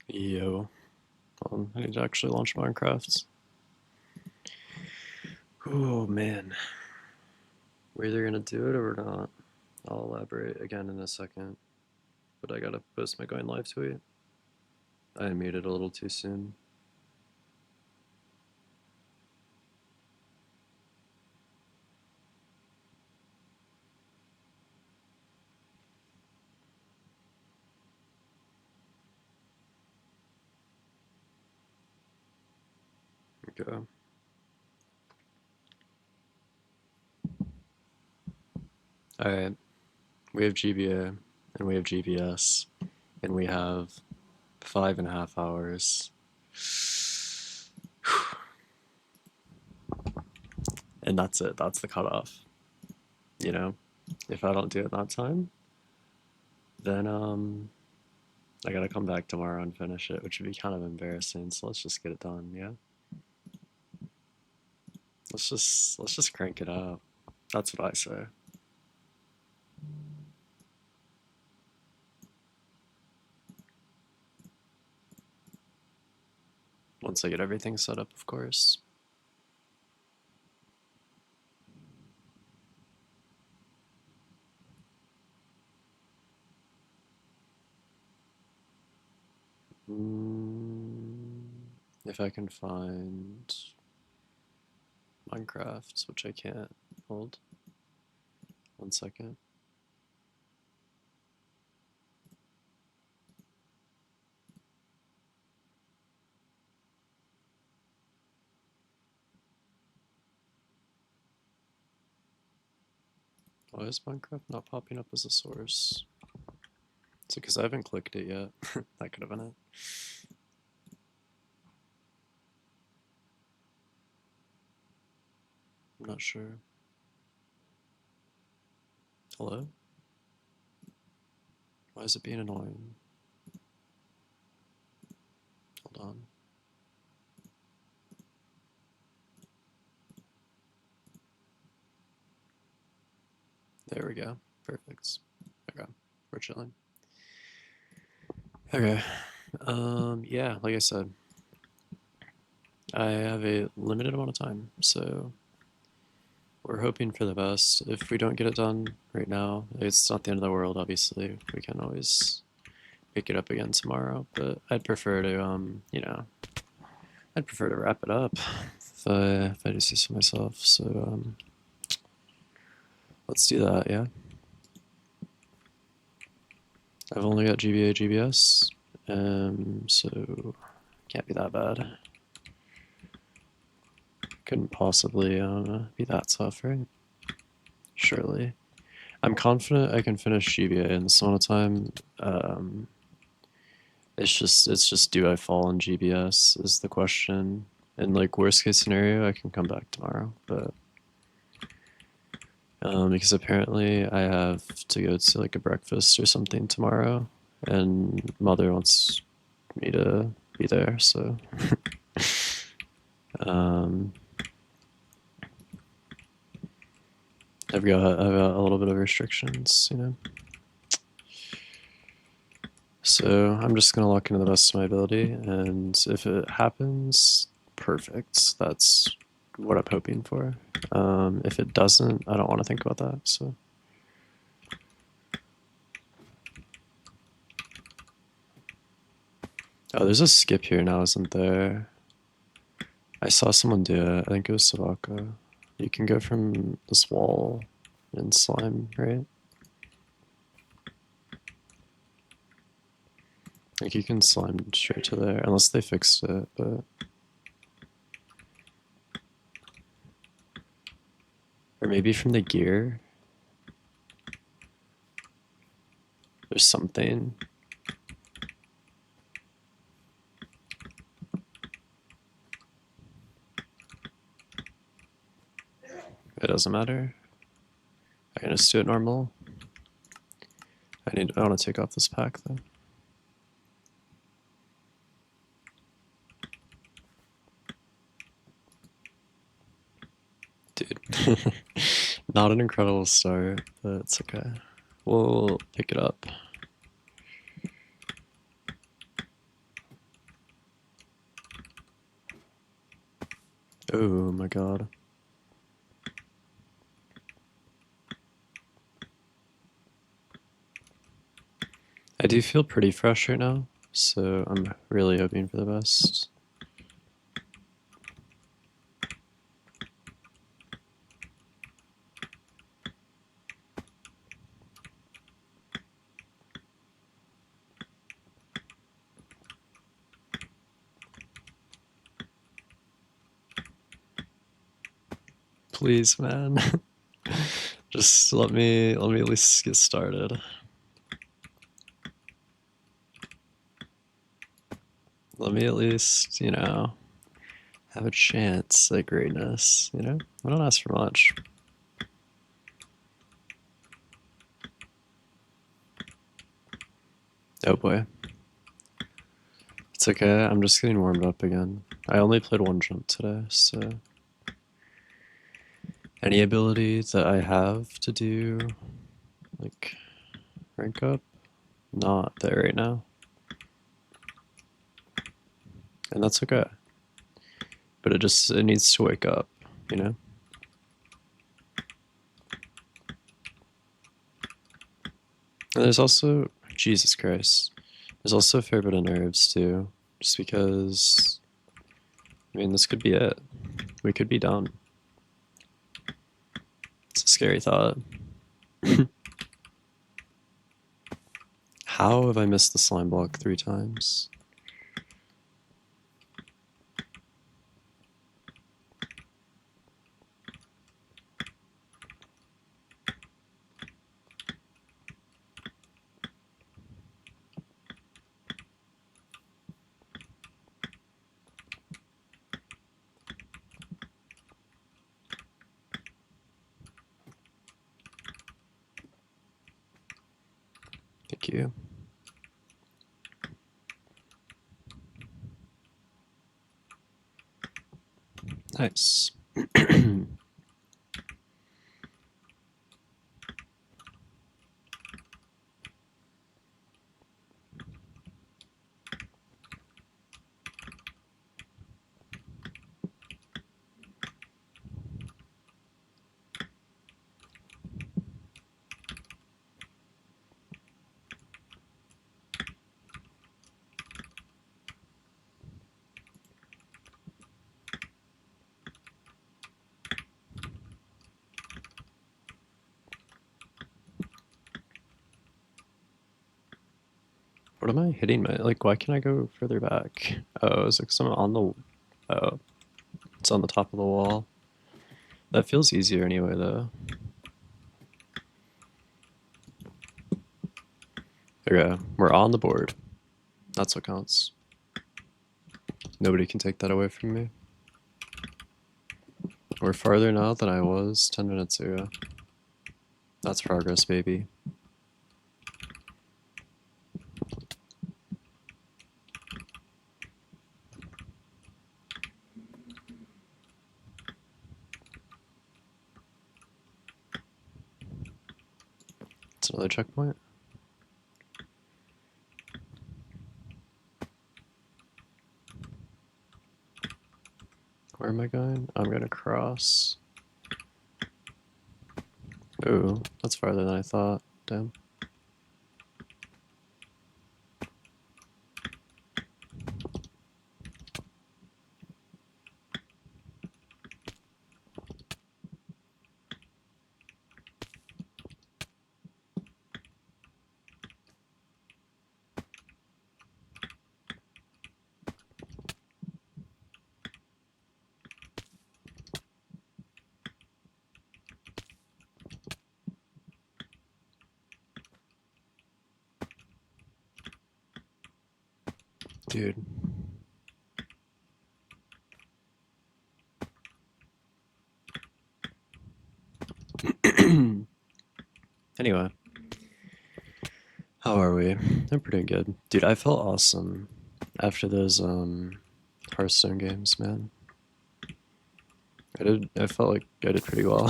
Yo, I need to actually launch Minecraft. Oh man, we're either gonna do it or we're not. I'll elaborate again in a second, but I gotta post my going live tweet. I made it a little too soon. Okay. Alright, we have GBA and we have GBS and we have 5.5 hours. And that's it, that's the cutoff. You know, if I don't do it that time, then I gotta come back tomorrow and finish it, which would be kind of embarrassing. So let's just get it done, yeah. Let's just crank it out. That's what I say. Once I get everything set up, of course. If I can find Minecraft, which I can't. Hold. 1 second. Why is Minecraft not popping up as a source? Is it because I haven't clicked it yet? That could have been it. I'm not sure. Hello? Why is it being annoying? Hold on. There we go. Perfect. Okay. We're chilling. Okay. Yeah, like I said, I have a limited amount of time, so we're hoping for the best. If we don't get it done right now, it's not the end of the world, obviously. We can always pick it up again tomorrow, but I'd prefer to, I'd prefer to wrap it up if I do say so myself. So, let's do that, yeah? I've only got GBA, GBS, so can't be that bad. Couldn't possibly be that tough, right? Surely. I'm confident I can finish GBA in this amount of time. It's just do I fall in GBS is the question. And like worst case scenario, I can come back tomorrow, but because apparently I have to go to like a breakfast or something tomorrow, and mother wants me to be there, so um, I've got a little bit of restrictions, you know. So I'm just gonna lock into the best of my ability, and if it happens, perfect. That's what I'm hoping for. If it doesn't, I don't want to think about that. So. Oh, there's a skip here now, isn't there? I saw someone do it. I think it was Savaka. You can go from this wall in slime, right? Like you can slime straight to there, unless they fixed it, but... Or maybe from the gear? There's something. It doesn't matter. I can just do it normal. I want to take off this pack though. Dude. Not an incredible start, but it's okay. We'll pick it up. Oh my god. I do feel pretty fresh right now, so I'm really hoping for the best. Please, man. Just let me at least get started. Let me at least, have a chance at greatness, I don't ask for much. Oh boy. It's okay, I'm just getting warmed up again. I only played one jump today, so any ability that I have to do, like, rank up, not there right now. And that's okay. But it needs to wake up, you know? And there's also, Jesus Christ, there's also a fair bit of nerves too, just because, this could be it. We could be done. It's a scary thought. How have I missed the slime block 3 times? Thank you. Nice. What am I hitting my, like, why can't I go further back? Oh, is it because I'm on the, oh, it's on the top of the wall. That feels easier anyway, though. Okay, we're on the board. That's what counts. Nobody can take that away from me. We're farther now than I was 10 minutes ago. That's progress, baby. It's another checkpoint. Where am I going? I'm gonna cross. Ooh, that's farther than I thought. Damn. Dude. Anyway. How are we? I'm pretty good. Dude, I felt awesome after those Hearthstone games, man. I felt like I did pretty well.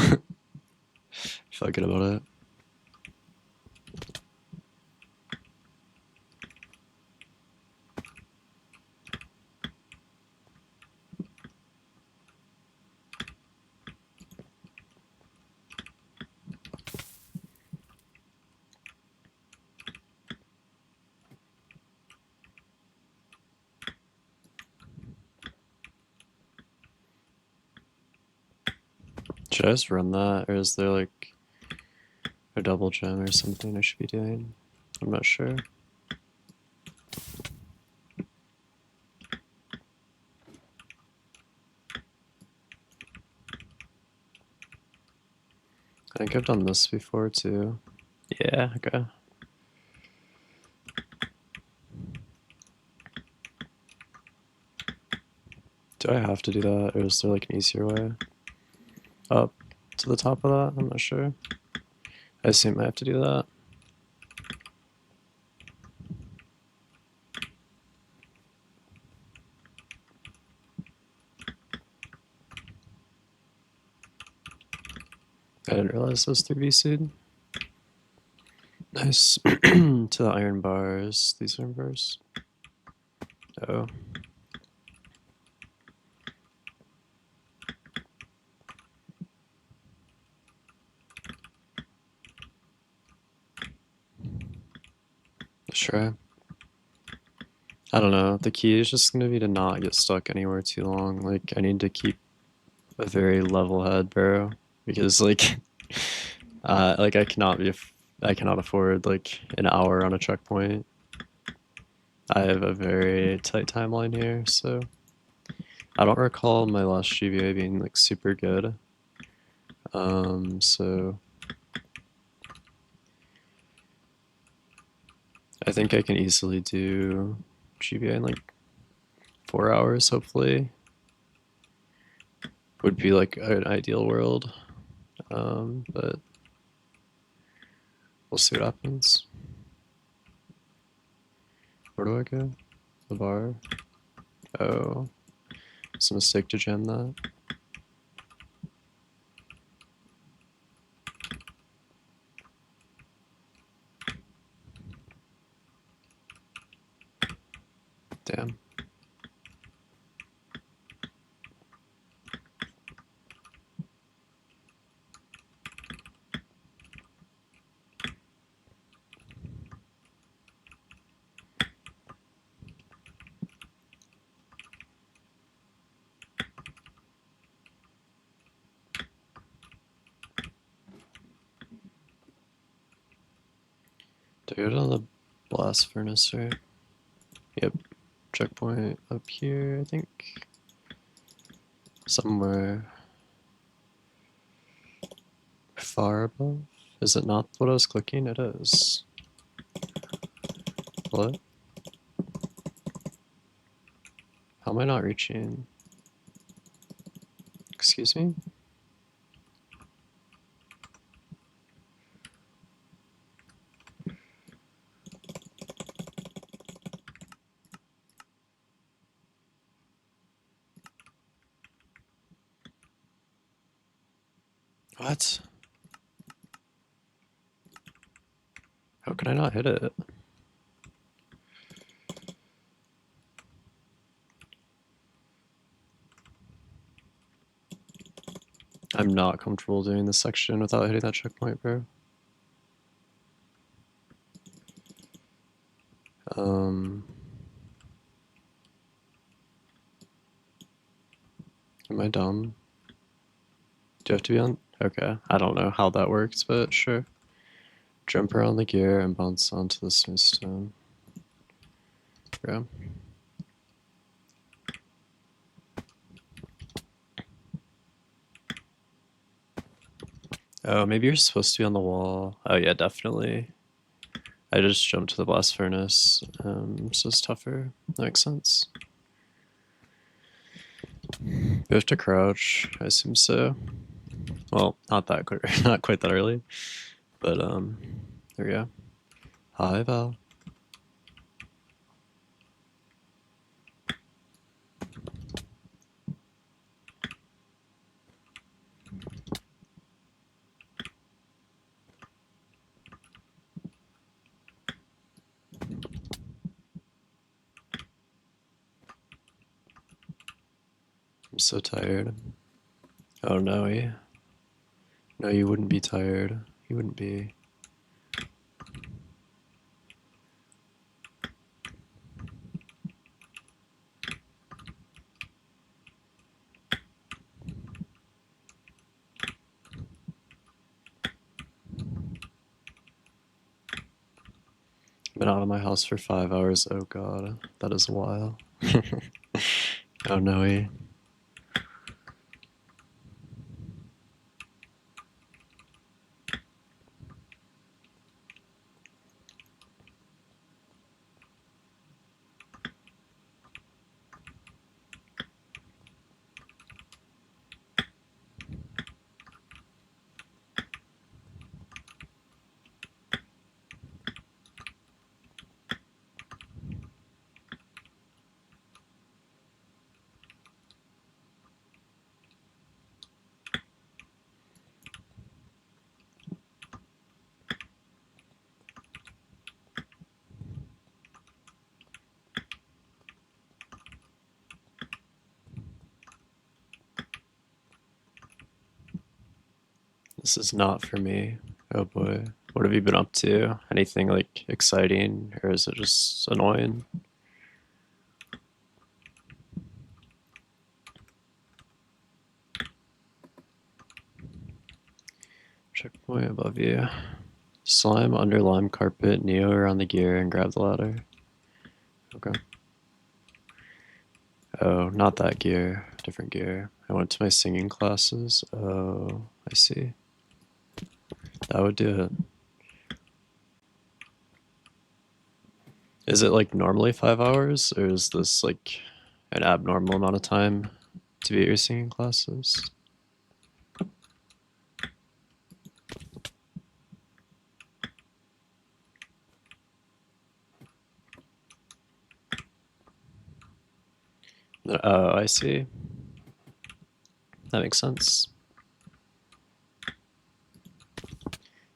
Felt good about it. Should I just run that, or is there like a double gem or something I should be doing? I'm not sure. I think I've done this before too. Yeah, okay. Do I have to do that, or is there like an easier way? Up to the top of that? I'm not sure. I assume I have to do that. I didn't realize those 3 seed. Nice. To the iron bars. These iron bars. Oh. Sure. I don't know. The key is just gonna be to not get stuck anywhere too long. Like, I need to keep a very level head, bro. Because like, like I cannot afford like an hour on a checkpoint. I have a very tight timeline here, so I don't recall my last GBA being like super good. So I think I can easily do GBA in like 4 hours, hopefully. Would be like an ideal world. But we'll see what happens. Where do I go? The bar? Oh, it's a mistake to jam that. Damn. Do I go to the blast furnace, right? Yep. Checkpoint up here, I think. Somewhere far above. Is it not what I was clicking? It is. What? How am I not reaching? Excuse me? What? How can I not hit it? I'm not comfortable doing this section without hitting that checkpoint, bro. Am I dumb? Do you have to be on? Okay, I don't know how that works, but sure. Jump around the gear and bounce onto the smooth stone. Yeah. Oh, maybe you're supposed to be on the wall. Oh yeah, definitely. I just jumped to the blast furnace, so it's tougher. That makes sense. You have to crouch, I assume so. Well, not that quick, not quite that early, but there we go. Hi, Val. I'm so tired. Oh no, no, you wouldn't be tired. You wouldn't be. Been out of my house for 5 hours. Oh god, that is a while. Oh no. This is not for me. Oh boy. What have you been up to? Anything like exciting, or is it just annoying? Checkpoint above you. Slime under lime carpet, Neo around the gear, and grab the ladder. Okay. Oh, not that gear. Different gear. I went to my singing classes. Oh, I see. That would do it. Is it like normally 5 hours, or is this like an abnormal amount of time to be at your singing classes? Oh, I see. That makes sense.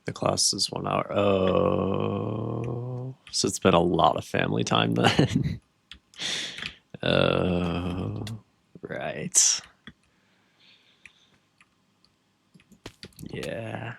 The class is 1 hour. Oh, so it's been a lot of family time then. Oh, right. Yeah.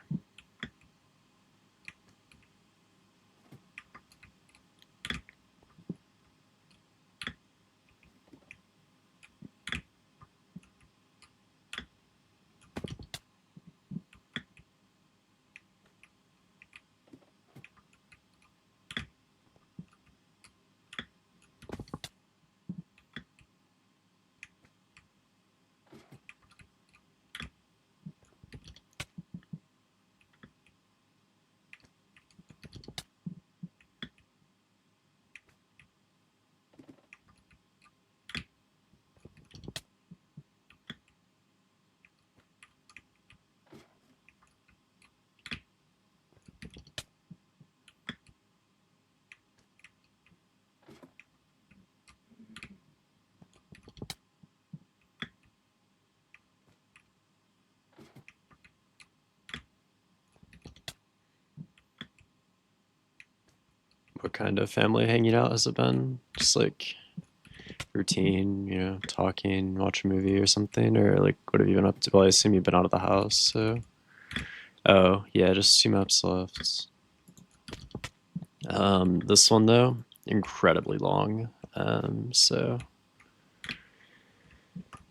What kind of family hanging out has it been? Just like routine, talking, watch a movie or something? Or like, what have you been up to? Well, I assume you've been out of the house, so. Oh, yeah, just 2 maps left. This one, though, incredibly long. So.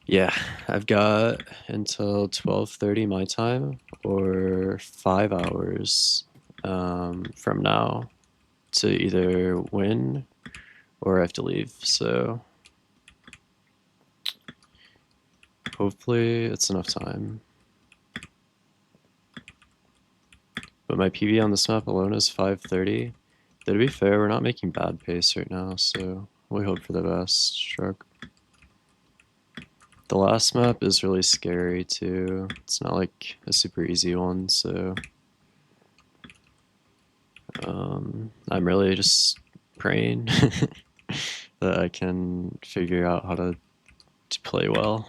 Yeah, I've got until 12:30 my time, or 5 hours from now to either win or I have to leave. So hopefully it's enough time. But my PB on this map alone is 5:30. Though to be fair, we're not making bad pace right now, so we hope for the best. Shrug. The last map is really scary too. It's not like a super easy one, so I'm really just praying that I can figure out how to play well.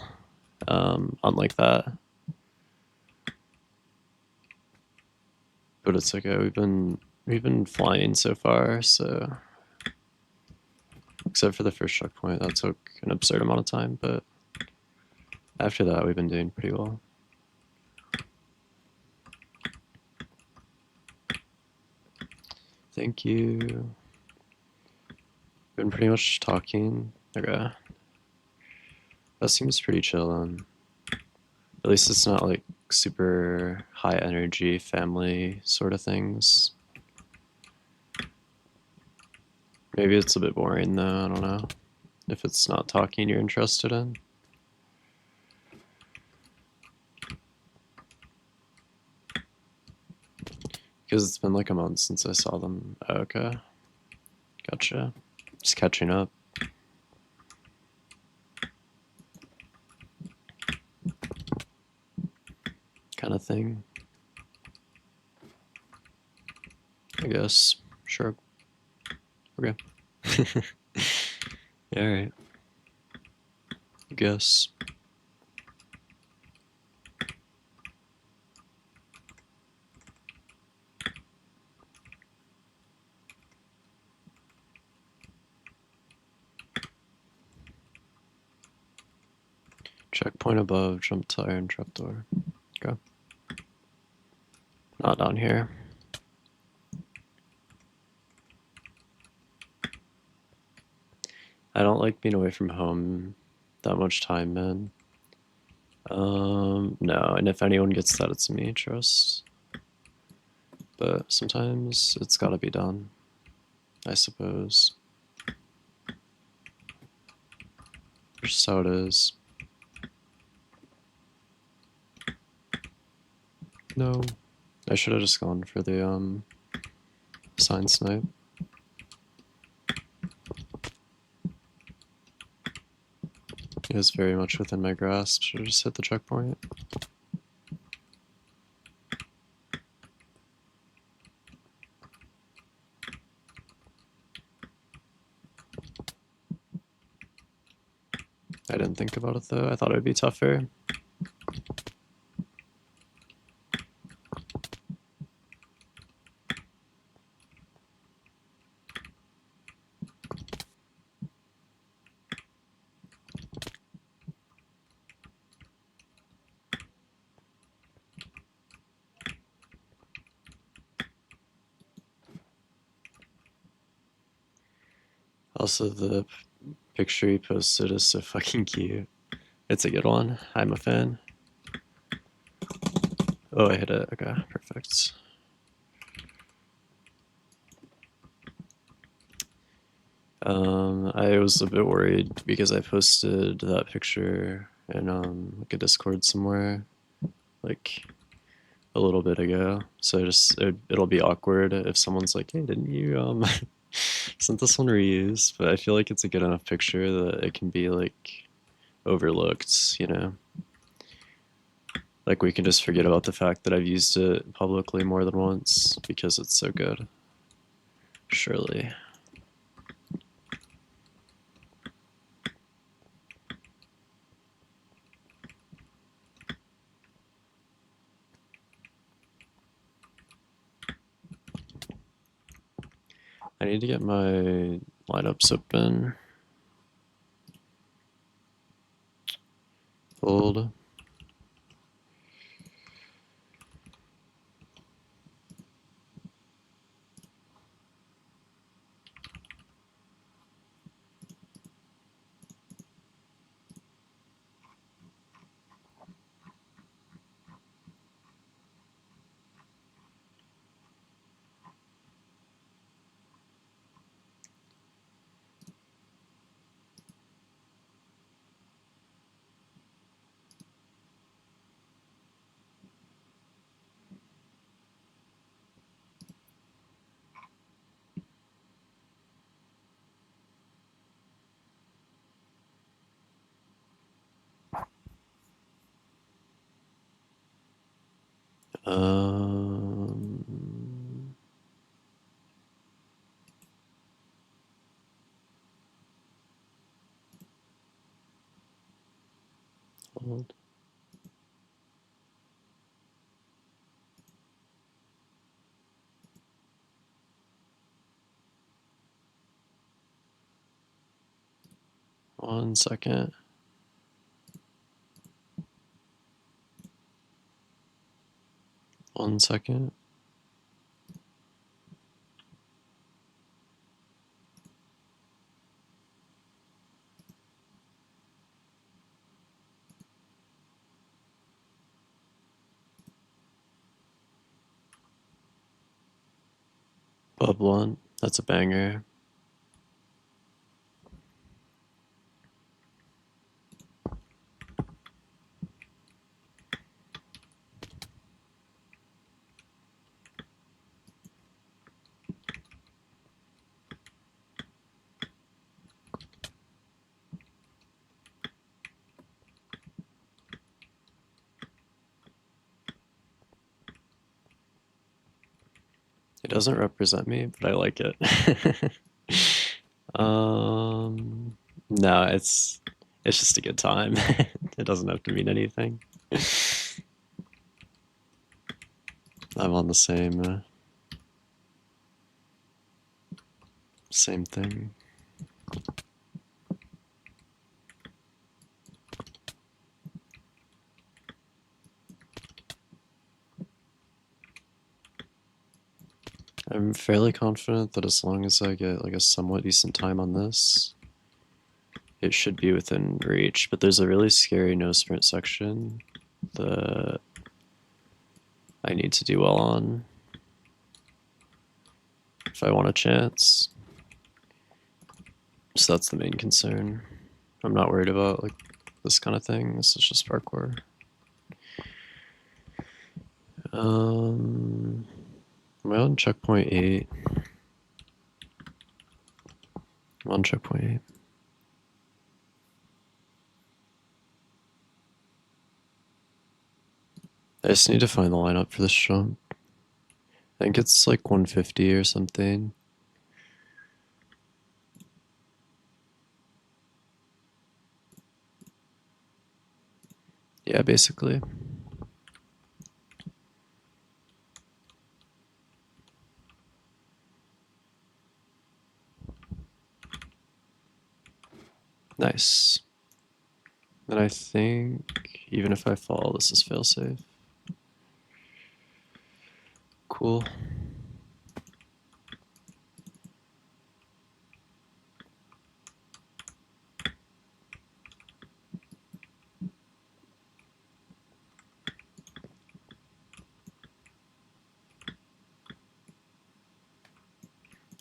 Unlike that. But it's okay. We've been flying so far, so except for the first checkpoint, that took an absurd amount of time, but after that we've been doing pretty well. Thank you. Been pretty much talking. Okay. That seems pretty chill then. At least it's not like super high energy family sort of things. Maybe it's a bit boring though, I don't know. If it's not talking you're interested in. Because it's been like a month since I saw them. Okay. Gotcha. Just catching up. Kind of thing. I guess. Sure. Okay. Yeah, alright. I guess. Checkpoint above, jump to iron trapdoor. Okay. Not down here. I don't like being away from home that much time, man. No, and if anyone gets that, it's me, trust. But sometimes it's gotta be done, I suppose. Just how it is. No, I should have just gone for the sign snipe. It was very much within my grasp. Should have just hit the checkpoint. I didn't think about it though. I thought it would be tougher. Also, the picture he posted is so fucking cute. It's a good one. I'm a fan. Oh, I hit it. Okay, perfect. I was a bit worried because I posted that picture in like a Discord somewhere, like a little bit ago. So it'll be awkward if someone's like, "Hey, didn't you sent this one reused?" But I feel like it's a good enough picture that it can be like overlooked, you know. Like we can just forget about the fact that I've used it publicly more than once because it's so good. Surely. I need to get my lineups open. Hold. Um, hold. One second. One second. Bub one. That's a banger. doesn't represent me, but I like it. No, it's just a good time. It doesn't have to mean anything. I'm on the same thing. I'm fairly confident that as long as I get like a somewhat decent time on this, it should be within reach. But there's a really scary no sprint section that I need to do well on if I want a chance. So that's the main concern. I'm not worried about like this kind of thing. This is just parkour. Am I on checkpoint 8? I'm on checkpoint 8. I just need to find the lineup for this jump. I think it's like 150 or something. Yeah, basically. Nice. And I think even if I fall, this is failsafe. Cool.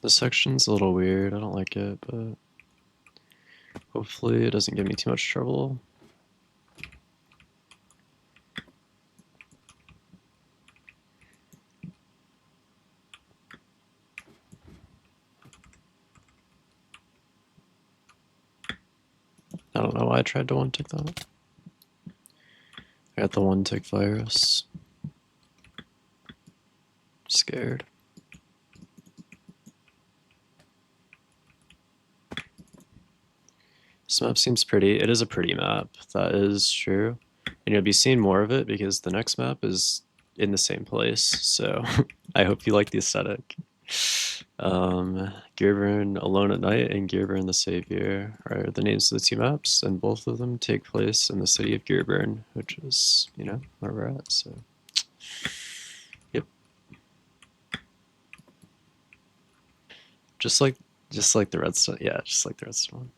This section's a little weird. I don't like it, but hopefully it doesn't give me too much trouble. I don't know why I tried to one-tick that. I got the one-tick virus. Scared. This map seems pretty. It is a pretty map. That is true. And you'll be seeing more of it because the next map is in the same place. So I hope you like the aesthetic. Gearburn Alone at Night and Gearburn the Savior are the names of the two maps, and both of them take place in the city of Gearburn, which is, you know, where we're at. So, yep. Just like the Redstone. Yeah, just like the Redstone.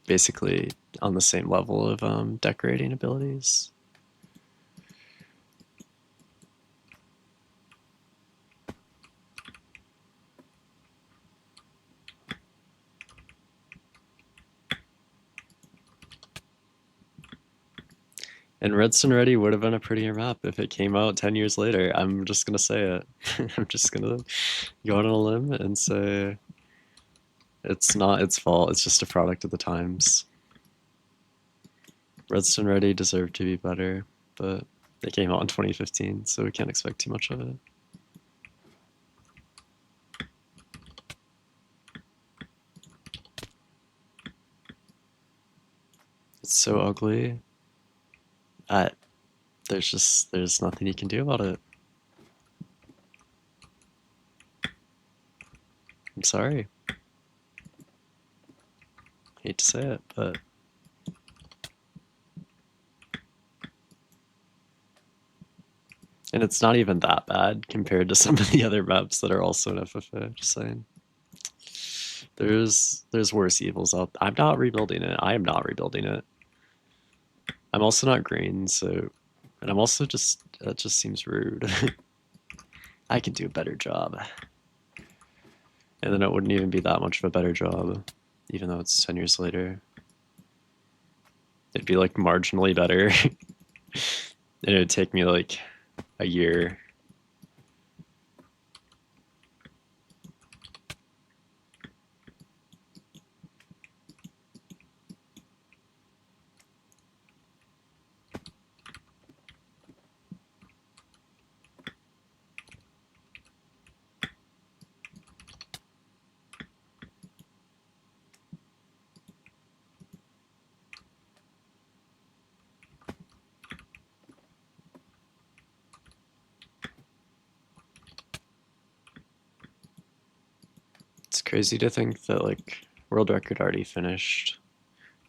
Basically on the same level of decorating abilities. And Redstone Ready would have been a prettier map if it came out 10 years later. I'm just gonna say it. I'm just gonna go on a limb and say it's not its fault. It's just a product of the times. Redstone Ready deserved to be better, but it came out in 2015, so we can't expect too much of it. It's so ugly. There's nothing you can do about it. I'm sorry. Hate to say it, but and it's not even that bad compared to some of the other maps that are also in FFA. Just saying. There's worse evils out. I'm not rebuilding it. I am not rebuilding it. I'm also not green, so, and I'm also just, that just seems rude. I can do a better job. And then it wouldn't even be that much of a better job, even though it's 10 years later. It'd be like marginally better. And it would take me like a year. Crazy to think that like world record already finished.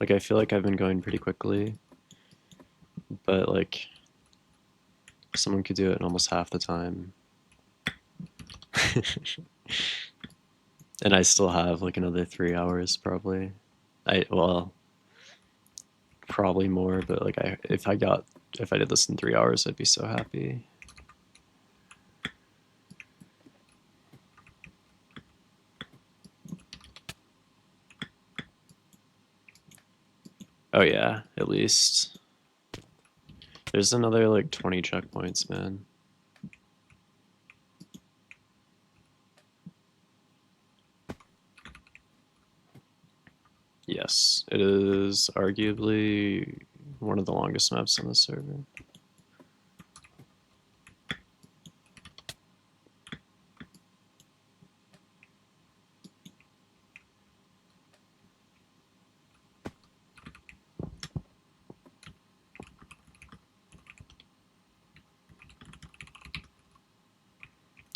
Like I feel like I've been going pretty quickly, but like someone could do it in almost half the time. And I still have like another 3 hours probably. Well, probably more, but like if I did this in 3 hours, I'd be so happy. Oh yeah, at least. There's another like 20 checkpoints, man. Yes, it is arguably one of the longest maps on the server.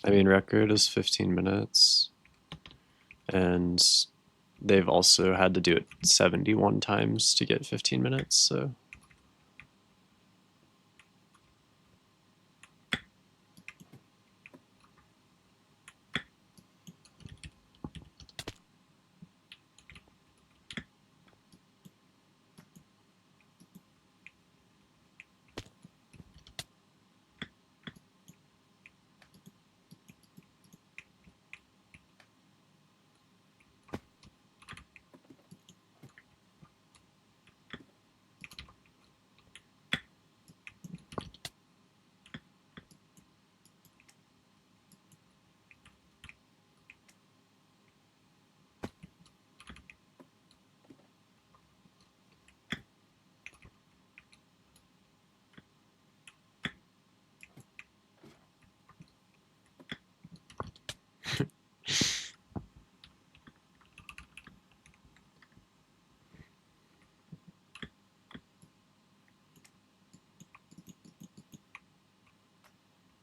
I mean, record is 15 minutes, and they've also had to do it 71 times to get 15 minutes, so.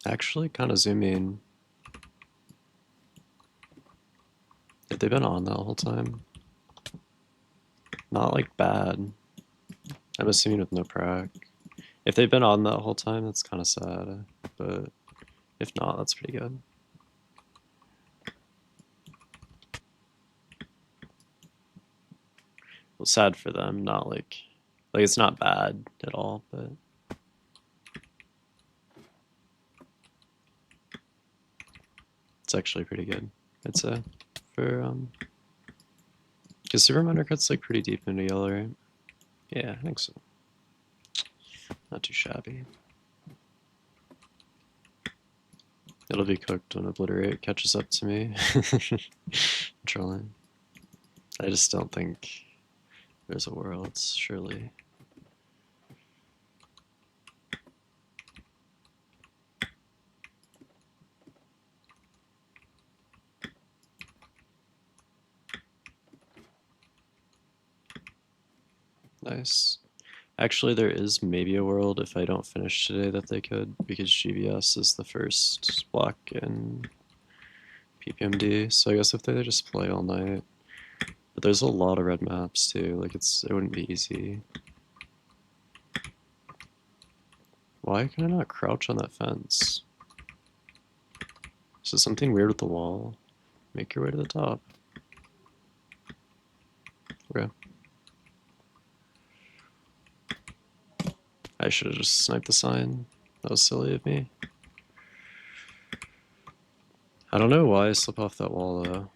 Actually, kind of zooming. Have they been on that whole time? Not like bad. I'm assuming with no prac. If they've been on that whole time, that's kind of sad. But if not, that's pretty good. Well, sad for them, not like it's not bad at all, but it's actually pretty good, I'd say. For because Super Mario Kart's like pretty deep into yellow, right? Yeah, I think so. Not too shabby. It'll be cooked when Obliterate catches up to me. Trolling. I just don't think there's a world, surely. Nice. Actually, there is maybe a world if I don't finish today that they could, because GVS is the first block in PPMD. So I guess if they just play all night. But there's a lot of red maps too. Like it wouldn't be easy. Why can I not crouch on that fence? Is there something weird with the wall? Make your way to the top. Okay. I should have just sniped the sign. That was silly of me. I don't know why I slip off that wall though.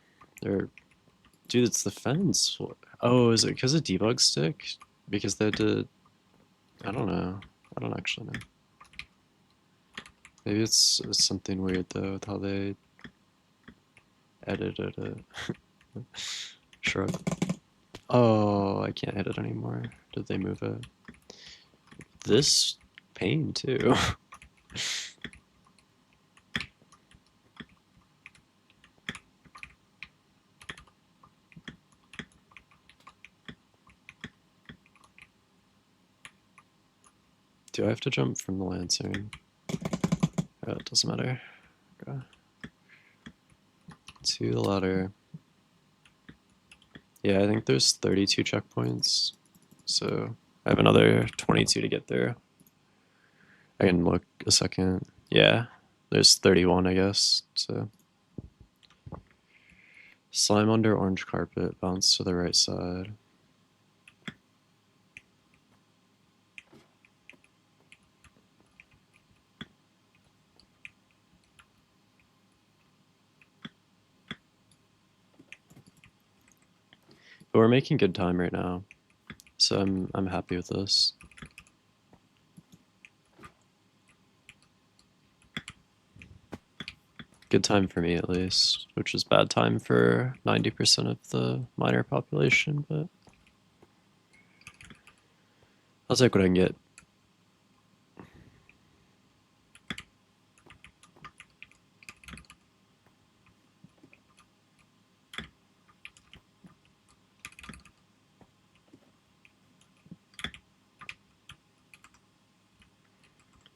Dude, it's the fence. Oh, is it because of debug stick? Because they had to. I don't know. I don't actually know. Maybe it's something weird though with how they edited it. Shrug. Oh, I can't hit it anymore. Did they move it? This pain too. Do I have to jump from the Lancern? Oh, it doesn't matter. Okay. To the ladder. Yeah, I think there's 32 checkpoints, so I have another 22 to get through. I can look a second. Yeah, there's 31, I guess. So slime under orange carpet, bounce to the right side. But we're making good time right now, so I'm happy with this. Good time for me at least, which is bad time for 90% of the miner population, but I'll take what I can get.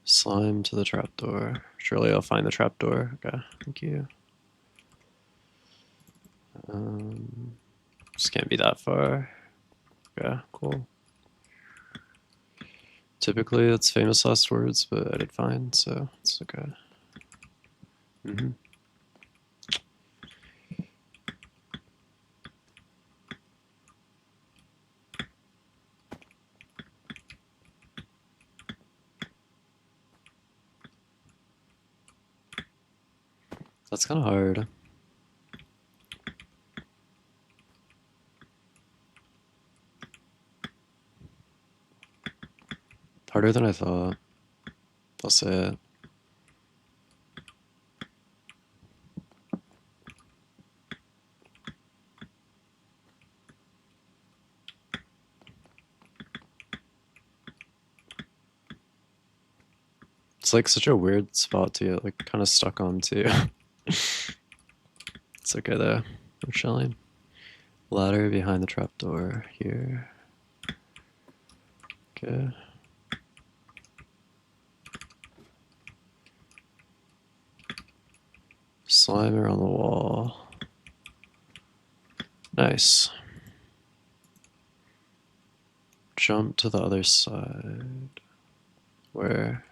Slime to the trapdoor. Surely I'll find the trapdoor. Okay, thank you. Just can't be that far. Yeah, cool. Typically, it's famous last words, but I did fine, so it's okay. That's kind of hard. Harder than I thought. I'll say it. It's like such a weird spot to get like kind of stuck on too. It's okay though. We're chilling. Ladder behind the trapdoor here. Okay. Slimer on the wall. Nice. Jump to the other side. Where?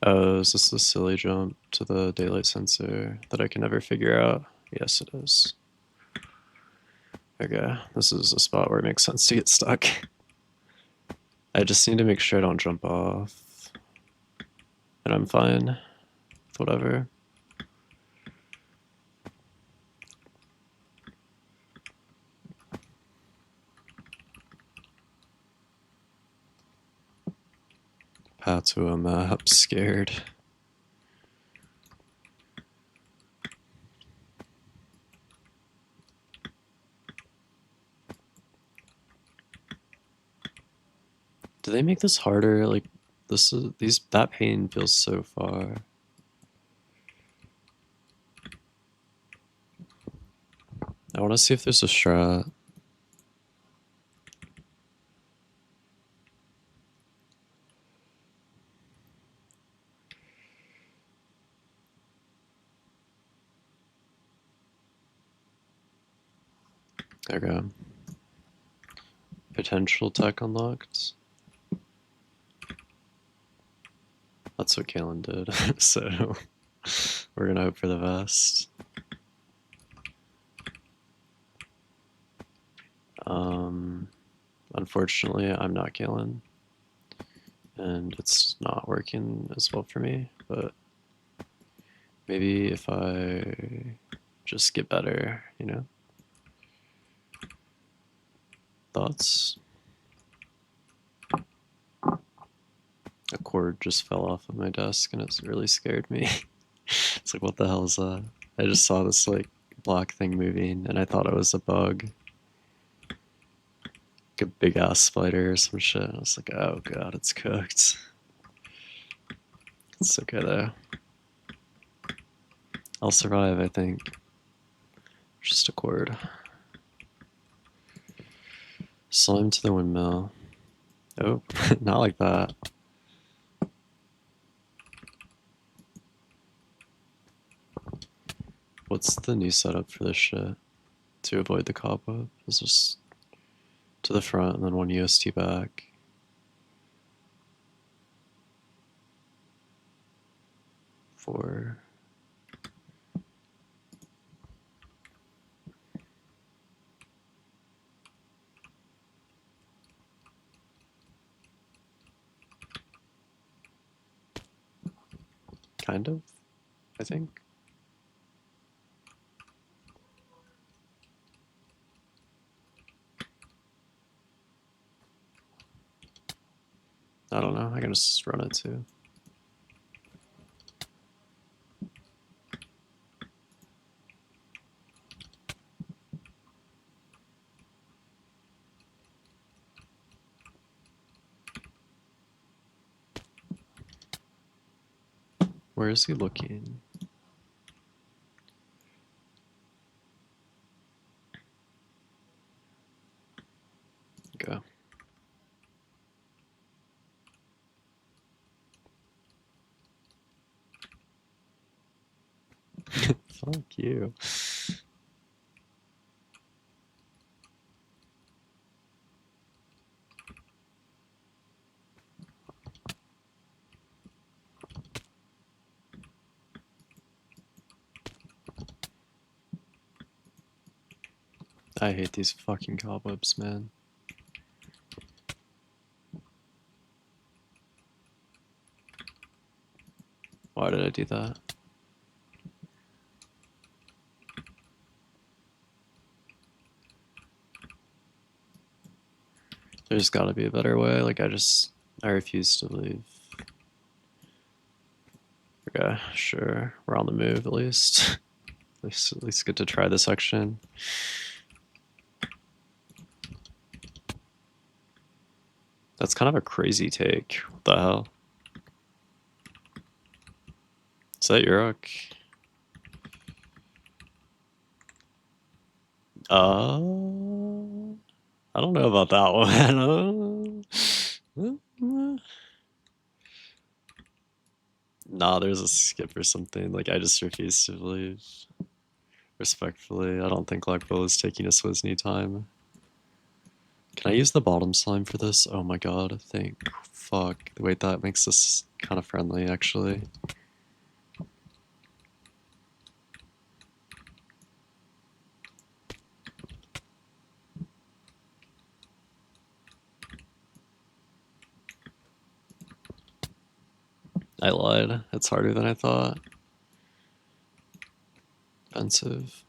Oh, is this the silly jump to the daylight sensor that I can never figure out? Yes, it is. Okay, this is a spot where it makes sense to get stuck. I just need to make sure I don't jump off. And I'm fine with whatever. Path to a map, scared. Do they make this harder? Like, that pain feels so far. I want to see if there's a strat. Okay. Potential tech unlocked. That's what Kalen did, so we're gonna hope for the best. Unfortunately, I'm not Kalen, and it's not working as well for me, but maybe if I just get better, you know? Thoughts? A cord just fell off of my desk and it's really scared me. It's like, what the hell is that? I just saw this like black thing moving and I thought it was a bug. Like a big ass spider or some shit. I was like, oh god, it's cooked. It's okay though. I'll survive, I think. Just a cord. Slime to the windmill. Oh, not like that. What's the new setup for this shit? to avoid the cobweb. It's just to the front and then one UST back. For kind of, I think. I don't know, I can just run it too. Where is he looking? Go. Fuck you. I hate these fucking cobwebs, man. Why did I do that? There's gotta be a better way. Like, I refuse to leave. Okay, sure. We're on the move at least. At least get to try this section. That's kind of a crazy take. What the hell? Is that Uruk? I don't know about that one. Nah, there's a skip or something. Like, I just refuse to believe. Respectfully, I don't like Black Bull is taking a Swizzny time. Can I use the bottom slime for this? Oh my god, thank fuck. Wait, that makes this kind of friendly, actually. I lied. It's harder than I thought. Offensive.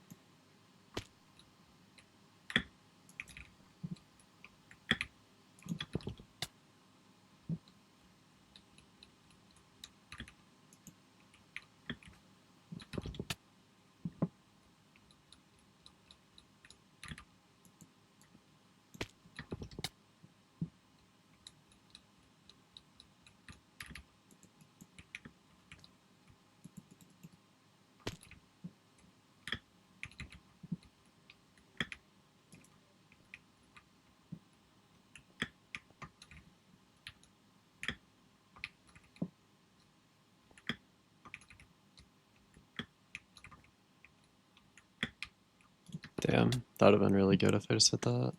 Damn, that would have been really good if I just hit that.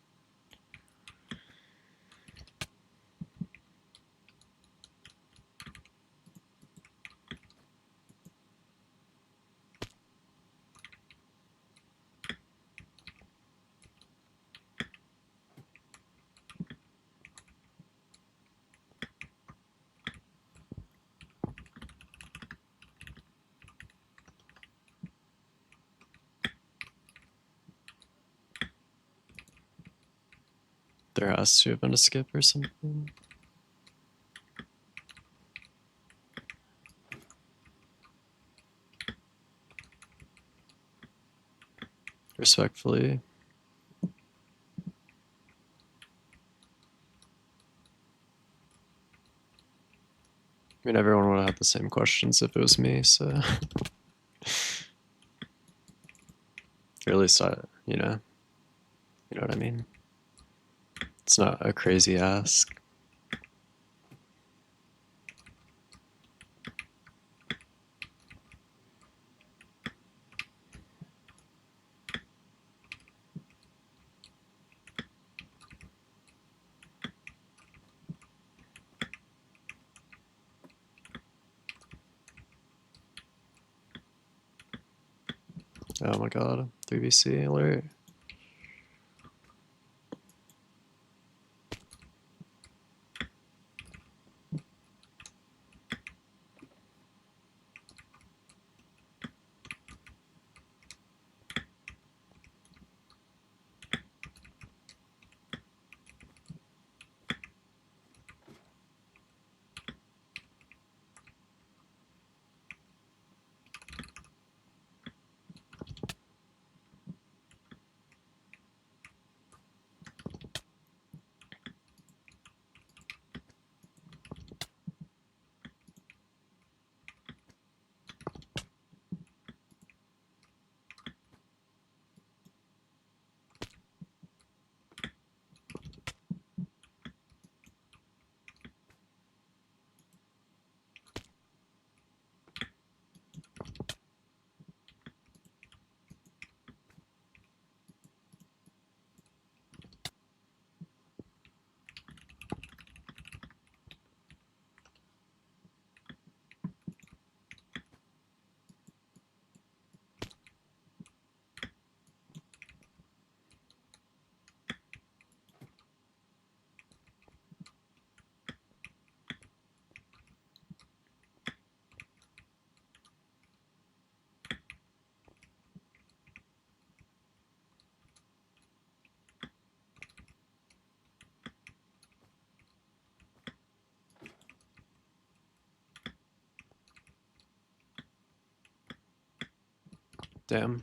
There has to have been a skip or something. Respectfully. I mean, everyone would have had the same questions if it was me, so. Or at least you know what I mean? It's not a crazy ask. Oh my god, 3BC alert. Damn.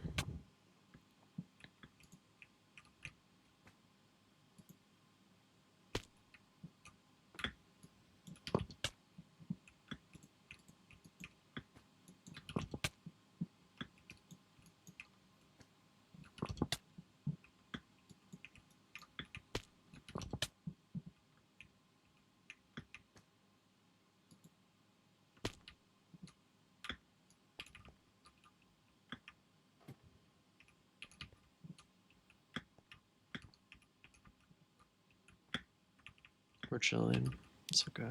We're chilling. It's okay.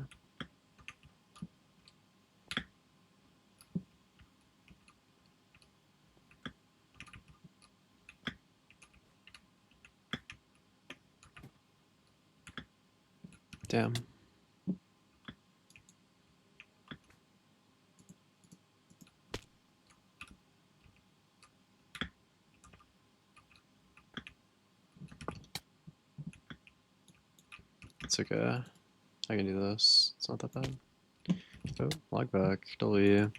Damn. It's okay. I can do this. It's not that bad. Oh, log back. W.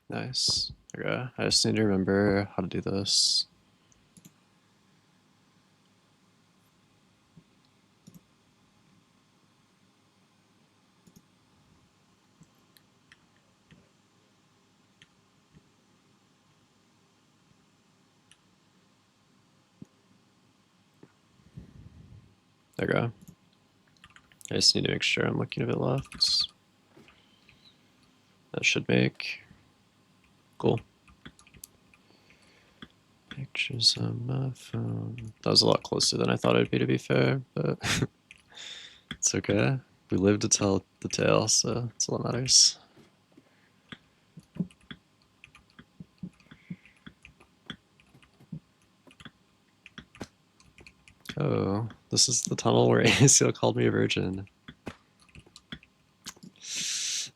Nice. Okay. I just need to remember how to do this. There we go. I just need to make sure I'm looking a bit left. That should make. Cool. Pictures on my phone. That was a lot closer than I thought it'd be, to be fair, but it's okay. We live to tell the tale, so that's all that matters. Oh, this is the tunnel where ACL called me a virgin.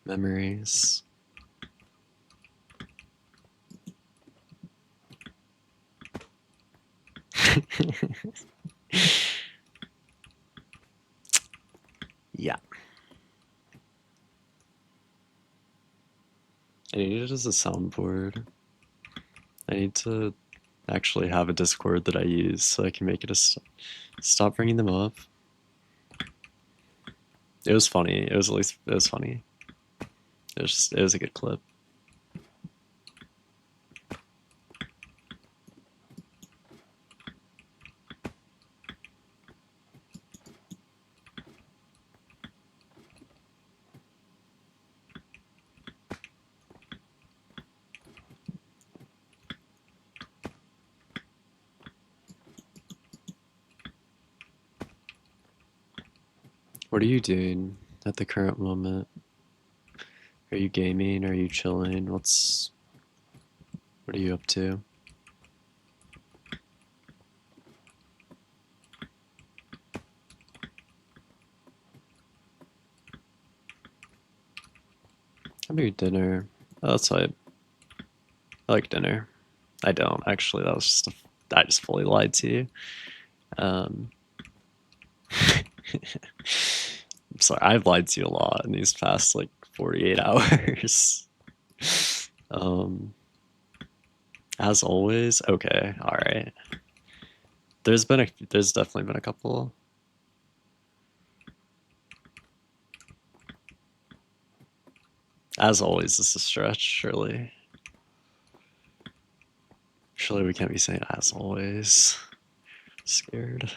Memories. I need it as a soundboard. I need to actually have a Discord that I use so I can make it a stop bringing them up. It was funny. It was at least it was funny. It was a good clip. What are you doing at the current moment? Are you gaming? Are you chilling? What are you up to? I made dinner. Oh, that's why I like dinner. I don't actually. That was just I just fully lied to you. Um, I'm sorry. I've lied to you a lot in these past like 48 hours. um, as always. Okay. All right. There's definitely been a couple. As always, this is a stretch. Surely we can't be saying as always. Scared.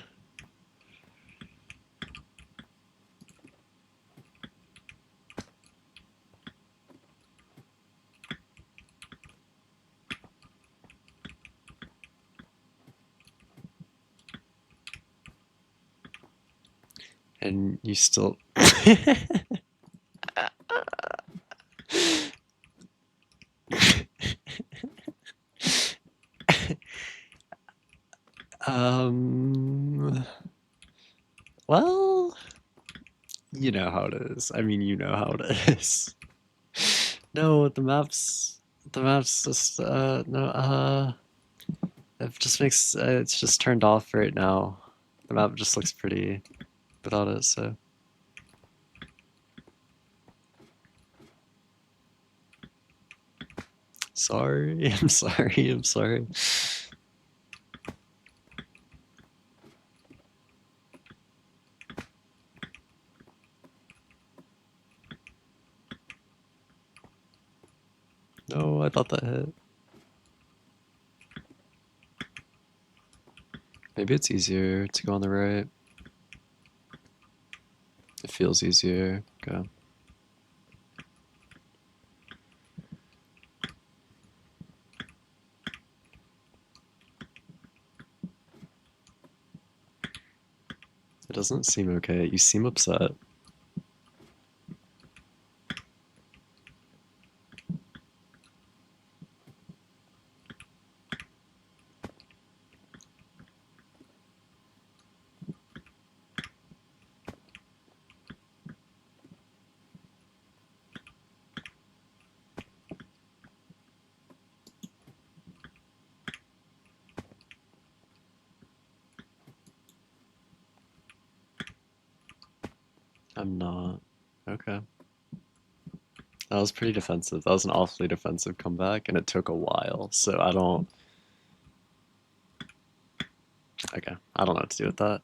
And you still. um. Well, you know how it is. I mean, you know how it is. No, the maps just no it just makes it's just turned off right now. The map just looks pretty without it, so sorry. I'm sorry. I'm sorry. No, I thought that hit. Maybe it's easier to go on the right. It feels easier. Okay. It doesn't seem okay. You seem upset. I'm not. Okay. That was pretty defensive. That was an awfully defensive comeback, and it took a while. So I don't. Okay, I don't know what to do with that.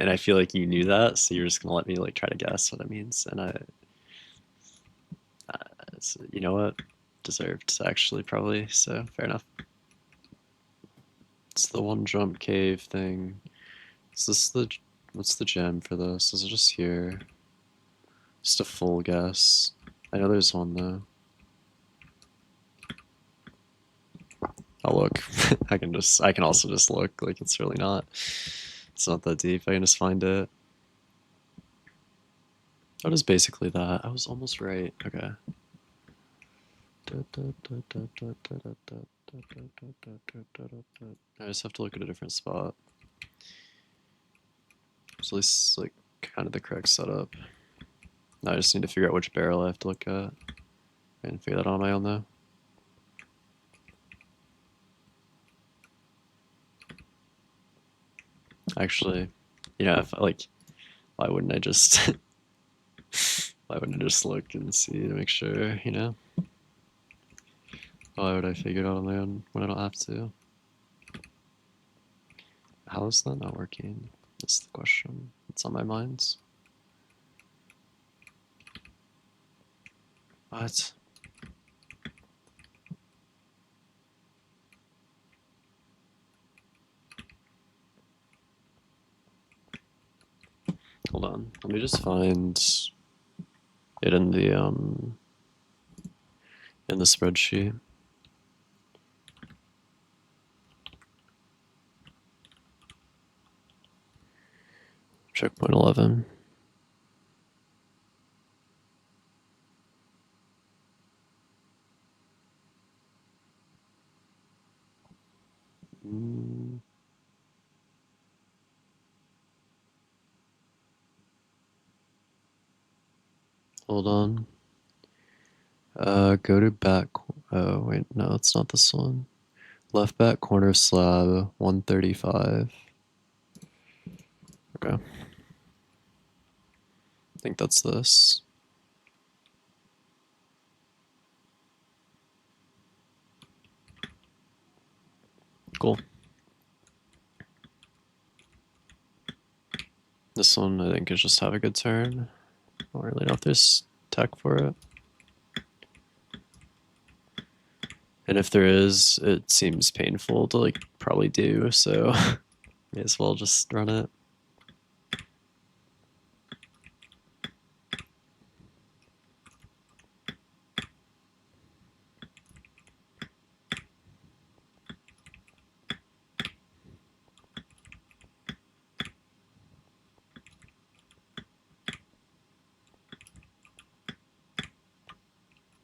And I feel like you knew that, so you're just gonna let me like try to guess what it means. And you know what, deserved actually probably. So fair enough. It's the one jump cave thing. Is this the what's the gem for this? Is it just here? Just a full guess. I know there's one though. I'll look. I can also just look. Like it's really not. It's not that deep. I can just find it. That is basically that. I was almost right. Okay. I just have to look at a different spot. So at least like kind of the correct setup. Now I just need to figure out which barrel I have to look at. I can figure that out on my own though. Actually, you know, if like, why wouldn't I just, why wouldn't I just look and see to make sure, you know? Why would I figure it out on my own when I don't have to? How is that not working? That's the question. It's on my mind. What? Hold on. Let me just find it in the spreadsheet. Checkpoint 11. Hold on. Go to back. Oh, wait, no, it's not this one. Left back corner slab, 135. Okay. I think that's this. Cool. This one, I think, is just have a good turn. I don't really know if there's tech for it. And if there is, it seems painful to like probably do, so may as well just run it.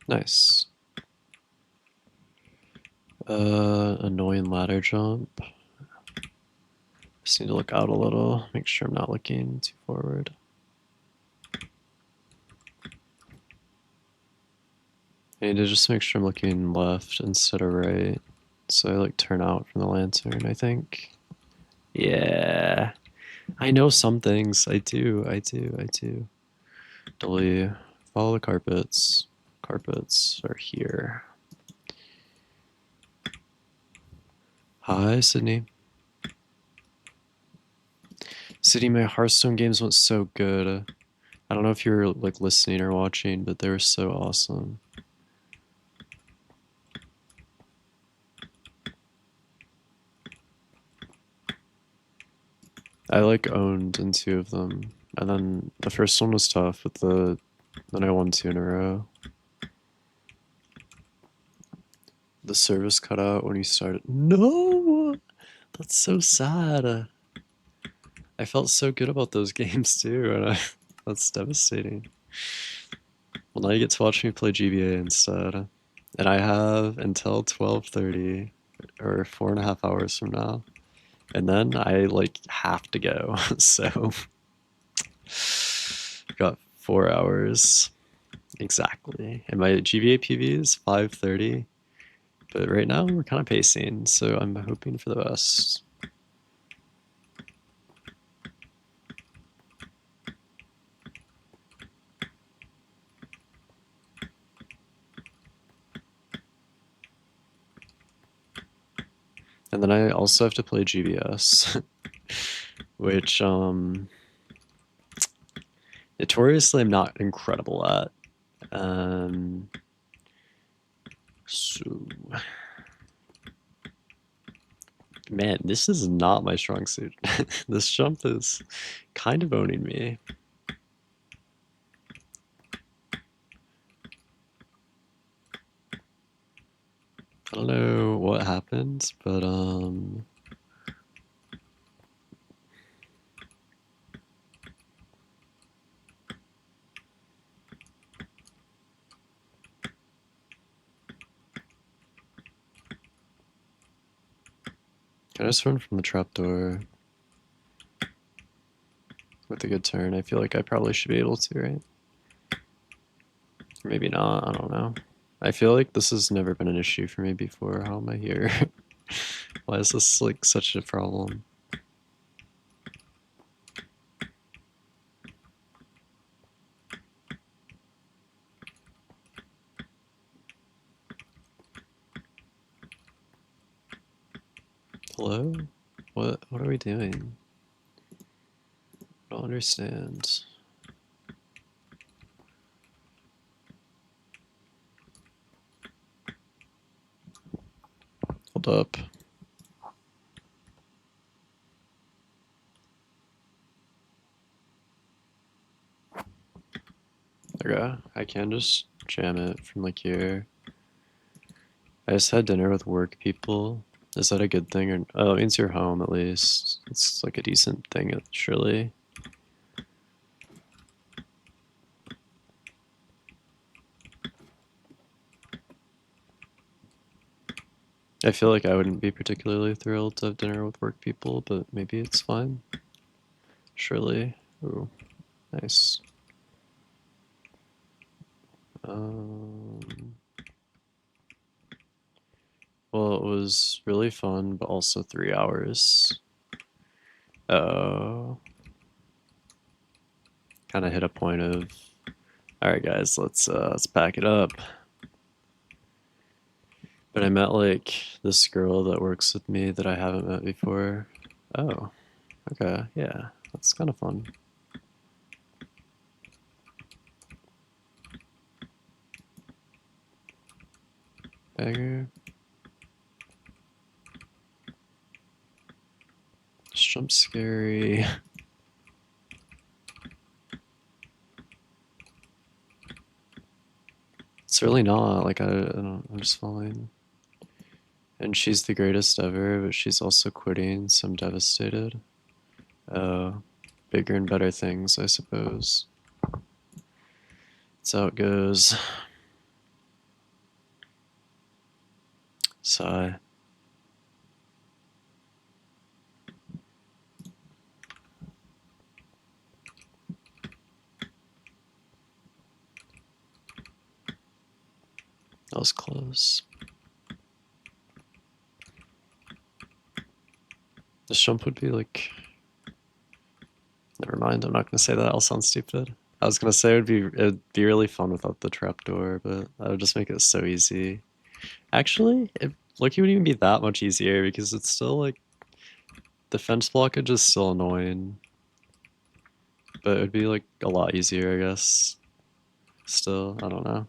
Nice. Annoying ladder jump. Just need to look out a little, make sure I'm not looking too forward. I need to just make sure I'm looking left instead of right. So I like turn out from the lantern, I think. Yeah. I know some things. I do. W. Follow the carpets. Carpets are here. Hi, Sydney. Sydney, my Hearthstone games went so good. I don't know if you're like listening or watching, but they were so awesome. I like owned in 2 of them, and then the first one was tough, but then I won 2 in a row. The service cut out when you started. No, that's so sad. I felt so good about those games too, and that's devastating. Well, now you get to watch me play GBA instead, and I have until 12:30 or 4.5 hours from now, and then I like have to go. So got 4 hours exactly, and my GBA PV is 5:30. But right now we're kind of pacing, so I'm hoping for the best. And then I also have to play GBS, which notoriously I'm not incredible at. So, man, this is not my strong suit. This jump is kind of owning me. I don't know what happened, but can I just run from the trapdoor with a good turn? I feel like I probably should be able to, right? Maybe not, I don't know. I feel like this has never been an issue for me before. How am I here? Why is this like such a problem? Hello? What are we doing? I don't understand. Hold up. Okay, I can just jam it from like here. I just had dinner with work people. Is that a good thing or oh, it means you're home at least. It's like a decent thing, surely. I feel like I wouldn't be particularly thrilled to have dinner with work people, but maybe it's fine. Surely. Ooh, nice. Um, well, it was really fun, but also 3 hours. Oh, kind of hit a point of, all right, guys, let's pack it up. But I met like this girl that works with me that I haven't met before. Oh, okay, yeah, that's kind of fun. Bagger. Jump scary. It's really not. Like, I'm just fine. And she's the greatest ever, but she's also quitting, so I'm devastated. Bigger and better things, I suppose. That's how it goes. Sigh. That was close. This jump would be like... Never mind, I'm not gonna say that, I'll sound stupid. I was gonna say it'd be really fun without the trapdoor, but that would just make it so easy. Actually, Loki would even be that much easier because it's still like... The fence blockage is still annoying. But it would be like a lot easier, I guess. Still, I don't know.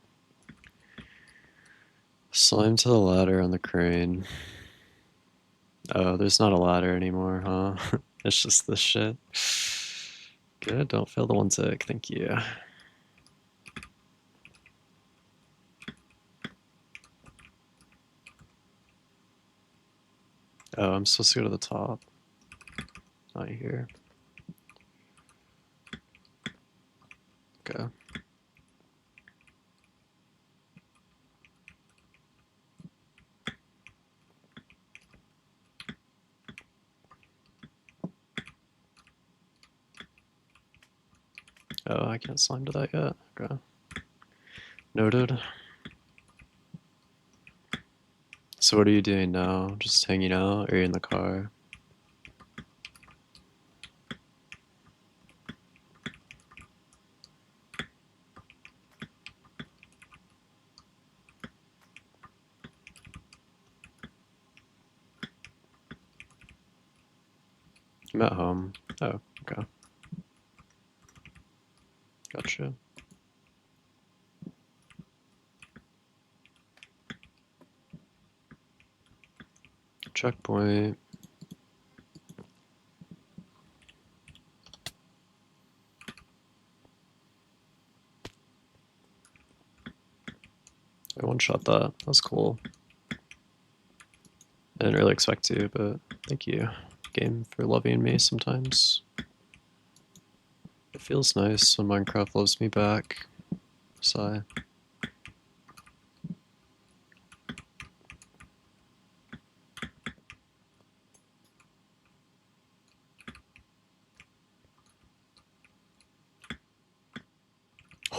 Slime to the ladder on the crane. Oh, there's not a ladder anymore, huh? It's just this shit. Good, don't fail the one tick, thank you. Oh, I'm supposed to go to the top. Not here. Okay. Oh, I can't slime to that yet. Okay. Noted. So what are you doing now? Just hanging out, or are you in the car? I'm at home. Oh, okay. Gotcha. Checkpoint. I one-shot that. That was cool. I didn't really expect to, but thank you, game, for loving me sometimes. It feels nice when Minecraft loves me back. Sigh.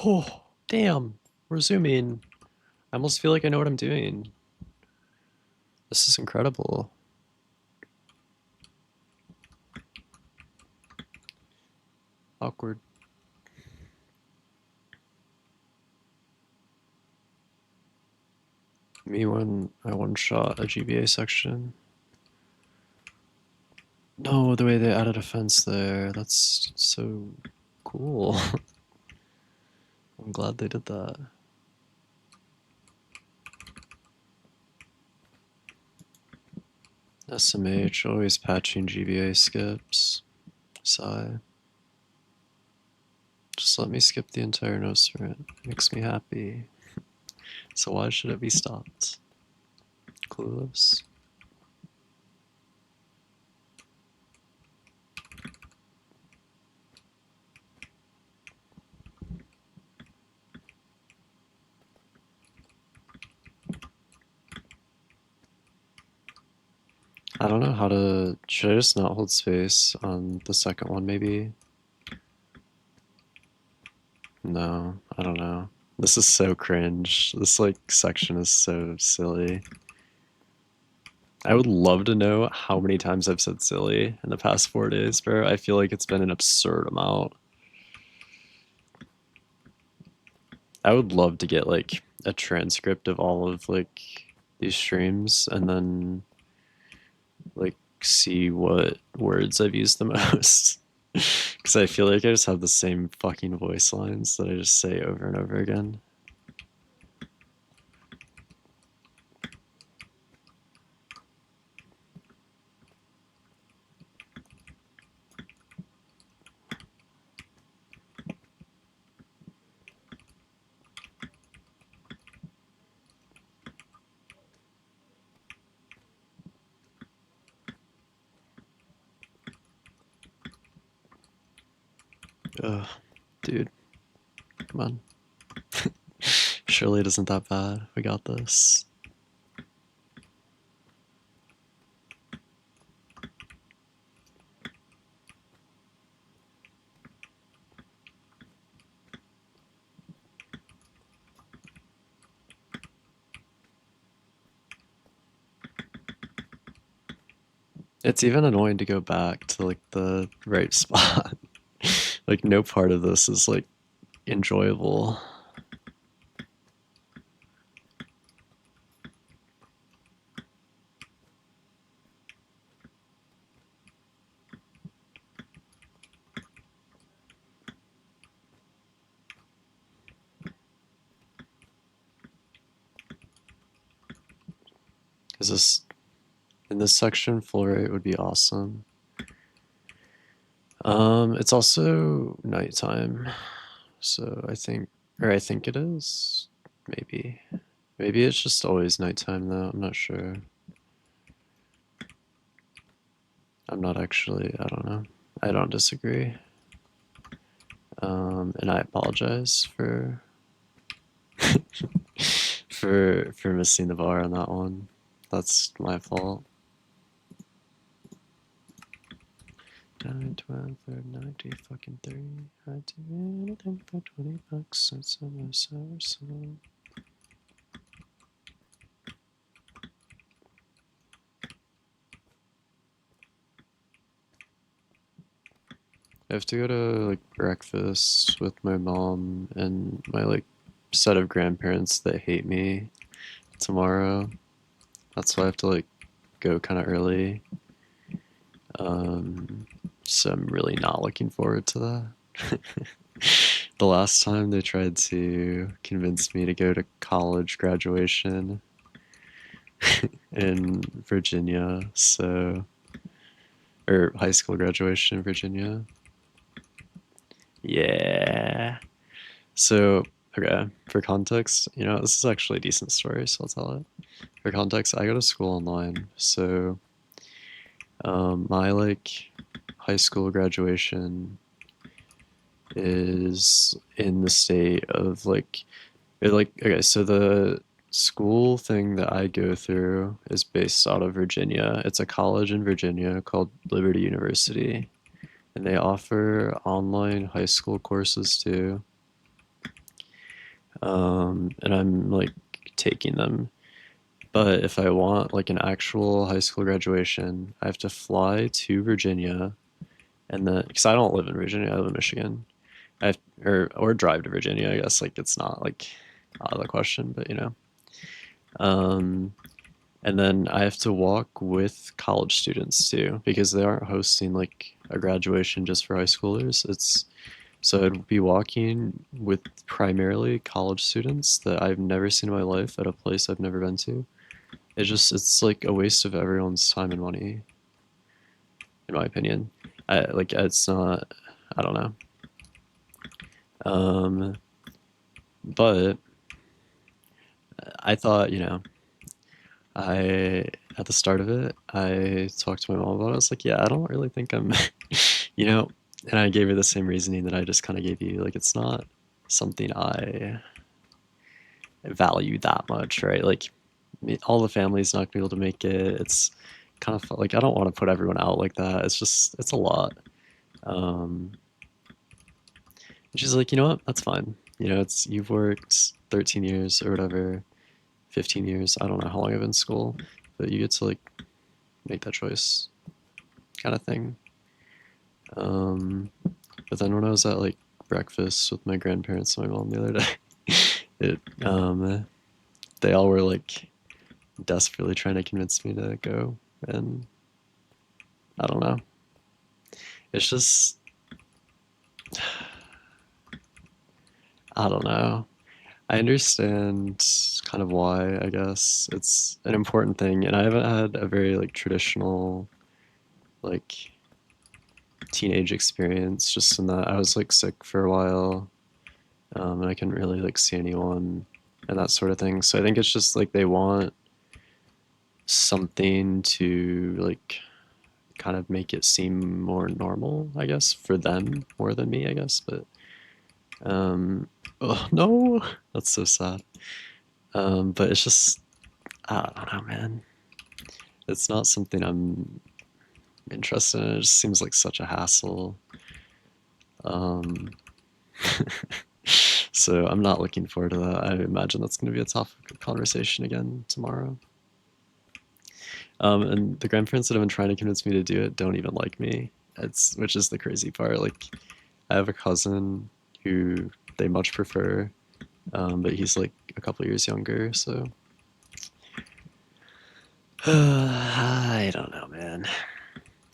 Oh, damn. We're zooming. I almost feel like I know what I'm doing. This is incredible. Awkward. Me when I one-shot a GBA section. No, the way they added a fence there, that's so cool. I'm glad they did that. SMH, always patching GBA skips. Sigh. Just let me skip the entire no sprint. Makes me happy. So why should it be stopped? Clueless. I don't know how to... Should I just not hold space on the second one, maybe? No, I don't know. This is so cringe. This, like, section is so silly. I would love to know how many times I've said silly in the past 4 days, bro. I feel like it's been an absurd amount. I would love to get, like, a transcript of all of, like, these streams and then, like, see what words I've used the most. Because I feel like I just have the same fucking voice lines that I just say over and over again. Ugh, dude, come on. Surely it isn't that bad. We got this. It's even annoying to go back to, like, the right spot. Like, no part of this is, like, enjoyable. Is this... In this section, full rate would be awesome. It's also nighttime, so I think it is. Maybe. Maybe it's just always nighttime though, I'm not sure. I'm not actually, I don't know. I don't disagree. And I apologize for for missing the bar on that one. That's my fault. 9, 12, 90, fucking 3. I'd do anything for $20. It's a nice arsenal. I have to go to, like, breakfast with my mom and my, like, set of grandparents that hate me tomorrow. That's why I have to, like, go kind of early. So I'm really not looking forward to that. The last time they tried to convince me to go to college graduation in Virginia, so... Or high school graduation in Virginia. Yeah. So, okay, for context, you know, this is actually a decent story, so I'll tell it. For context, I go to school online, so my, like, high school graduation is in the state of, like, okay, so the school thing that I go through is based out of Virginia. It's a college in Virginia called Liberty University, and they offer online high school courses too. And I'm, like, taking them. But if I want, like, an actual high school graduation, I have to fly to Virginia, and then, because I don't live in Virginia, I live in Michigan. I have, or drive to Virginia, I guess, like, it's not, like, out of the question, but, you know. And then I have to walk with college students too, because they aren't hosting like a graduation just for high schoolers. It's so I'd be walking with primarily college students that I've never seen in my life at a place I've never been to. It's like a waste of everyone's time and money, in my opinion. It's not, I don't know. Um, but I thought, I at the start of it, I talked to my mom about it. I was like, yeah, I don't really think I'm, you know, and I gave her the same reasoning that I just kind of gave you. Like, it's not something I value that much, right? Like, all the family's not gonna be able to make it. It's kind of like I don't want to put everyone out like that. It's a lot. Um, and she's like, you know what? That's fine. It's you've worked 13 years or whatever, 15 years. I don't know how long I've been in school, but you get to like make that choice, kind of thing. Um, but then when I was at like breakfast with my grandparents and my mom the other day, it they all were like desperately trying to convince me to go, and I don't know. It's just I don't know. I understand kind of why, I guess. It's an important thing, and I haven't had a very like traditional like teenage experience just in that I was like sick for a while, and I couldn't really like see anyone and that sort of thing. So I think it's just like they want something to like kind of make it seem more normal, I guess, for them more than me, I guess. But oh no, that's so sad. But it's just I don't know, man. It's not something I'm interested in. It just seems like such a hassle. Um, so I'm not looking forward to that. I imagine that's going to be a topic of conversation again tomorrow. And the grandparents that have been trying to convince me to do it don't even like me. Which is the crazy part. Like, I have a cousin who they much prefer, but he's like a couple years younger. So I don't know, man.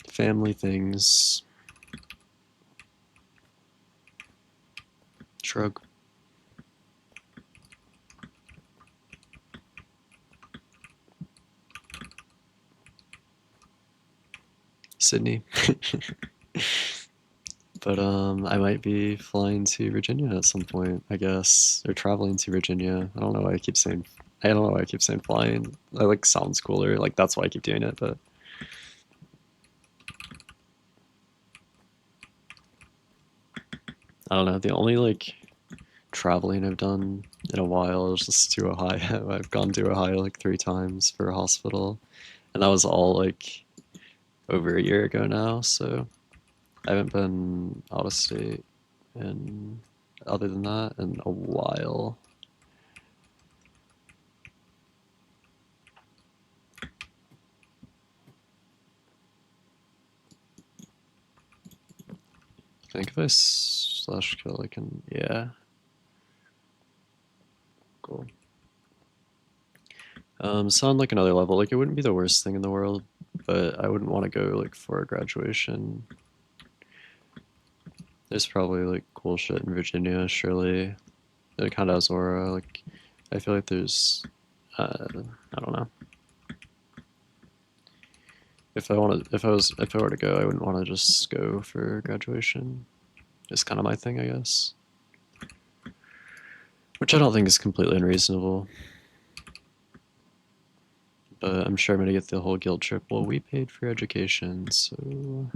Family things. Shrug. Sydney. But I might be flying to Virginia at some point, I guess, or traveling to Virginia. I don't know why I keep saying. I don't know why I keep saying flying. I like sounds cooler. Like that's why I keep doing it. But I don't know. The only like traveling I've done in a while is just to Ohio. I've gone to Ohio like 3 times for a hospital, and that was all like over a year ago now. So I haven't been out of state, and other than that, in a while. I think if I slash kill, I can. Yeah, cool. Sound like another level. Like it wouldn't be the worst thing in the world, but I wouldn't want to go like for a graduation. There's probably like cool shit in Virginia, surely. It kind of has aura. Like I feel like there's, I don't know. If I were to go, I wouldn't want to just go for graduation. It's kind of my thing, I guess. Which I don't think is completely unreasonable. But I'm sure I'm gonna get the whole guilt trip. Well, we paid for education, so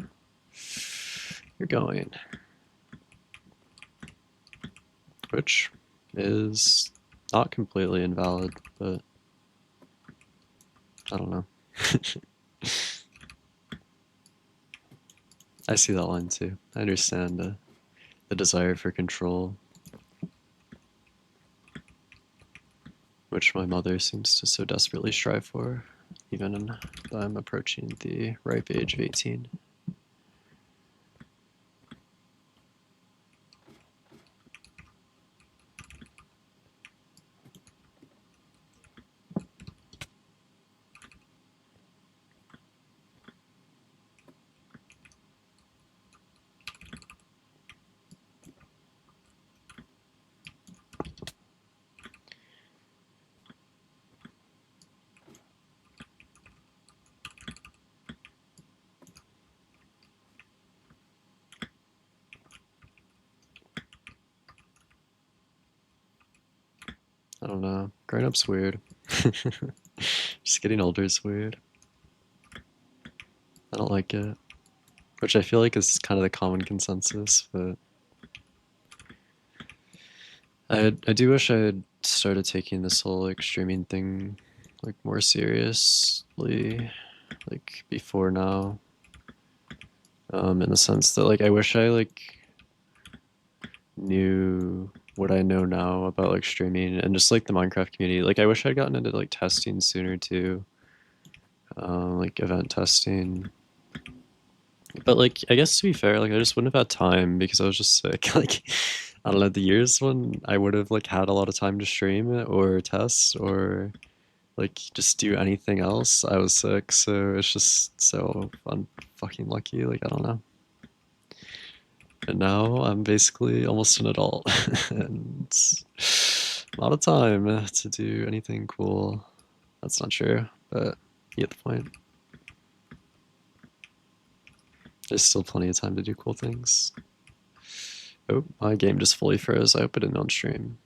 you're going. Which is not completely invalid, but I don't know. I see that line too. I understand the desire for control, which my mother seems to so desperately strive for, even though I'm approaching the ripe age of 18. don't know. Growing up's weird. Just getting older is weird. I don't like it. Which I feel like is kind of the common consensus, but I do wish I had started taking this whole like streaming thing like more seriously, like before now. In the sense that like I wish I like knew what I know now about like streaming and just like the Minecraft community. Like I wish I'd gotten into like testing sooner too, like event testing. But like I guess to be fair, like I just wouldn't have had time because I was just sick. Like I don't know, the years when I would have like had a lot of time to stream it or test or like just do anything else, I was sick. So it's just so fucking lucky. Like I don't know. And now I'm basically almost an adult and a lot of time to do anything cool. That's not true, but you get the point. There's still plenty of time to do cool things. Oh, my game just fully froze. I hope it didn't on stream.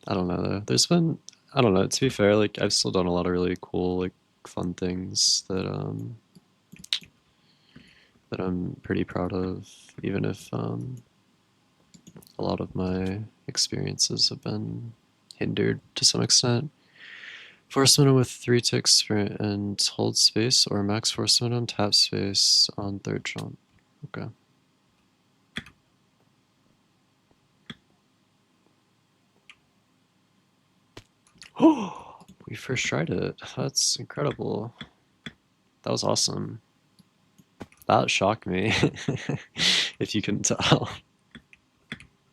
I don't know though. There's been, I don't know, to be fair, like I've still done a lot of really cool, like fun things that I'm pretty proud of, even if a lot of my experiences have been hindered to some extent. Force minimum with 3 ticks sprint and hold space, or max force minimum tap space on third jump. Okay. Oh, we first tried it. That's incredible. That was awesome. That shocked me, if you couldn't tell.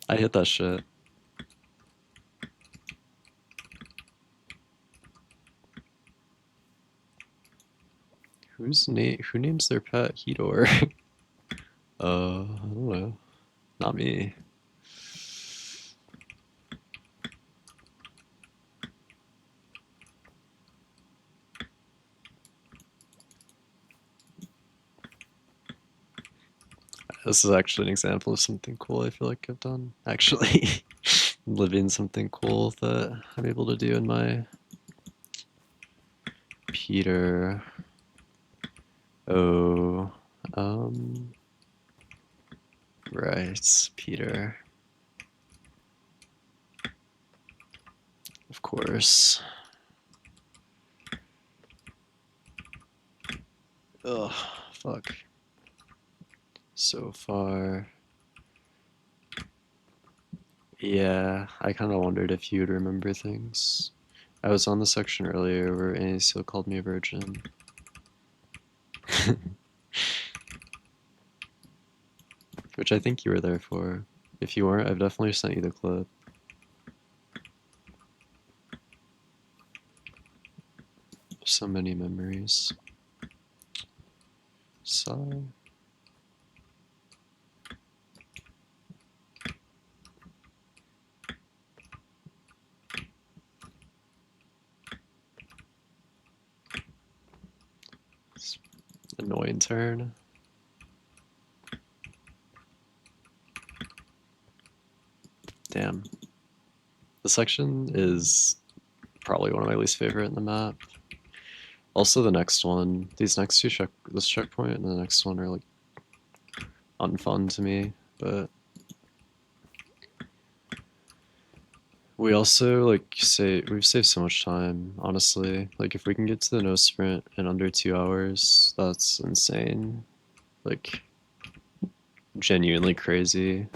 I hit that shit. Who names their pet Hedor? I don't know. Not me. This is actually an example of something cool I feel like I've done. Actually, living something cool that I'm able to do in my Peter. Oh, right, Peter. Of course. Ugh, fuck. So far. Yeah, I kind of wondered if you'd remember things. I was on the section earlier where Anasio called me a virgin. Which I think you were there for. If you weren't, I've definitely sent you the clip. So many memories. Sigh. Annoying turn. Damn. The section is probably one of my least favorite in the map. Also the next one. These next two this checkpoint and the next one are like unfun to me, but we also like we've saved so much time, honestly. Like if we can get to the no sprint in under 2 hours, that's insane. Like genuinely crazy.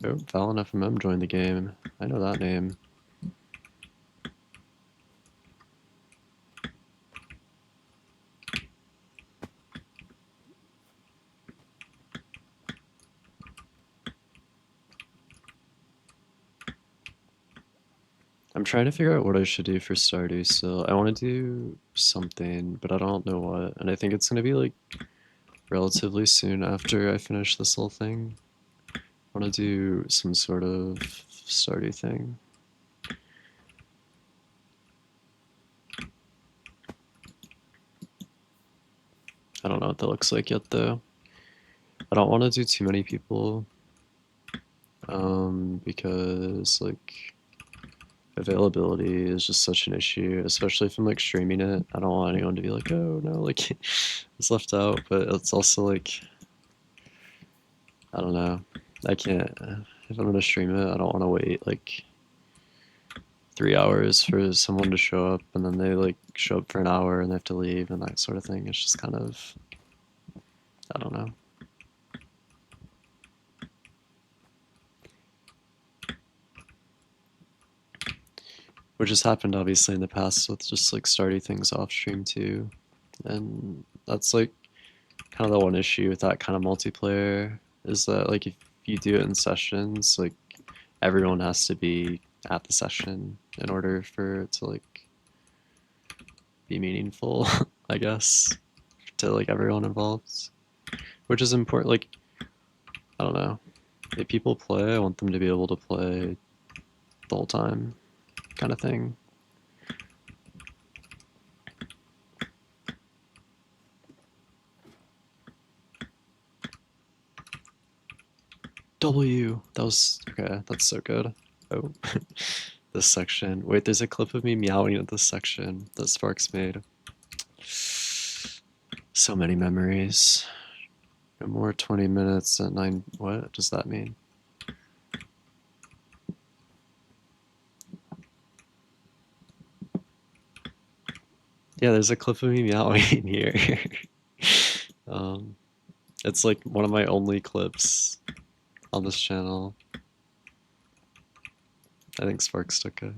Oh, Fallon FMM joined the game. I know that name. I'm trying to figure out what I should do for Stardew still. I want to do something, but I don't know what. And I think it's going to be like relatively soon after I finish this whole thing. I want to do some sort of Stardew thing. I don't know what that looks like yet though. I don't want to do too many people, because like availability is just such an issue, especially if I'm like streaming it. I don't want anyone to be like, oh no, like it's left out, but it's also like, I don't know. I can't, if I'm gonna stream it, I don't want to wait like 3 hours for someone to show up and then they like show up for an hour and they have to leave and that sort of thing. It's just kind of, I don't know. Which has happened obviously in the past with just like starting things off stream too. And that's like kind of the one issue with that kind of multiplayer is that like if you do it in sessions, like everyone has to be at the session in order for it to like be meaningful, I guess, to like everyone involved. Which is important. Like, I don't know. If people play, I want them to be able to play the whole time, kind of thing. W. That was okay. That's so good. Oh, this section. Wait, there's a clip of me meowing at this section that Sparks made. So many memories. No more 20 minutes at 9. What does that mean? Yeah, there's a clip of me meowing here. It's like one of my only clips on this channel. I think Sparks took it.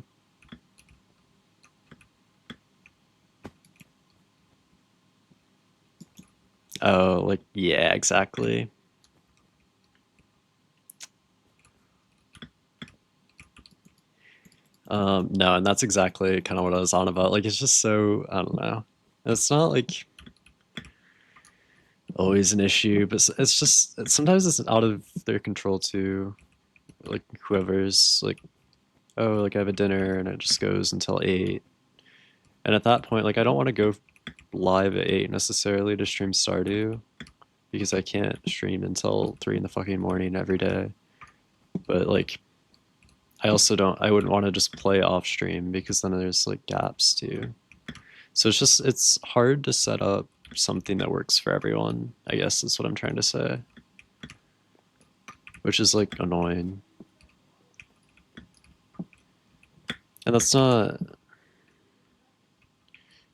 Oh, like, yeah, exactly. No, and that's exactly kind of what I was on about. Like, it's just so, I don't know. It's not like always an issue, but it's just, sometimes it's out of their control too. Like, whoever's like, oh, like I have a dinner and it just goes until 8. And at that point, like, I don't want to go live at 8 necessarily to stream Stardew because I can't stream until 3 in the fucking morning every day. But like, I also don't, I wouldn't want to just play off stream because then there's like gaps too. So it's just, it's hard to set up something that works for everyone, I guess is what I'm trying to say. Which is like annoying. And that's not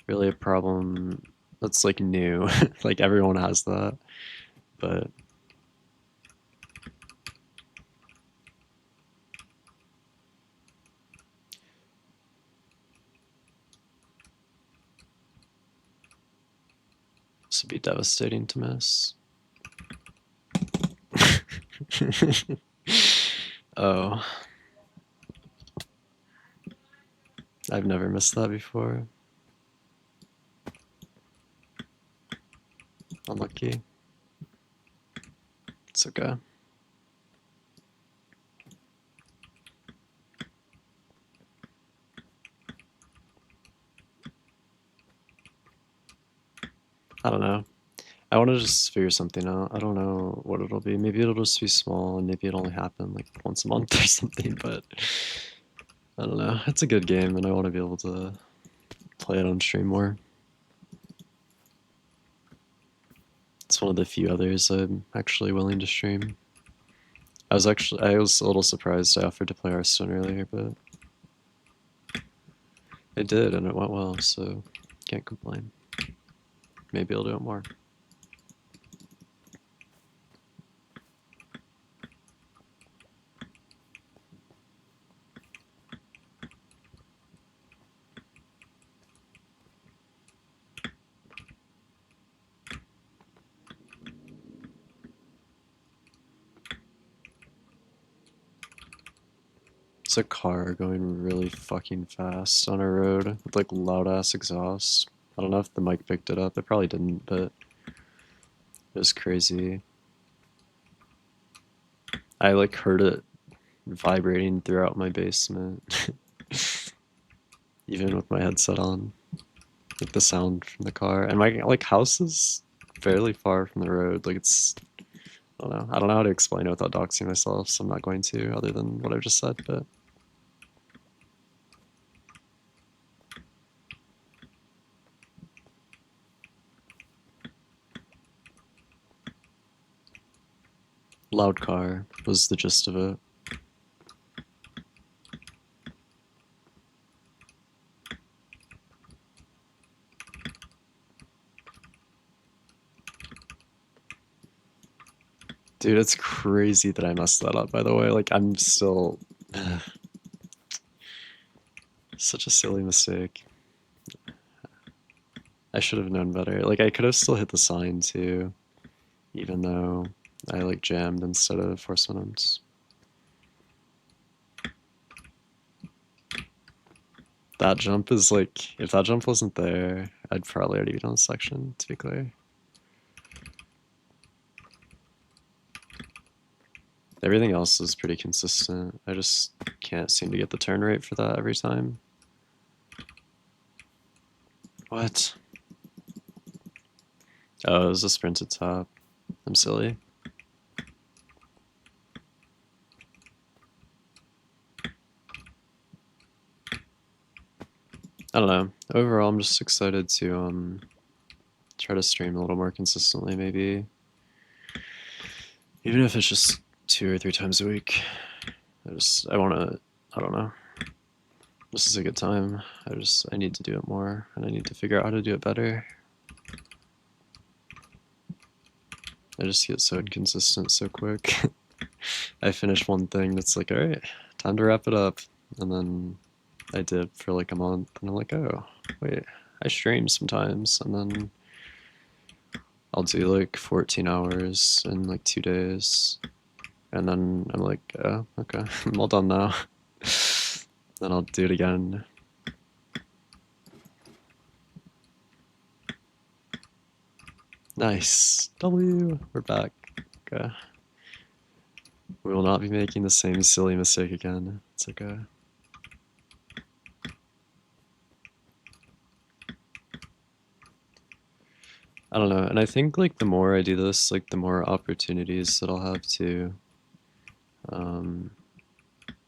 really a problem that's like new. Like everyone has that. But this would be devastating to miss. Oh. I've never missed that before. Unlucky. It's okay. I don't know. I want to just figure something out. I don't know what it'll be. Maybe it'll just be small and maybe it'll only happen like once a month or something, but I don't know. It's a good game and I want to be able to play it on stream more. It's one of the few others I'm actually willing to stream. I was a little surprised I offered to play Hearthstone earlier, but it did and it went well, so can't complain. Maybe I'll do it more. It's a car going really fucking fast on a road with like loud ass exhaust. I don't know if the mic picked it up. It probably didn't, but it was crazy. I like heard it vibrating throughout my basement, even with my headset on. Like the sound from the car, and my like house is fairly far from the road. Like it's I don't know how to explain it without doxing myself, so I'm not going to, other than what I've just said, but loud car was the gist of it. Dude, it's crazy that I messed that up, by the way. Like, I'm still... Such a silly mistake. I should have known better. Like, I could have still hit the sign, too, even though I, like, jammed instead of force minimums. That jump is, like... If that jump wasn't there, I'd probably already be done the section, to be clear. Everything else is pretty consistent. I just can't seem to get the turn rate for that every time. What? Oh, it was a sprinted top. I'm silly. I don't know. Overall, I'm just excited to try to stream a little more consistently, maybe. Even if it's just 2 or 3 times a week. I wanna, I don't know. This is a good time. I need to do it more, and I need to figure out how to do it better. I just get so inconsistent so quick. I finish one thing that's like, alright, time to wrap it up. And then I dip for like a month, and I'm like, oh, wait, I stream sometimes, and then I'll do like 14 hours in like 2 days. And then I'm like, oh, okay, I'm all done now. Then I'll do it again. Nice. W. We're back. Okay. We will not be making the same silly mistake again. It's okay. I don't know. And I think like the more I do this, like the more opportunities that I'll have um,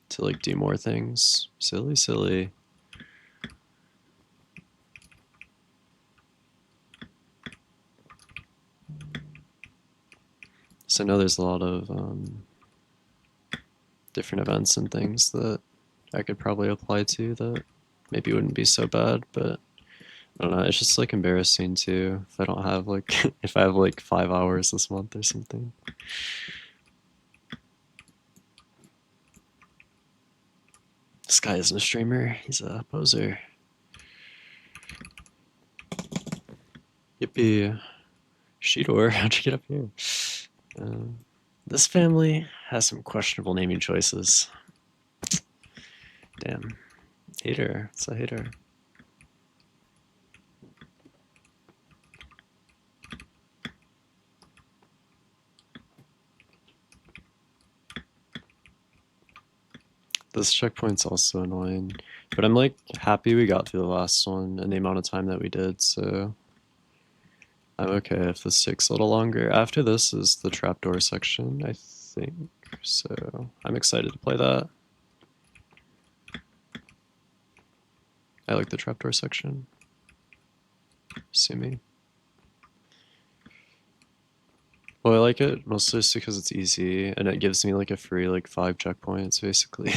to like do more things. Silly, silly. So I know there's a lot of different events and things that I could probably apply to that maybe wouldn't be so bad, but I don't know, it's just like embarrassing too if I don't have like if I have like 5 hours this month or something. This guy isn't a streamer, he's a poser. Yippee. Shidor, how'd you get up here? This family has some questionable naming choices. Damn. Hater. It's a hater. This checkpoint's also annoying. But I'm like happy we got through the last one in the amount of time that we did, so I'm okay if this takes a little longer. After this is the trapdoor section, I think. So I'm excited to play that. I like the trapdoor section. See me. Well, I like it mostly just because it's easy and it gives me like a free like 5 checkpoints basically.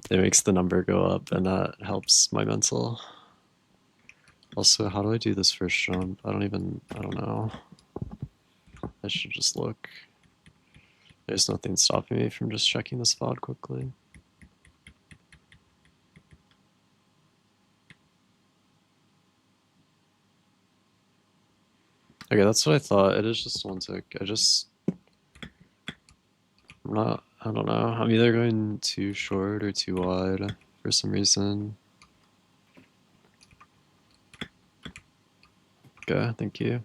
It makes the number go up and that helps my mental. Also, how do I do this first jump? I don't know. I should just look. There's nothing stopping me from just checking this VOD quickly. Okay, that's what I thought. It is just one tick. I don't know. I'm either going too short or too wide for some reason. Okay, thank you.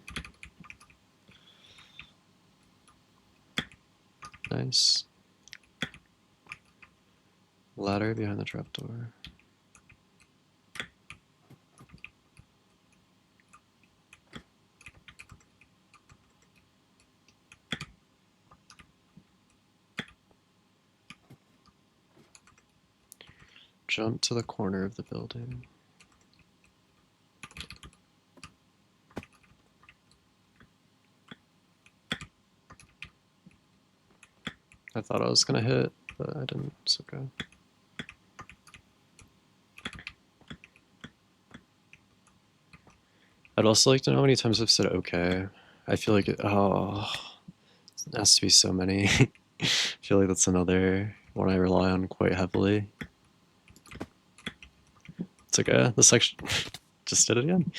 Nice. Ladder behind the trapdoor. jump to the corner of the building. I thought I was gonna hit, but I didn't. It's okay. I'd also like to know how many times I've said okay. I feel like it has to be so many. I feel like that's another one I rely on quite heavily. It's okay. The section just did it again.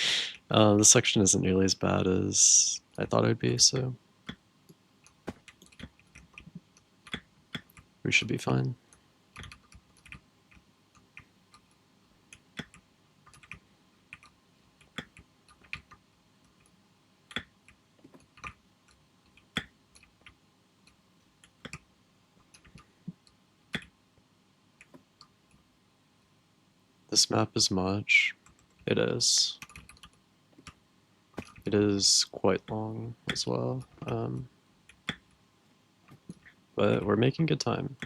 The section isn't nearly as bad as I thought it'd be, so we should be fine. This map is much. It is. It is quite long as well. But we're making good time.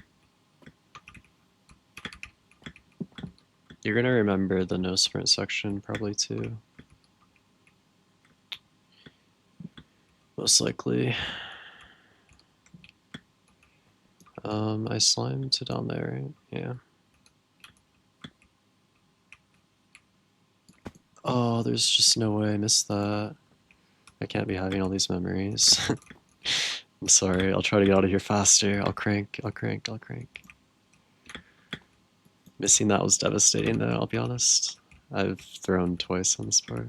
You're gonna remember the no sprint section probably too. Most likely. I slimed to down there, right? Yeah. Oh, there's just no way I missed that. I can't be having all these memories. I'm sorry, I'll try to get out of here faster. I'll crank. Missing that was devastating though, I'll be honest. I've thrown twice on this part.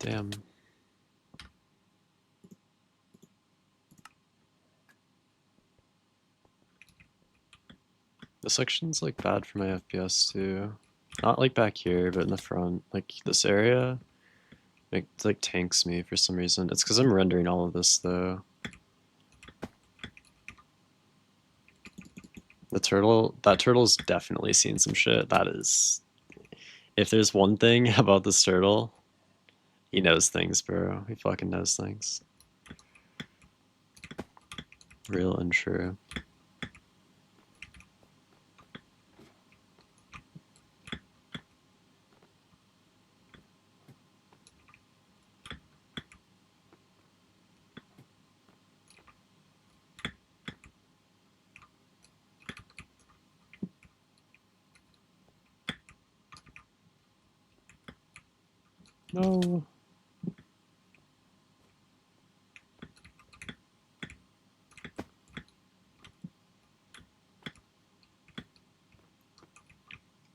Damn. This section's like bad for my FPS too. Not like back here, but in the front. Like this area, it like tanks me for some reason. It's because I'm rendering all of this though. The turtle, that turtle's definitely seen some shit. That is, if there's one thing about this turtle, he knows things, bro. He fucking knows things. Real and true. No.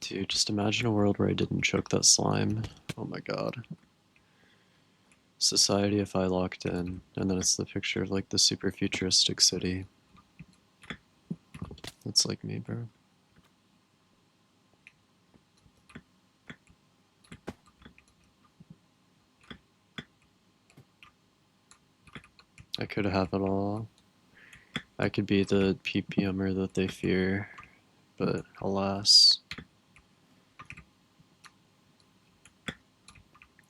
Dude, just imagine a world where I didn't choke that slime. Oh my god. Society if I locked in, and then it's the picture of like the super futuristic city. That's like me, bro. I could have it all. I could be the PPMer that they fear, but alas.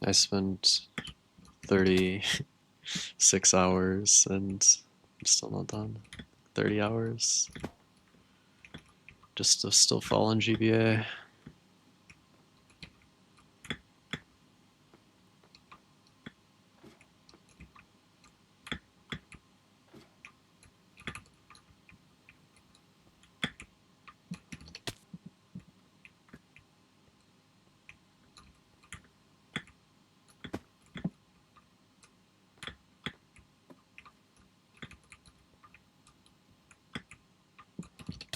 I spent 36 hours and I'm still not done. 30 hours. Just to still fall on GBA.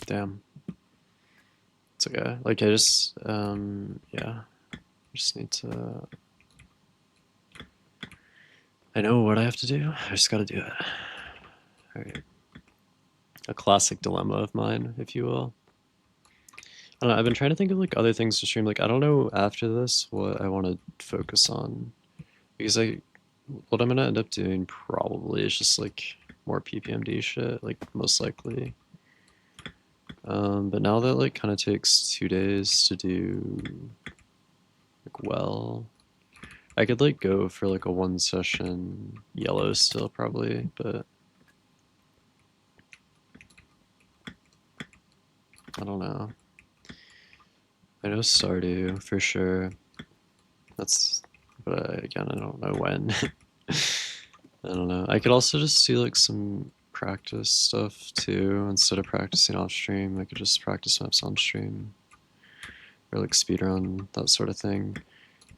Damn. It's okay. Like I just, yeah. Just need to. I know what I have to do. I just gotta do it. Alright. A classic dilemma of mine, if you will. I don't know, I've been trying to think of like other things to stream. Like I don't know after this what I want to focus on because what I'm gonna end up doing probably is just like more PPMD shit, like most likely. But now that like kind of takes 2 days to do like well, I could like go for like a 1 session yellow still probably, but I don't know. I know Stardew for sure. That's, but again, I don't know when. I don't know. I could also just do like some practice stuff too. Instead of practicing off stream, I could just practice maps on stream or like speedrun, that sort of thing.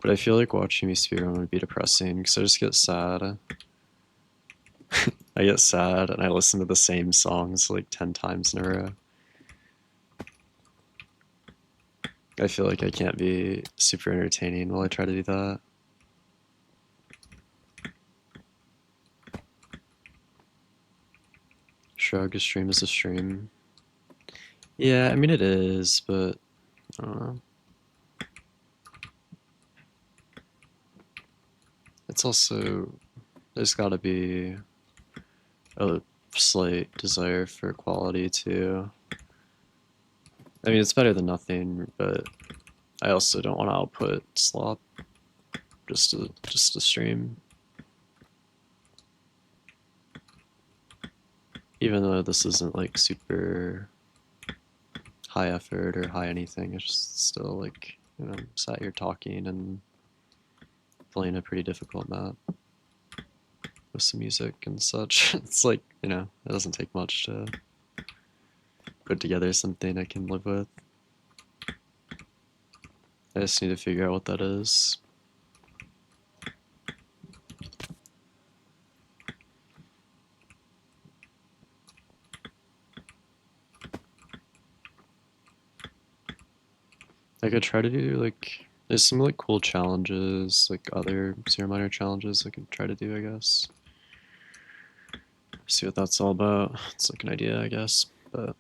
But I feel like watching me speedrun would be depressing because I just get sad. I get sad and I listen to the same songs like 10 times in a row. I feel like I can't be super entertaining while I try to do that. Shrug, a stream is a stream. Yeah, I mean it is, but I don't know. It's also, there's gotta be a slight desire for quality too. I mean, it's better than nothing, but I also don't want to output slop just to stream. Even though this isn't like super high effort or high anything, it's just still like, you know, I'm sat here talking and playing a pretty difficult map with some music and such. It's like, you know, it doesn't take much to put together something I can live with. I just need to figure out what that is. I could try to do like, there's some like cool challenges, like other Zero Miner challenges I could try to do, I guess. See what that's all about. It's like an idea, I guess, but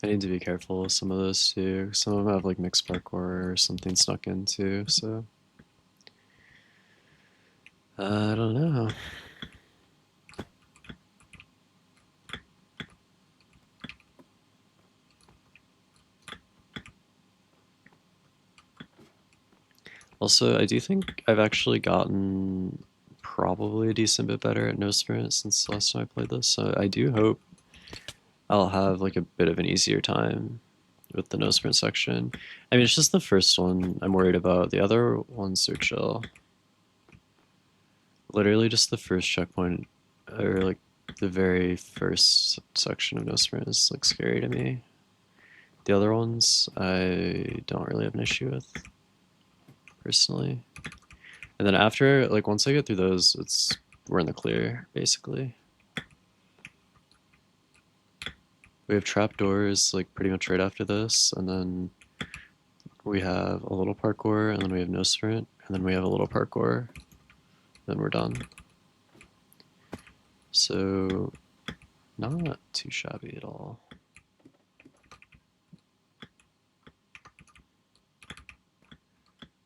I need to be careful with some of those too. Some of them have like mixed parkour or something snuck in too, so I don't know. Also, I do think I've actually gotten probably a decent bit better at no sprint since the last time I played this, so I do hope I'll have like a bit of an easier time with the no sprint section. I mean, it's just the first one I'm worried about. The other ones are chill. Literally just the first checkpoint, or like the very first section of no sprint is like scary to me. The other ones I don't really have an issue with, personally. And then after, like once I get through those, we're in the clear, basically. We have trapdoors like pretty much right after this, and then we have a little parkour, and then we have no sprint, and then we have a little parkour, then we're done. So, not too shabby at all.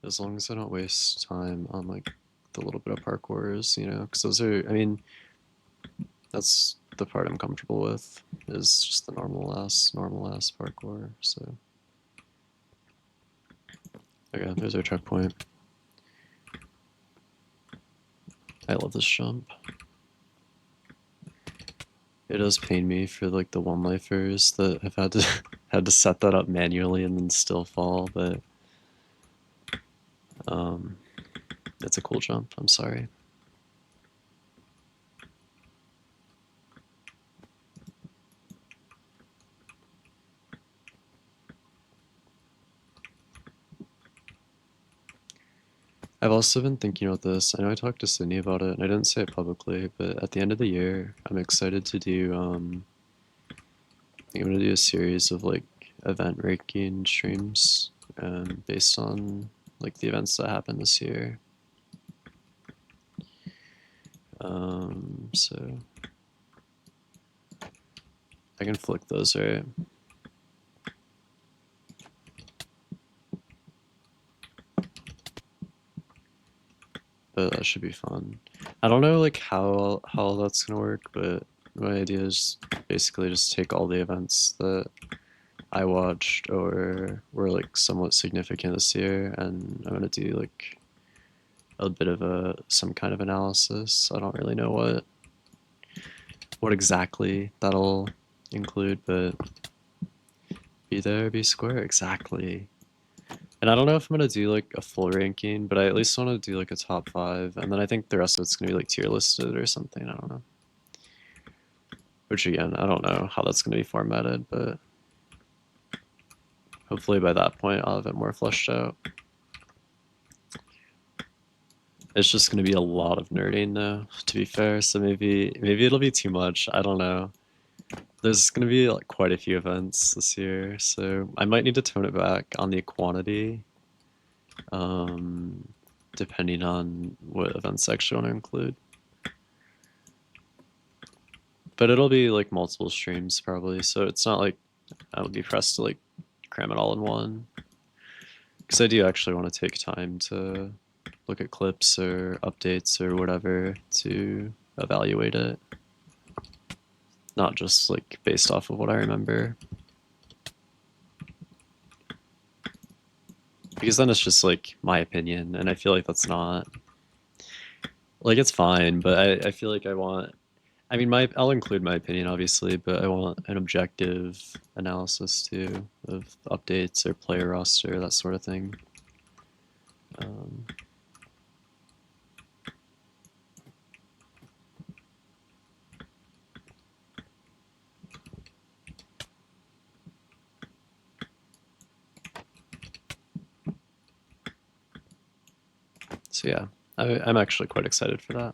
As long as I don't waste time on like the little bit of parkours, you know, because those are, I mean, that's the part I'm comfortable with, is just the normal ass parkour, so. Okay, there's our checkpoint. I love this jump. It does pain me for like the one lifers that have had to set that up manually and then still fall, but it's a cool jump. I'm sorry. I've also been thinking about this. I know I talked to Sydney about it, and I didn't say it publicly, but at the end of the year, I'm excited to do. I think I'm gonna do a series of like event ranking streams, based on like the events that happened this year. So I can flick those, right? But that should be fun. I don't know like how that's gonna work, but my idea is basically just take all the events that I watched or were like somewhat significant this year, and I'm gonna do like a bit of some kind of analysis. I don't really know what exactly that'll include, but be there, be square, exactly. And I don't know if I'm gonna do like a full ranking, but I at least want to do like a top 5, and then I think the rest of it's gonna be like tier listed or something. I don't know. Which again, I don't know how that's gonna be formatted, but hopefully by that point I'll have it more fleshed out. It's just gonna be a lot of nerding though, to be fair. So maybe it'll be too much. I don't know. There's gonna be like quite a few events this year, so I might need to tone it back on the quantity, um, depending on what events I actually want to include. But it'll be like multiple streams probably, so it's not like I would be pressed to like cram it all in one. Because I do actually want to take time to look at clips or updates or whatever to evaluate it, not just like based off of what I remember. Because then it's just like my opinion, and I feel like that's not like it's fine, but I feel like I mean I'll include my opinion obviously, but I want an objective analysis too of updates or player roster, that sort of thing. Um, so yeah, I'm actually quite excited for that.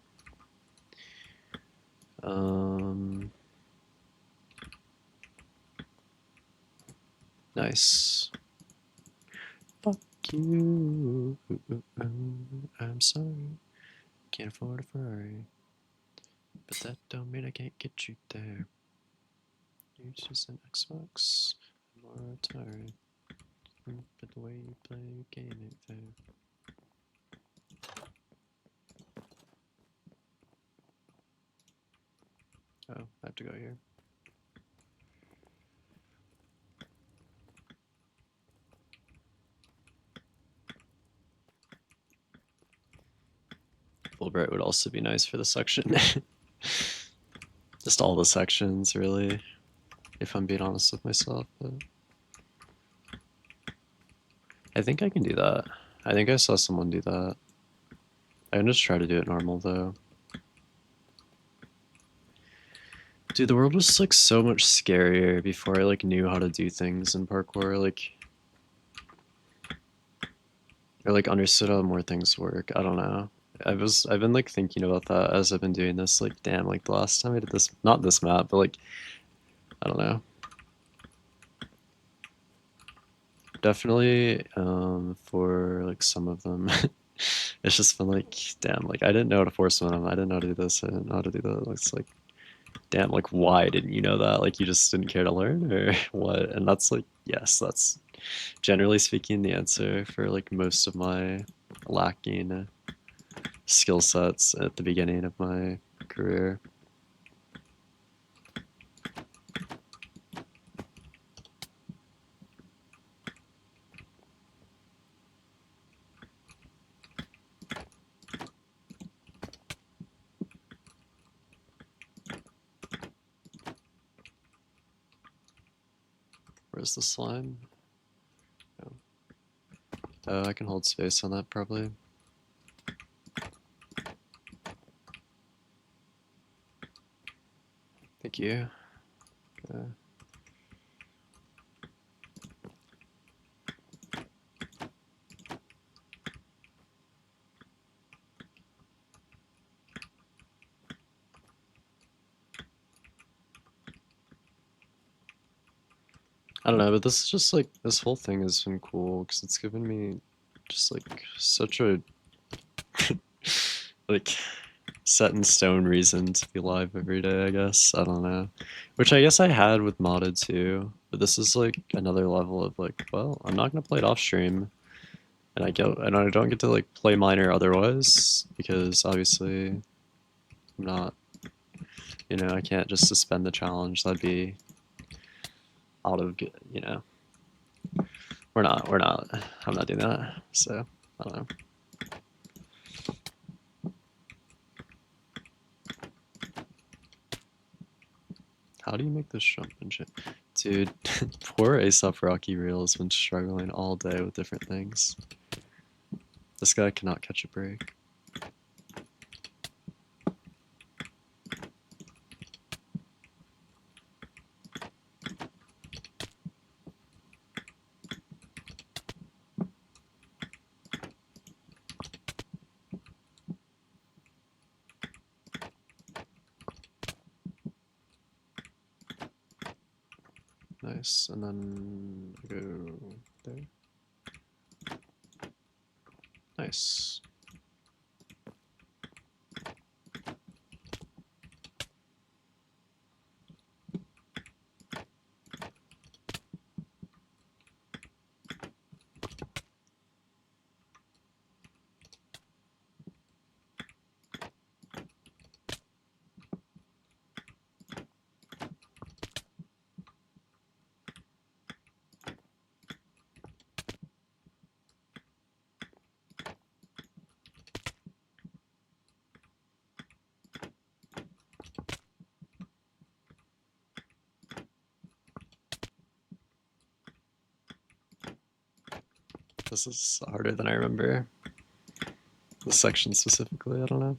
Nice. Fuck you. I'm sorry. Can't afford a Ferrari. But that don't mean I can't get you there. You're just an Xbox. I'm more Atari. But the way you play your game ain't fair. Oh, I have to go here. Fulbright would also be nice for the section. Just all the sections, really, if I'm being honest with myself. But I think I can do that. I think I saw someone do that. I can just try to do it normal, though. Dude, the world was like so much scarier before I like knew how to do things in parkour. Like, or like understood how more things work. I don't know. I've been like thinking about that as I've been doing this. Like, damn, like the last time I did this, not this map, but like, I don't know. Definitely, for like some of them, it's just been like, damn, like I didn't know how to force one of them. I didn't know how to do this. I didn't know how to do that. It's like, damn, like why didn't you know that? Like you just didn't care to learn or what? And that's like, yes, that's generally speaking the answer for like most of my lacking skill sets at the beginning of my career. Where's the slime? Oh. Oh, I can hold space on that probably. Thank you. Okay. I don't know, but this is just like, this whole thing has been cool because it's given me just like such a like set in stone reason to be live every day, I guess. I don't know. Which I guess I had with modded too, but this is like another level of like, well, I'm not gonna play it off stream, and I don't get to like play minor otherwise because obviously I'm not, I can't just suspend the challenge. That'd be out of, I'm not doing that. So I don't know. How do you make this jump and shit? Dude, poor Aesop Rocky Reel has been struggling all day with different things. This guy cannot catch a break. Nice, and then go there. Nice. This is harder than I remember. This section specifically, I don't know.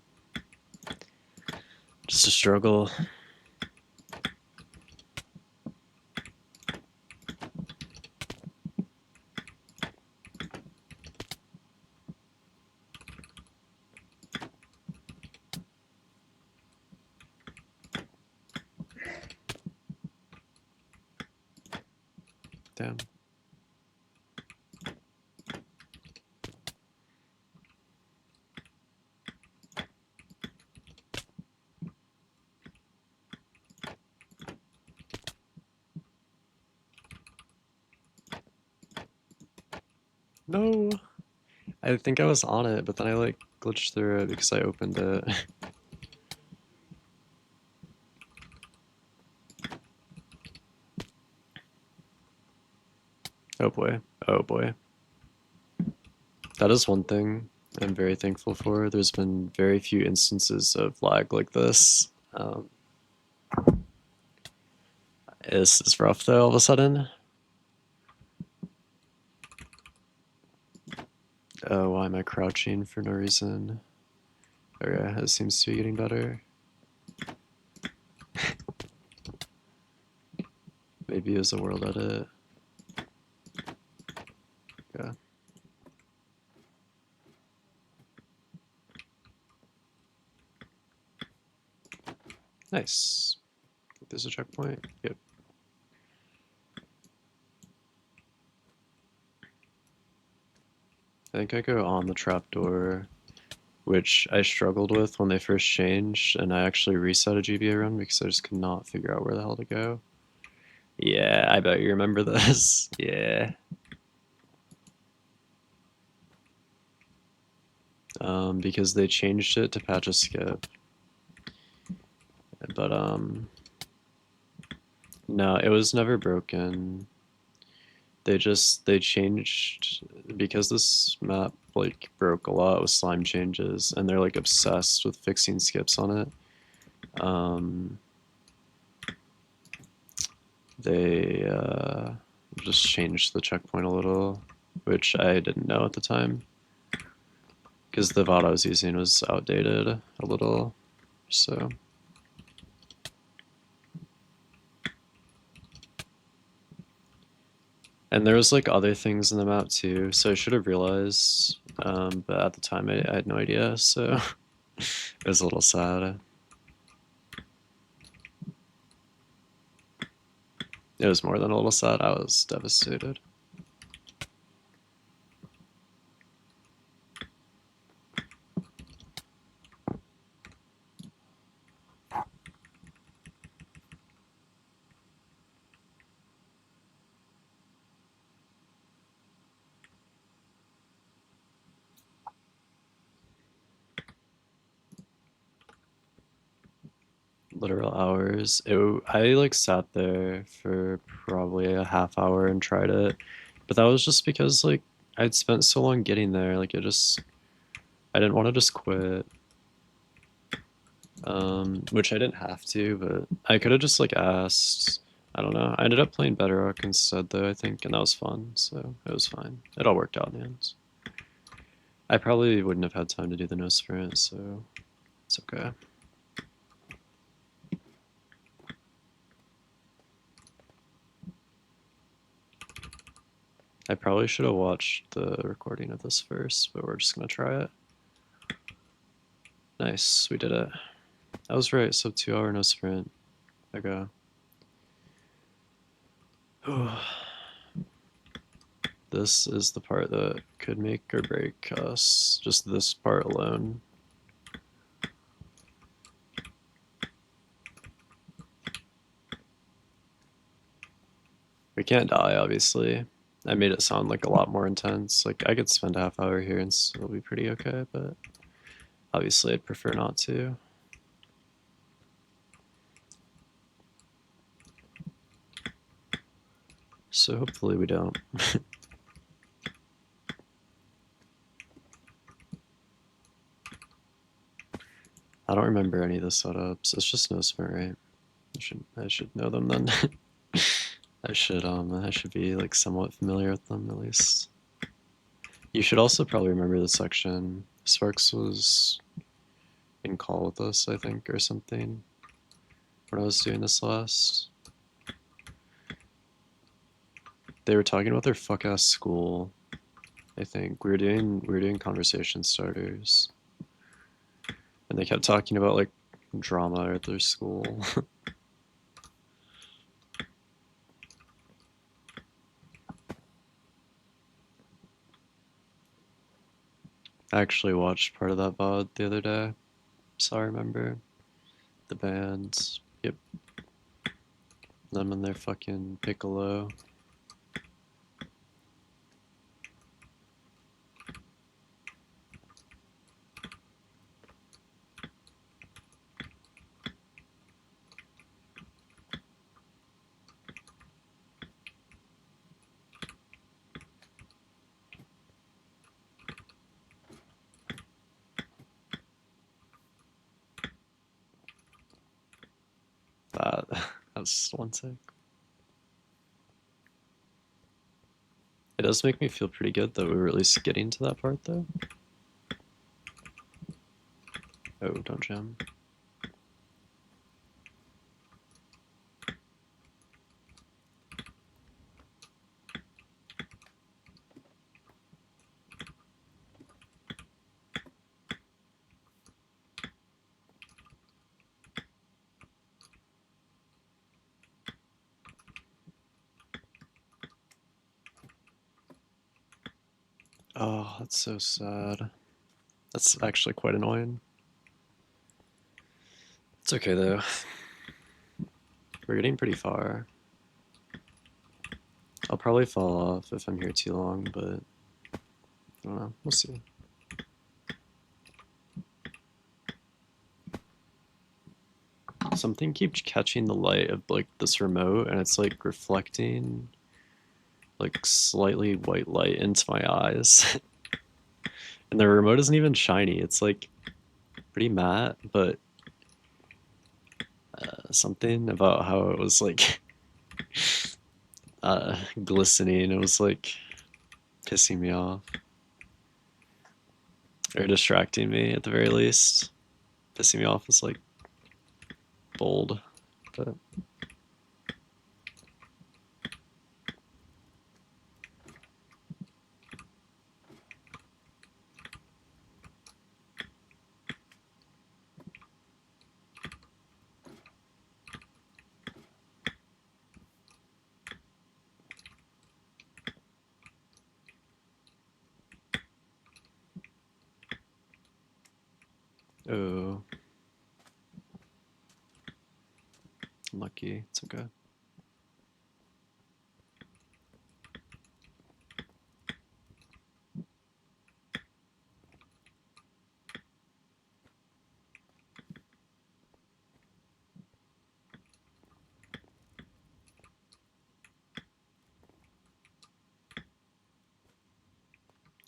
Just a struggle. Damn. No! I think I was on it, but then I like glitched through it because I opened it. Oh boy. Oh boy. That is one thing I'm very thankful for. There's been very few instances of lag like this. This is rough though all of a sudden. Oh, why am I crouching for no reason? Okay, it seems to be getting better. Maybe it was a world edit. Yeah. Nice. There's a checkpoint. Yep. I think I go on the trapdoor, which I struggled with when they first changed, and I actually reset a GBA run because I just could not figure out where the hell to go. Yeah, I bet you remember this. Yeah. Because they changed it to patch a skip. But, no, it was never broken. They changed, because this map, like, broke a lot with slime changes, and they're, like, obsessed with fixing skips on it. They, just changed the checkpoint a little, which I didn't know at the time. Because the VOD I was using was outdated a little, so. And there was like other things in the map too, so I should have realized, but at the time I had no idea, so it was a little sad. It was more than a little sad, I was devastated. literal hours. I like sat there for probably a half hour and tried it, but that was just because like I'd spent so long getting there. Like I didn't want to just quit. Which I didn't have to, but I could have just like asked. I don't know. I ended up playing Bedrock instead though, I think, and that was fun, so it was fine. It all worked out in the end. I probably wouldn't have had time to do the no sprint, so it's okay. I probably should have watched the recording of this first, but we're just gonna try it. Nice, we did it. I was right, so 2 hour no sprint. Okay. This is the part that could make or break us, just this part alone. We can't die, obviously. I made it sound like a lot more intense. Like, I could spend a half hour here and still be pretty okay, but obviously I'd prefer not to. So hopefully we don't. I don't remember any of the setups. It's just no sprint, right? I should know them then. I should be like somewhat familiar with them at least. You should also probably remember the section. Sparks was in call with us, I think, or something, when I was doing this last. They were talking about their fuck ass school. I think we were doing conversation starters, and they kept talking about like drama at their school. I actually watched part of that VOD the other day, so I remember the band. Yep, them and their fucking piccolo. That that's just one sec. It does make me feel pretty good that we were at least getting to that part though. Oh, don't jam. Oh, that's so sad. That's actually quite annoying. It's okay though. We're getting pretty far. I'll probably fall off if I'm here too long, but I don't know. We'll see. Something keeps catching the light of like this remote, and it's like reflecting like slightly white light into my eyes. And the remote isn't even shiny. It's like pretty matte, but something about how it was like glistening. It was like pissing me off or distracting me at the very least. Pissing me off is like bold, but oh, lucky. It's okay.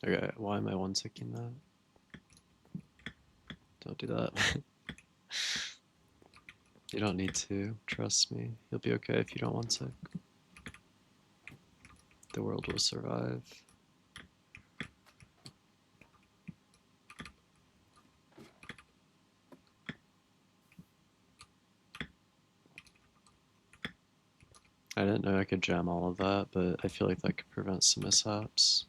Okay, why am I one-ticking that? Don't do that. You don't need to. Trust me. You'll be okay if you don't one-tick. The world will survive. I didn't know I could jam all of that, but I feel like that could prevent some mishaps.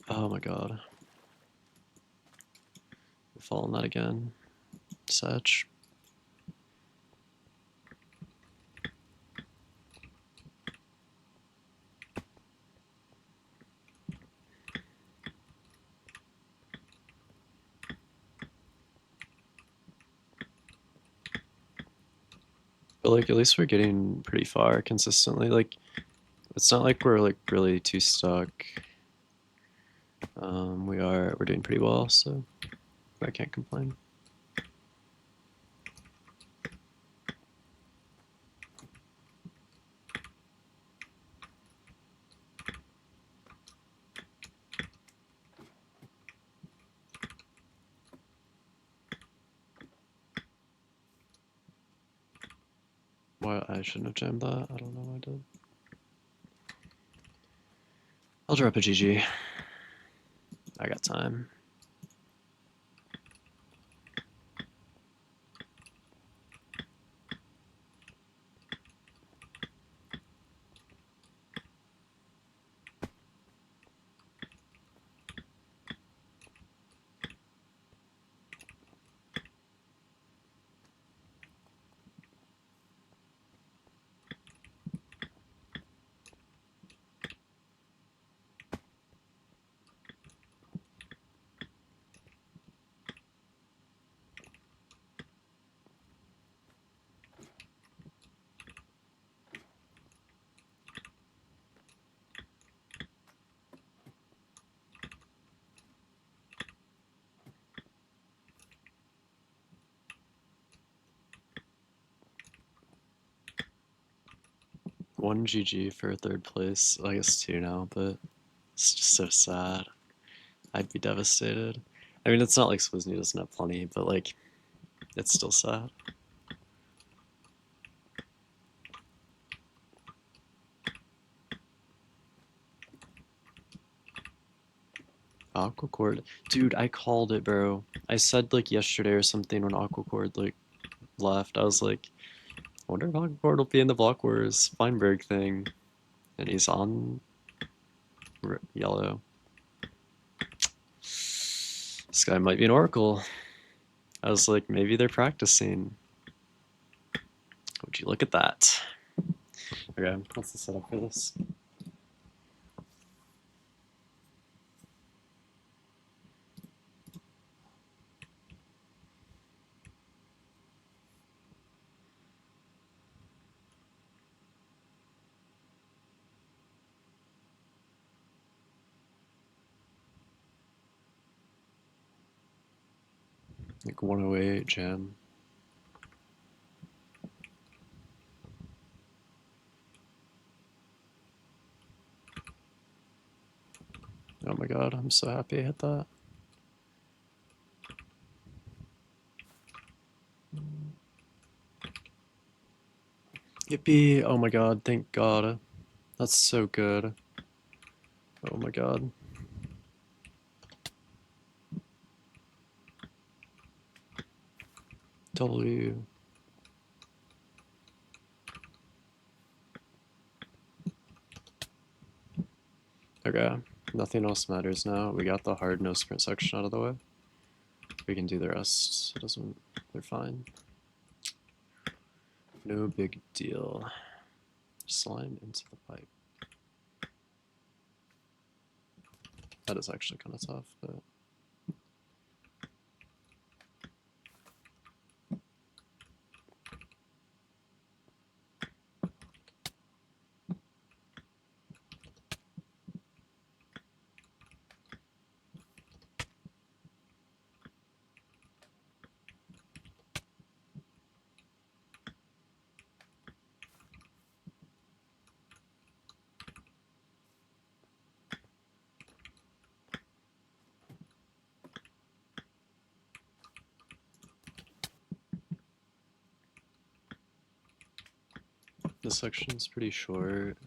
Oh my god. I've fallen that again. Sedge. But like at least we're getting pretty far consistently. Like it's not like we're like really too stuck. We're doing pretty well, so I can't complain. Why I shouldn't have jammed that? I don't know why I did. I'll drop a GG. I got time. One GG for third place. I guess two now, but it's just so sad. I'd be devastated. I mean, it's not like Swizny doesn't have plenty, but like, it's still sad. Aquacord. Dude, I called it, bro. I said like yesterday or something when Aquacord like left. I was like, I wonder if Aquacord will be in the Block Wars Feinberg thing. And he's on yellow. This guy might be an Oracle. I was like, maybe they're practicing. Would you look at that? Okay, what's the setup for this? Like 108 jam. Oh my god, I'm so happy I hit that. Yippee! Oh my god, thank god. That's so good. Oh my god. W. Okay, nothing else matters now. We got the hard no sprint section out of the way. We can do the rest. It doesn't. They're fine. No big deal. Slime into the pipe. That is actually kind of tough, but. this section's pretty short.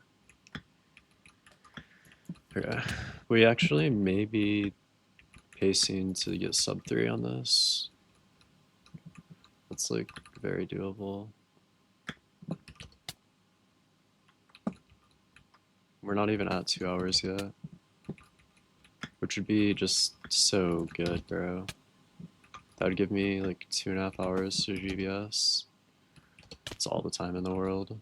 Okay. We actually may be pacing to get sub 3 on this. That's like very doable. We're not even at 2 hours yet, which would be just so good, bro. That would give me like 2.5 hours to GBS. It's all the time in the world.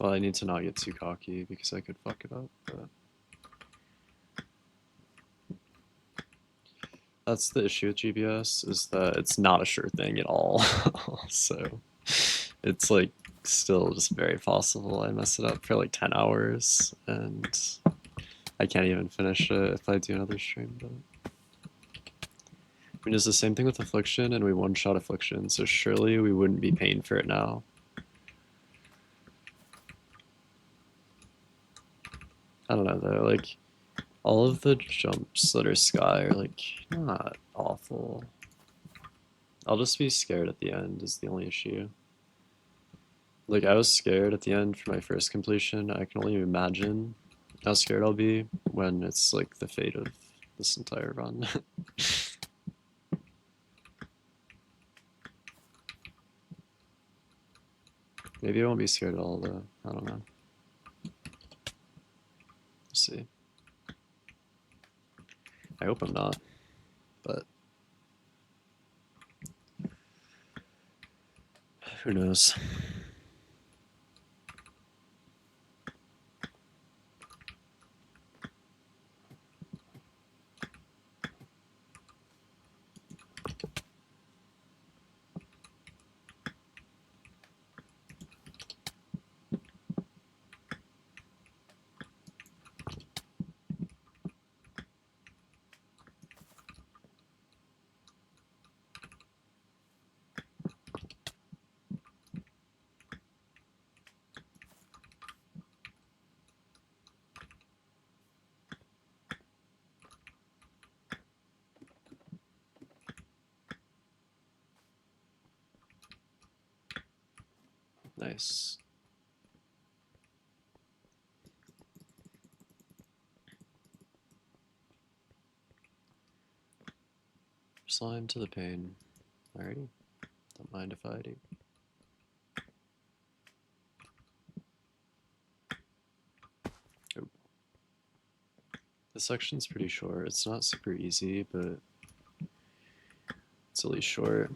Well, I need to not get too cocky because I could fuck it up, but that's the issue with GBS, is that it's not a sure thing at all. So it's like still just very possible I mess it up for like 10 hours and I can't even finish it if I do another stream. But I mean, it's the same thing with Affliction, and we one-shot Affliction, so surely we wouldn't be paying for it now. I don't know though, like all of the jumps that are Sky are like not awful. I'll just be scared at the end is the only issue. Like I was scared at the end for my first completion. I can only imagine how scared I'll be when it's like the fate of this entire run. Maybe I won't be scared at all though. I don't know. We'll see. I hope I'm not, but who knows? Nice. Slime to the pain. Alrighty. Don't mind if I do. Oh. This section's pretty short. It's not super easy, but it's at least short.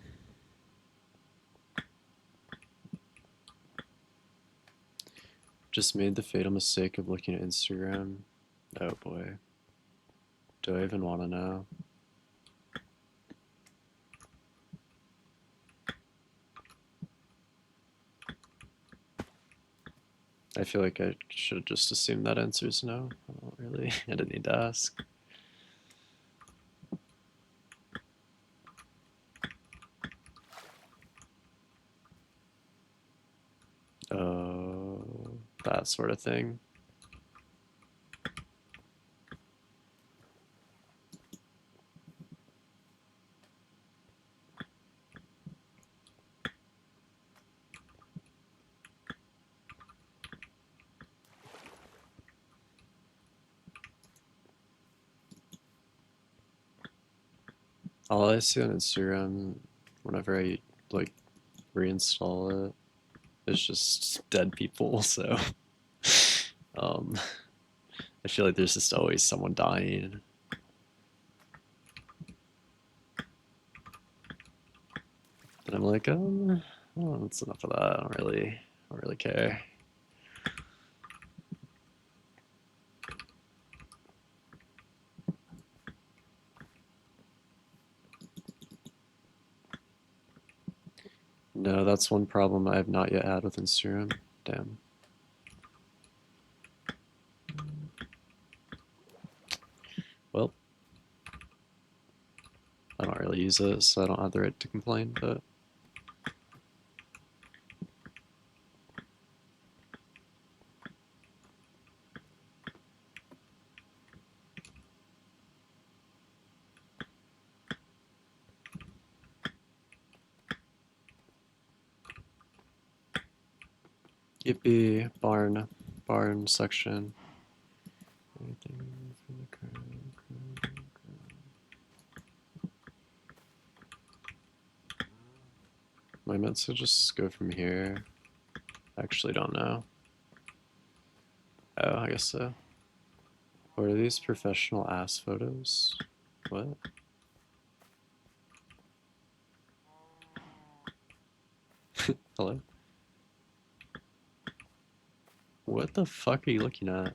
Just made the fatal mistake of looking at Instagram. Oh boy. Do I even want to know? I feel like I should just assume that answer is no. I don't really, I didn't need to ask. Oh, that sort of thing. All I see on Instagram whenever I like reinstall it is just dead people, so I feel like there's just always someone dying. And I'm like, oh, that's enough of that. I don't really care. No, that's one problem I have not yet had with Instagram. Damn. Well, I don't really use it, so I don't have the right to complain, but Yippee, barn section. Anything from the current. Am I meant to just go from here? I actually don't know. Oh, I guess so. What are these professional ass photos? What? Hello? What the fuck are you looking at?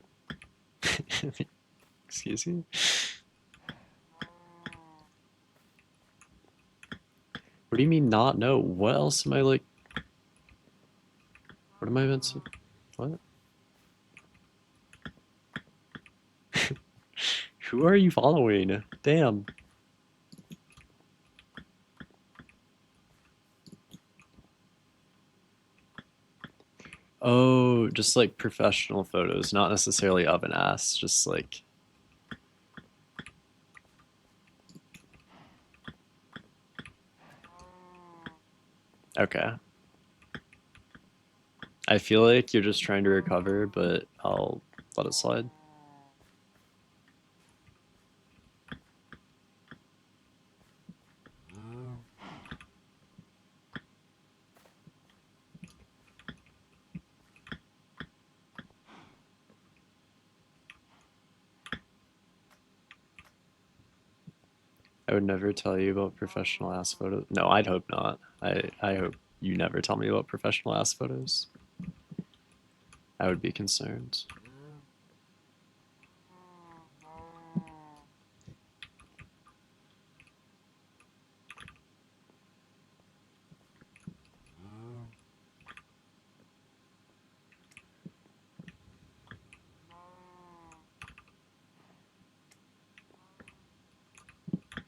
Excuse you? What do you mean not know? What else am I like? What am I meant to? What? Who are you following? Damn. Oh, just like professional photos, not necessarily of an ass, just like. Okay. I feel like you're just trying to recover, but I'll let it slide. I would never tell you about professional ass photos. No, I'd hope not. I hope you never tell me about professional ass photos. I would be concerned.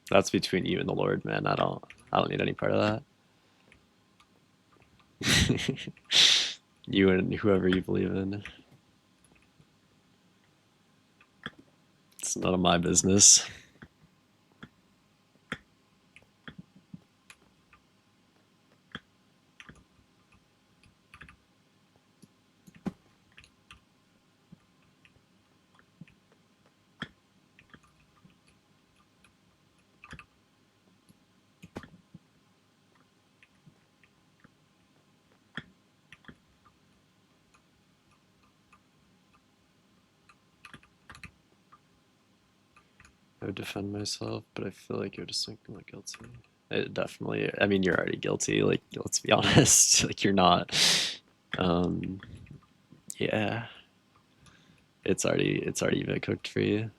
That's between you and the Lord, man. I don't need any part of that. You and whoever you believe in. It's none of my business. I would defend myself, but I feel like you're just thinking like guilty. It definitely. I mean, you're already guilty. Like, let's be honest. Like, you're not. Um, yeah, it's already been cooked for you.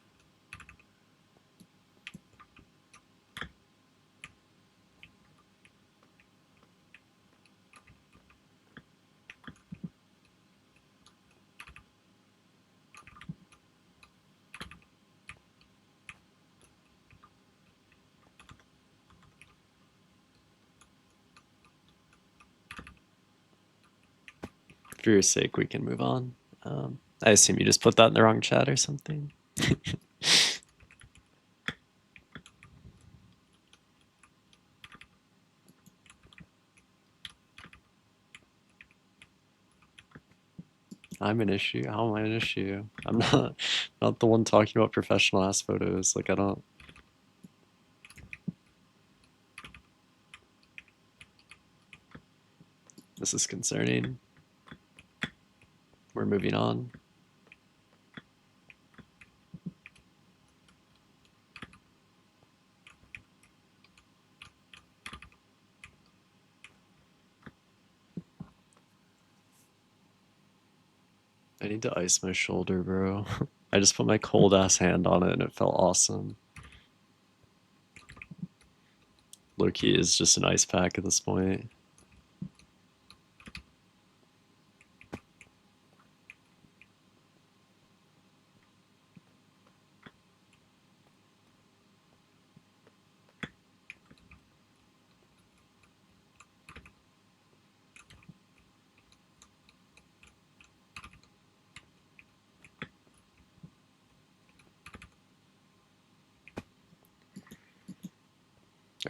For your sake, we can move on. I assume you just put that in the wrong chat or something. I'm an issue. How am I an issue? I'm not the one talking about professional ass photos. Like I don't. This is concerning. We're moving on. I need to ice my shoulder, bro. I just put my cold ass hand on it and it felt awesome. Loki is just an ice pack at this point.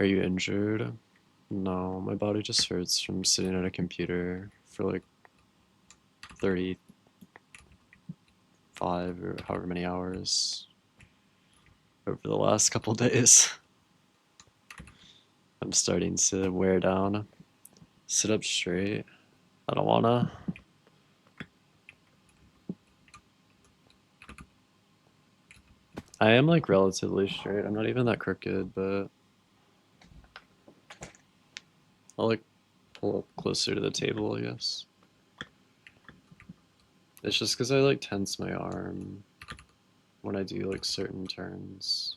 Are you injured? No, my body just hurts from sitting at a computer for like 35 or however many hours over the last couple days. I'm starting to wear down. Sit up straight. I don't wanna. I am like relatively straight. I'm not even that crooked, but I'll like pull up closer to the table, I guess. It's just because I like tense my arm when I do like certain turns.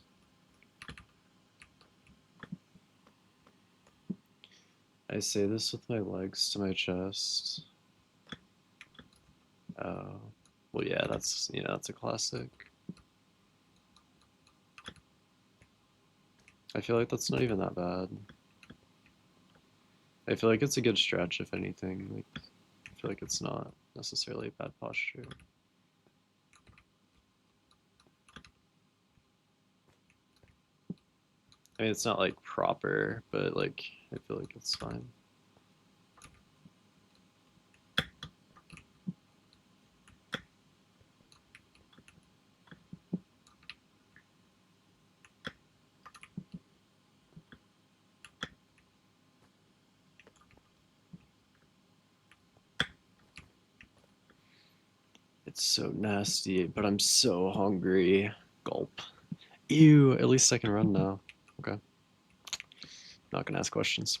I say this with my legs to my chest. Oh, well, yeah, that's, you know, that's a classic. I feel like that's not even that bad. I feel like it's a good stretch, if anything. Like, I feel like it's not necessarily bad posture. I mean, it's not like proper, but like, I feel like it's fine. It's so nasty, but I'm so hungry. Gulp. Ew, at least I can run now. Okay. Not gonna ask questions.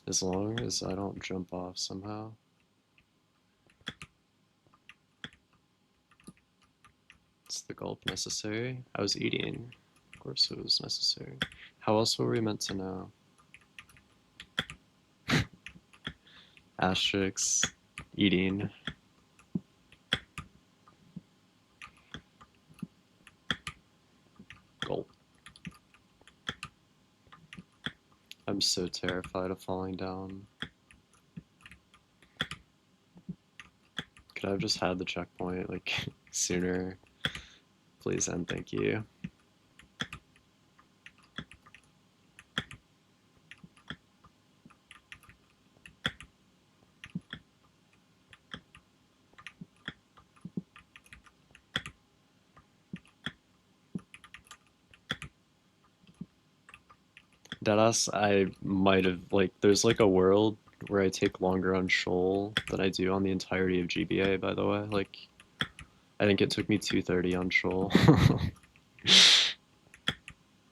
As long as I don't jump off somehow. Is the gulp necessary? I was eating. Of course it was necessary. How else were we meant to know? Asterix. Eating. Gulp. I'm so terrified of falling down. Could I have just had the checkpoint like sooner? Please and thank you. Deadass, I might have, like, there's like a world where I take longer on Shoal than I do on the entirety of GBA, by the way. Like, I think it took me 2:30 on Shoal.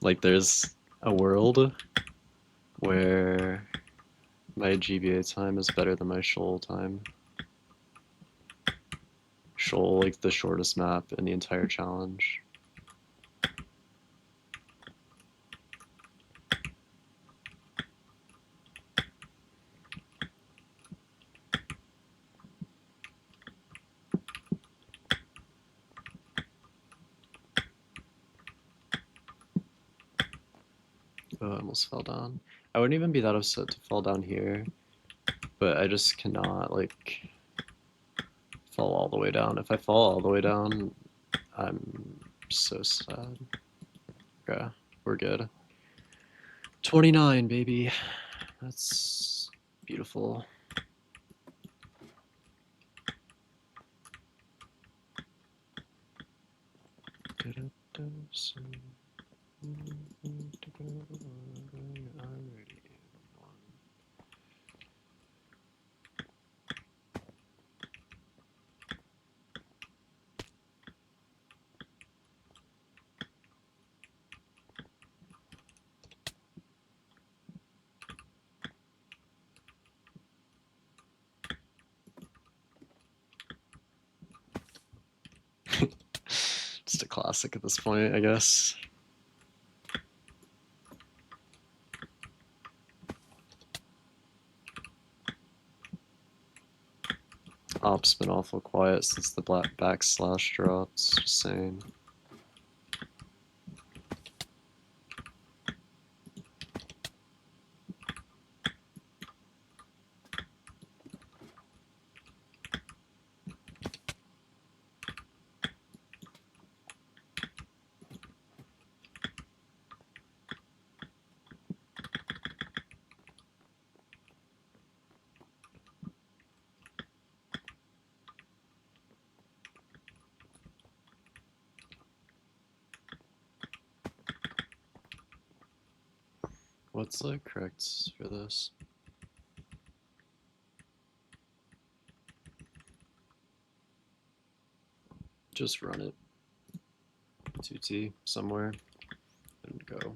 Like, there's a world where my GBA time is better than my Shoal time. Shoal, like, the shortest map in the entire challenge. Oh, I almost fell down. I wouldn't even be that upset to fall down here, but I just cannot, like, fall all the way down. If I fall all the way down, I'm so sad. Yeah, we're good. 29, baby. That's beautiful. Just a classic at this point, I guess. Op's been awful quiet since the black backslash drops, just saying. What's the correct for this? Just run it 2t somewhere and go.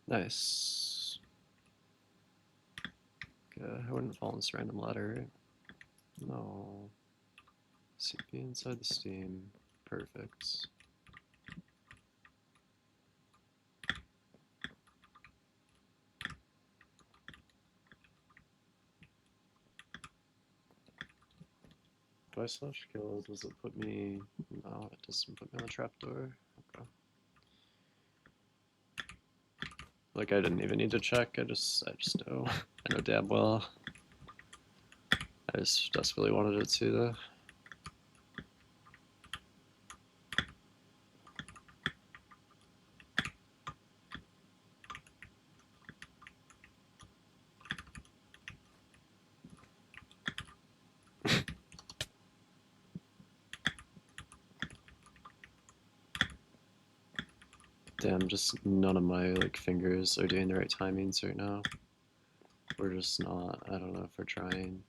Nice. Okay, I wouldn't fall in this random ladder, right? No. CP inside the Steam. Perfect. Do I slash kill? Does it put me... No, it doesn't put me on the trapdoor. Okay. Like, I didn't even need to check, I just know. I know damn well. I just desperately wanted it to, though. Damn, just none of my, like, fingers are doing the right timings right now. We're just not, I don't know if we're trying.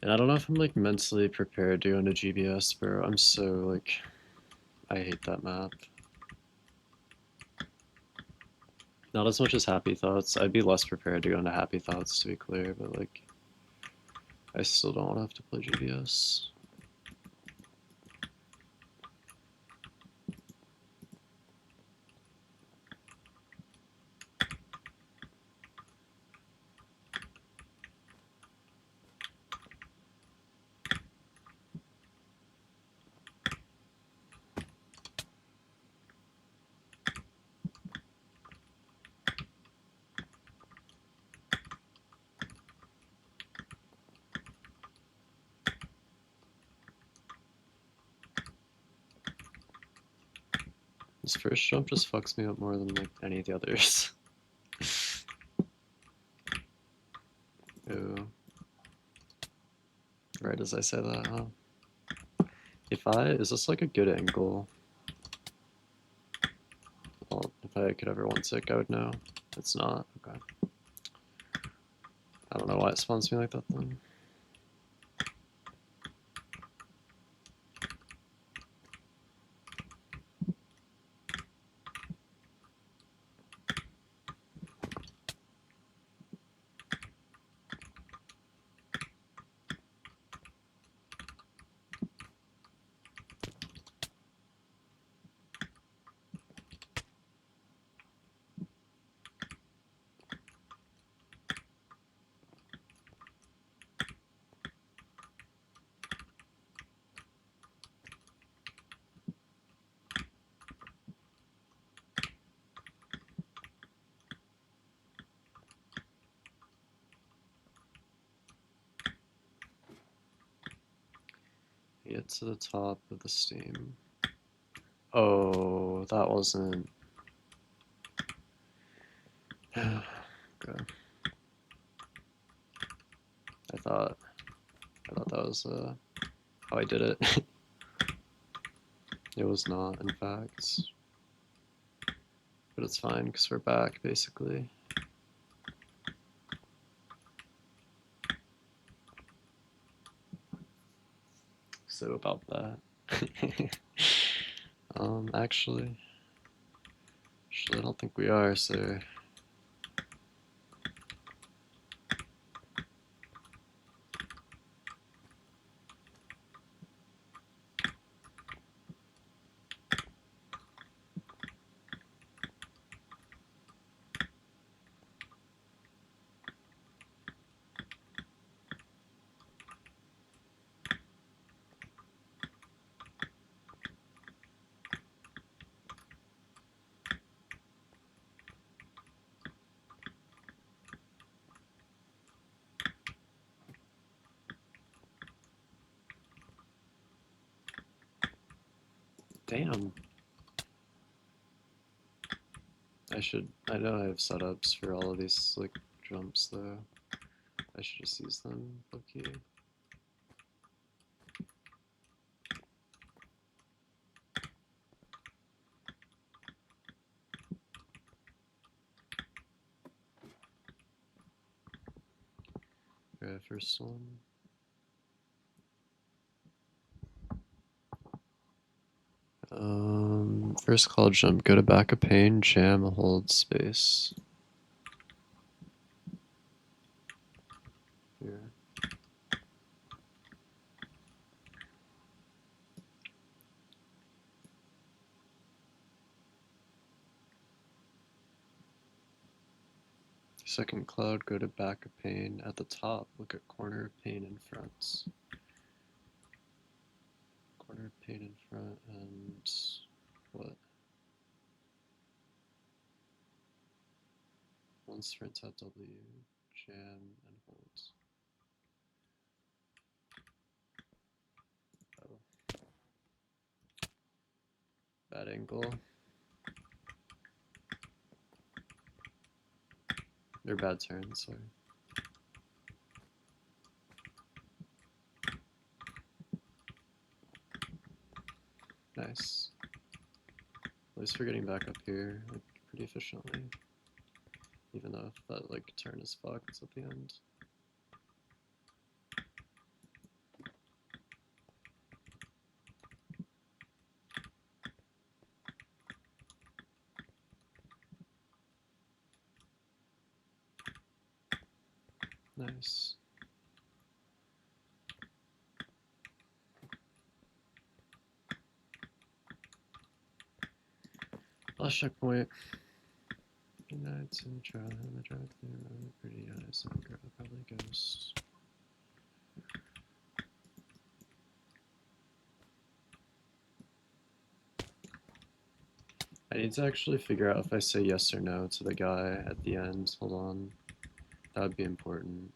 And I don't know if I'm, like, mentally prepared to go into GBS, bro. I'm so, like, I hate that map. Not as much as Happy Thoughts. I'd be less prepared to go into Happy Thoughts, to be clear, but, like, I still don't want to have to play GBS. This first jump just fucks me up more than, like, any of the others. Ooh. Right as I say that, huh? Is this like a good angle? Well, if I could ever one tick, I would know. It's not, okay. I don't know why it spawns me like that then. Get to the top of the steam. Oh, that wasn't... Okay. I thought that was how I did it. It was not, in fact. But it's fine, because we're back, basically. So about that. Actually, I don't think we are, so... Damn. I know I have setups for all of these, like, jumps, though. I should just use them, okay. Okay, first one. First call jump, go to back of pane, jam, hold space. Here. Second cloud, go to back of pane. At the top, look at corner of pane in front. Corner of pane in front, and what? One sprint at W, jam, and hold. Oh. Bad angle. Or bad turn, sorry. Nice. At least we're getting back up here, like, pretty efficiently. Even though that, like, turn is fucked at the end. Nice. Last checkpoint. Good night, to the trial, and the drive through, pretty eyes, and girl, probably ghost. I need to actually figure out if I say yes or no to the guy at the end. Hold on. That would be important.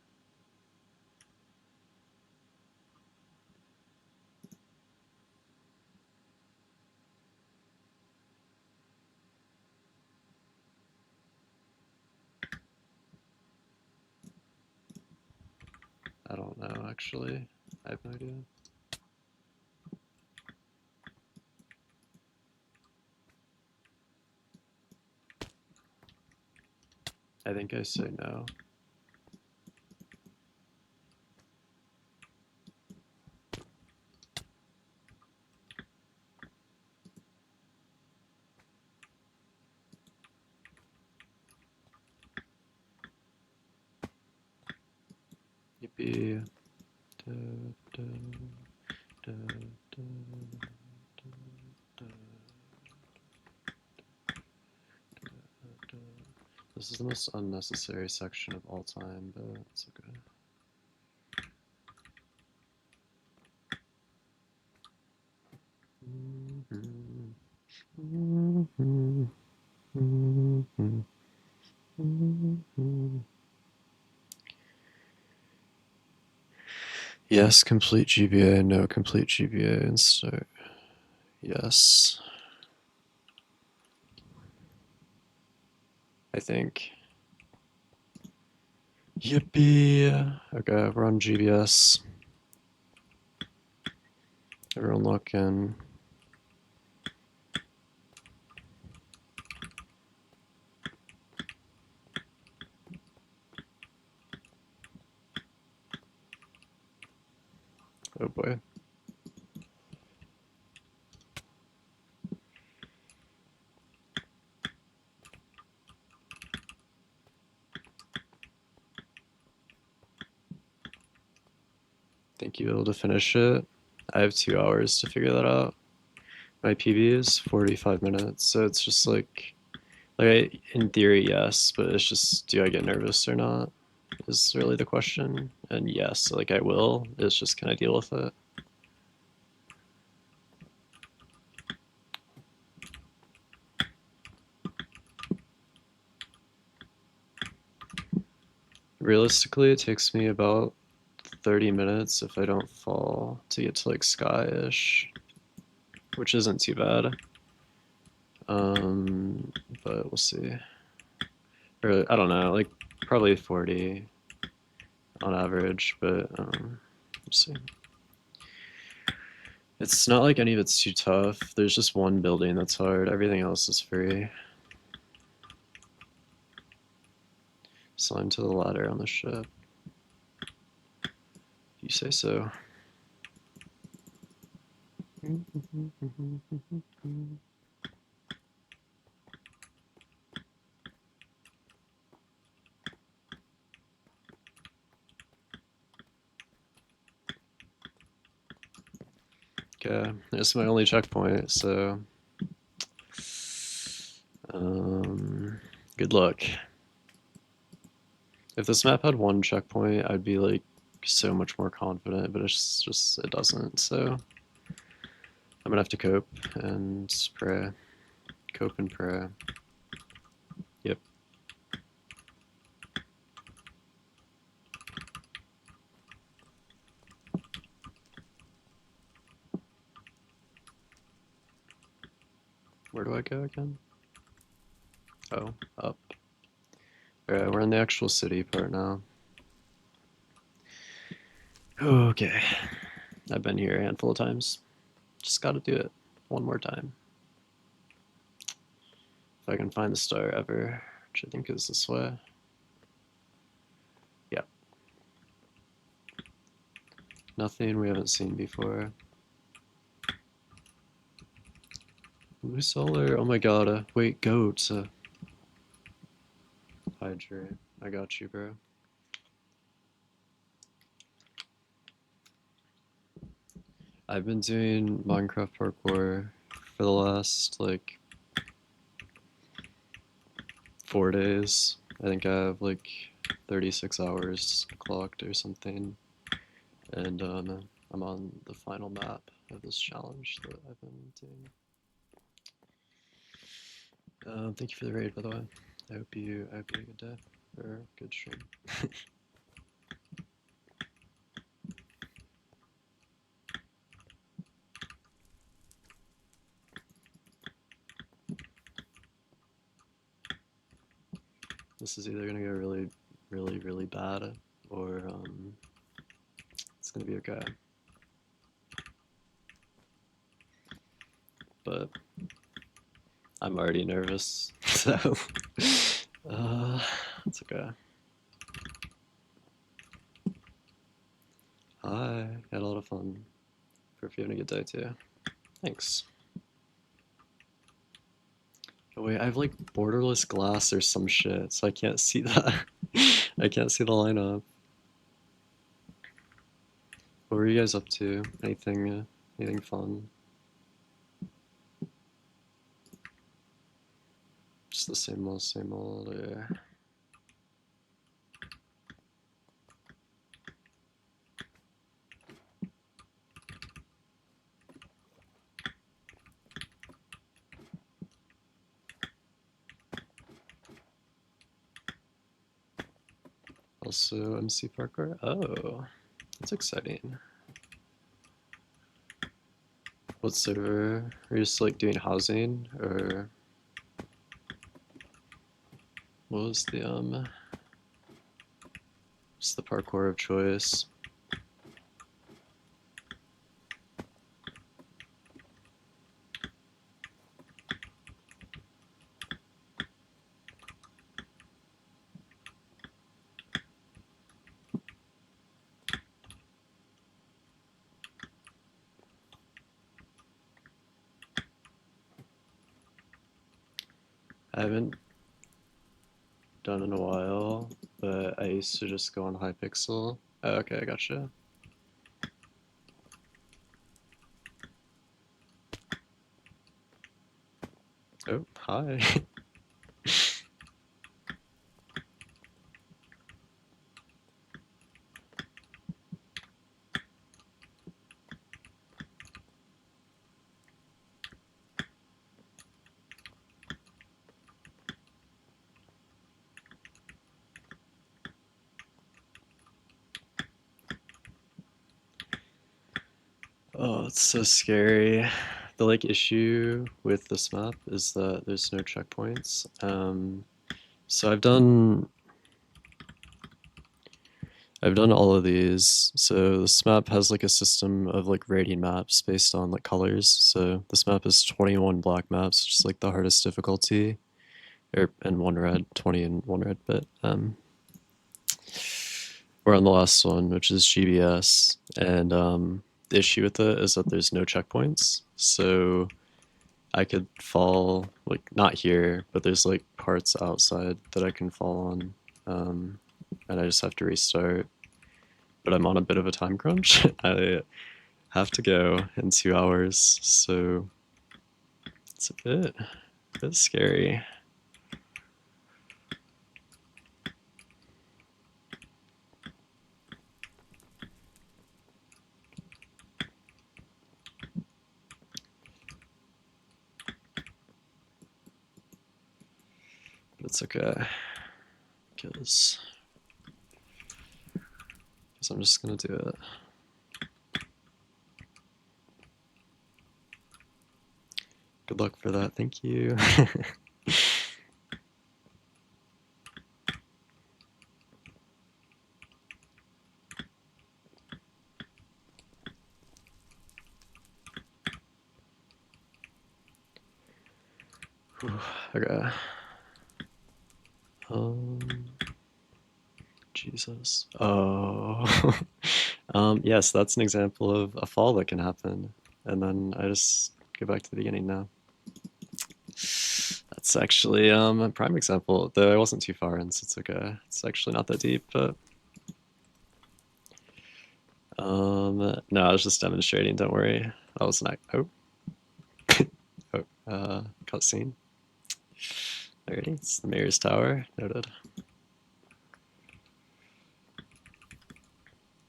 I don't know, actually. I have no idea. I think I say no. Yippee. Da, da, da, da, da, da. This is the most unnecessary section of all time, but it's okay. Yes, complete GBA, no complete GBA, and start. Yes. I think. Yippee! Okay, we're on GBS. Everyone lock in. Oh boy. Think you'll be able to finish it? I have 2 hours to figure that out. My PB is 45 minutes, so it's just like in theory, yes, but it's just, do I get nervous or not? Is really the question. And yes, like I will. It's just, can I deal with it? Realistically, it takes me about 30 minutes if I don't fall to get to like Sky-ish, which isn't too bad. But we'll see. Or I don't know, like probably 40 on average, but we'll see. It's not like any of it's too tough. There's just one building that's hard. Everything else is free. Slime to the ladder on the ship. You say so. Okay, it's my only checkpoint, so good luck. If this map had one checkpoint, I'd be like so much more confident, but it's just, it doesn't, so I'm gonna have to cope and pray. Cope and pray. Yep. Where do I go again? Oh, up. Alright, we're in the actual city part now. Okay. I've been here a handful of times. Just gotta do it one more time. If I can find the star ever, which I think is this way. Yep. Nothing we haven't seen before. Blue solar, oh my god, wait, goats. Hydrate, I got you, bro. I've been doing Minecraft parkour for the last, like, 4 days. I think I have, like, 36 hours clocked or something. And, I'm on the final map of this challenge that I've been doing. Thank you for the raid, by the way. I hope you have a good day, or a good stream. This is either gonna go really, really, really bad, or it's gonna be okay. But I'm already nervous, so it's okay. Hi, had a lot of fun. Hope you're having a good day too. Thanks. Oh wait, I have like borderless glass or some shit, so I can't see that. I can't see the lineup. What were you guys up to? Anything fun? Just the same old, yeah. Also MC parkour? Oh, It's exciting. What server? Are you just like doing housing, or what was what's the parkour of choice? I haven't done in a while, but I used to just go on Hypixel. Oh, okay, I gotcha. Oh, hi. Oh, it's so scary. The like issue with this map is that there's no checkpoints. So I've done all of these. So this map has like a system of like rating maps based on like colors. So this map is 21 black maps, which is like the hardest difficulty, and one red, 20 and one red. But we're on the last one, which is GBS, and the issue with it is that there's no checkpoints. So I could fall like not here, but there's like parts outside that I can fall on, and I just have to restart. But I'm on a bit of a time crunch. I have to go in 2 hours, so it's a bit scary. But it's okay, because I'm just gonna do it. Good luck for that. Thank you. Okay. Um, Jesus. Oh. Yes, that's an example of a fall that can happen. And then I just go back to the beginning now. That's actually a prime example, though I wasn't too far in, so it's okay. It's actually not that deep, but no, I was just demonstrating, don't worry. That was not cutscene. Alrighty, it's the Mayor's Tower, noted.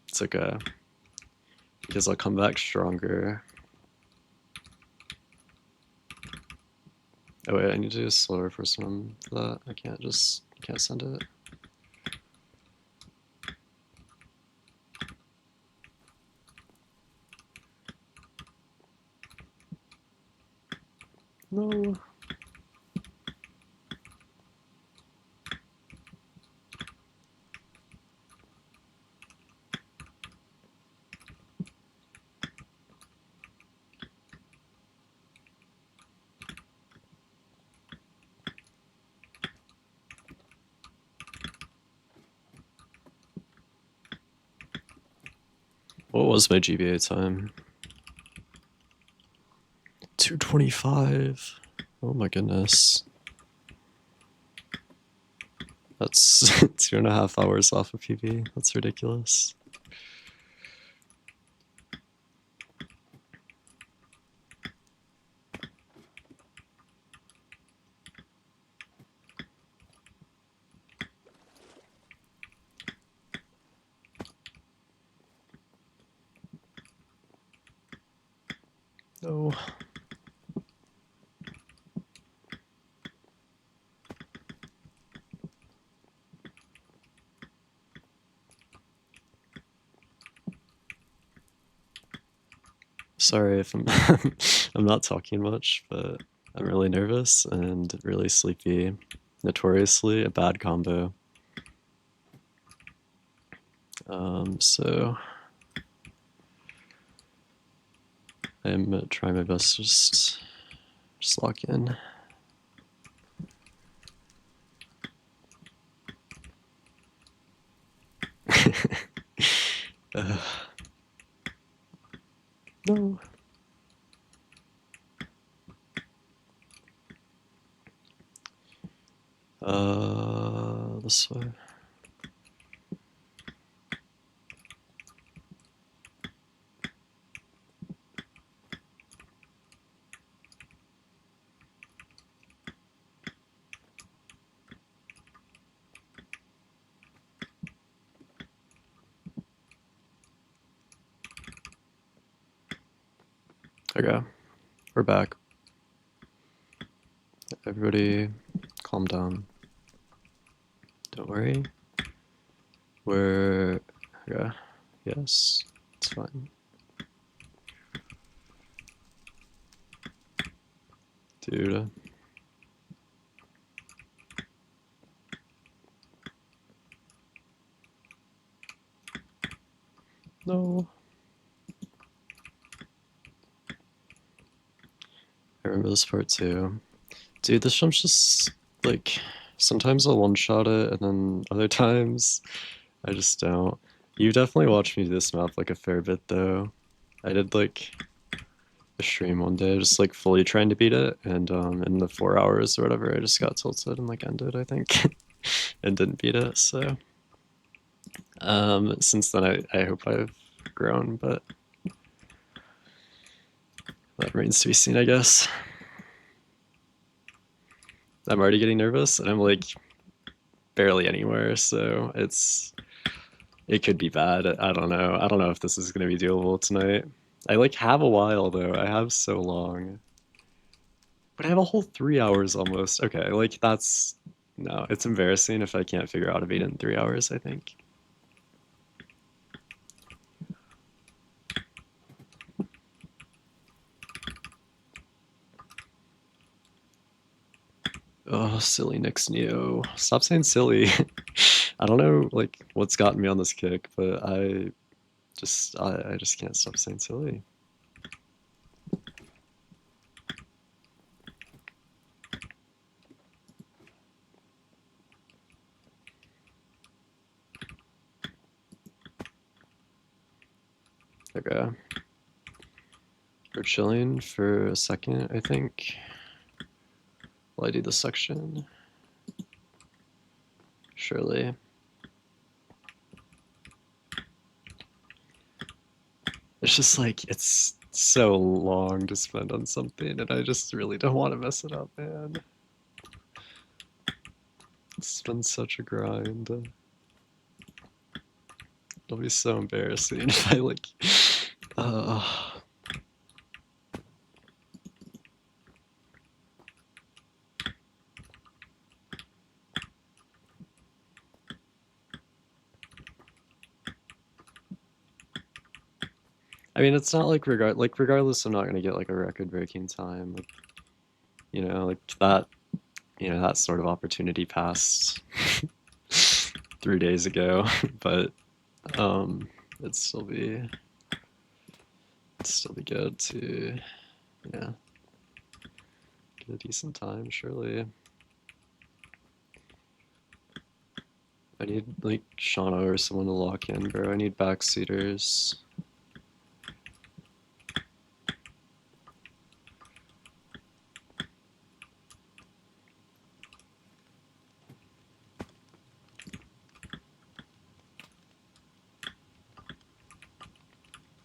It's okay, because I'll come back stronger. Oh wait, I need to do a slower first one for that. I can't send it. No. What was my GBA time? 2:25. Oh my goodness. That's 2.5 hours off of PB. That's ridiculous. No. Sorry if I'm I'm not talking much, but I'm really nervous and really sleepy. Notoriously a bad combo. So I'm trying my best to just lock in. No. This way. Okay, we're back. Everybody calm down. Don't worry. We're... Okay, yes, it's fine. Dude. No. I remember this part too. Dude, this jump's just, like, sometimes I'll one-shot it, and then other times I just don't. You definitely watched me do this map, like, a fair bit, though. I did, like, a stream one day, just, like, fully trying to beat it, and, in the 4 hours or whatever, I just got tilted and, like, ended, I think, and didn't beat it, so... Since then, I hope I've grown, but... that remains to be seen, I guess. I'm already getting nervous, and I'm, like, barely anywhere, so it could be bad. I don't know. I don't know if this is gonna be doable tonight. I like have a while though. I have so long. But I have a whole 3 hours almost. Okay, like that's no, it's embarrassing if I can't figure out a beat in 3 hours, I think. Oh, silly Nyx Neo. Stop saying silly. I don't know like what's gotten me on this kick, but I just can't stop saying silly. Okay. We're chilling for a second, I think. While I do this section. Surely. It's just like, it's so long to spend on something, and I just really don't want to mess it up, man. It's been such a grind. It'll be so embarrassing if I, like, uh... I mean, it's not like regardless, I'm not gonna get like a record-breaking time. Like, you know, like that, you know, that sort of opportunity passed 3 days ago, but it'd still be good to, yeah, get a decent time, surely. I need like Shauna or someone to lock in, bro. I need backseaters.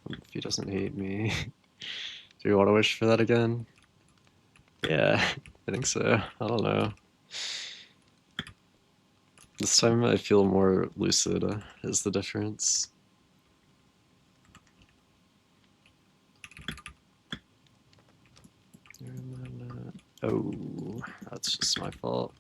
If he doesn't hate me. Do you want to wish for that again? Yeah, I think so. I don't know. This time I feel more lucid, is the difference. Oh, that's just my fault.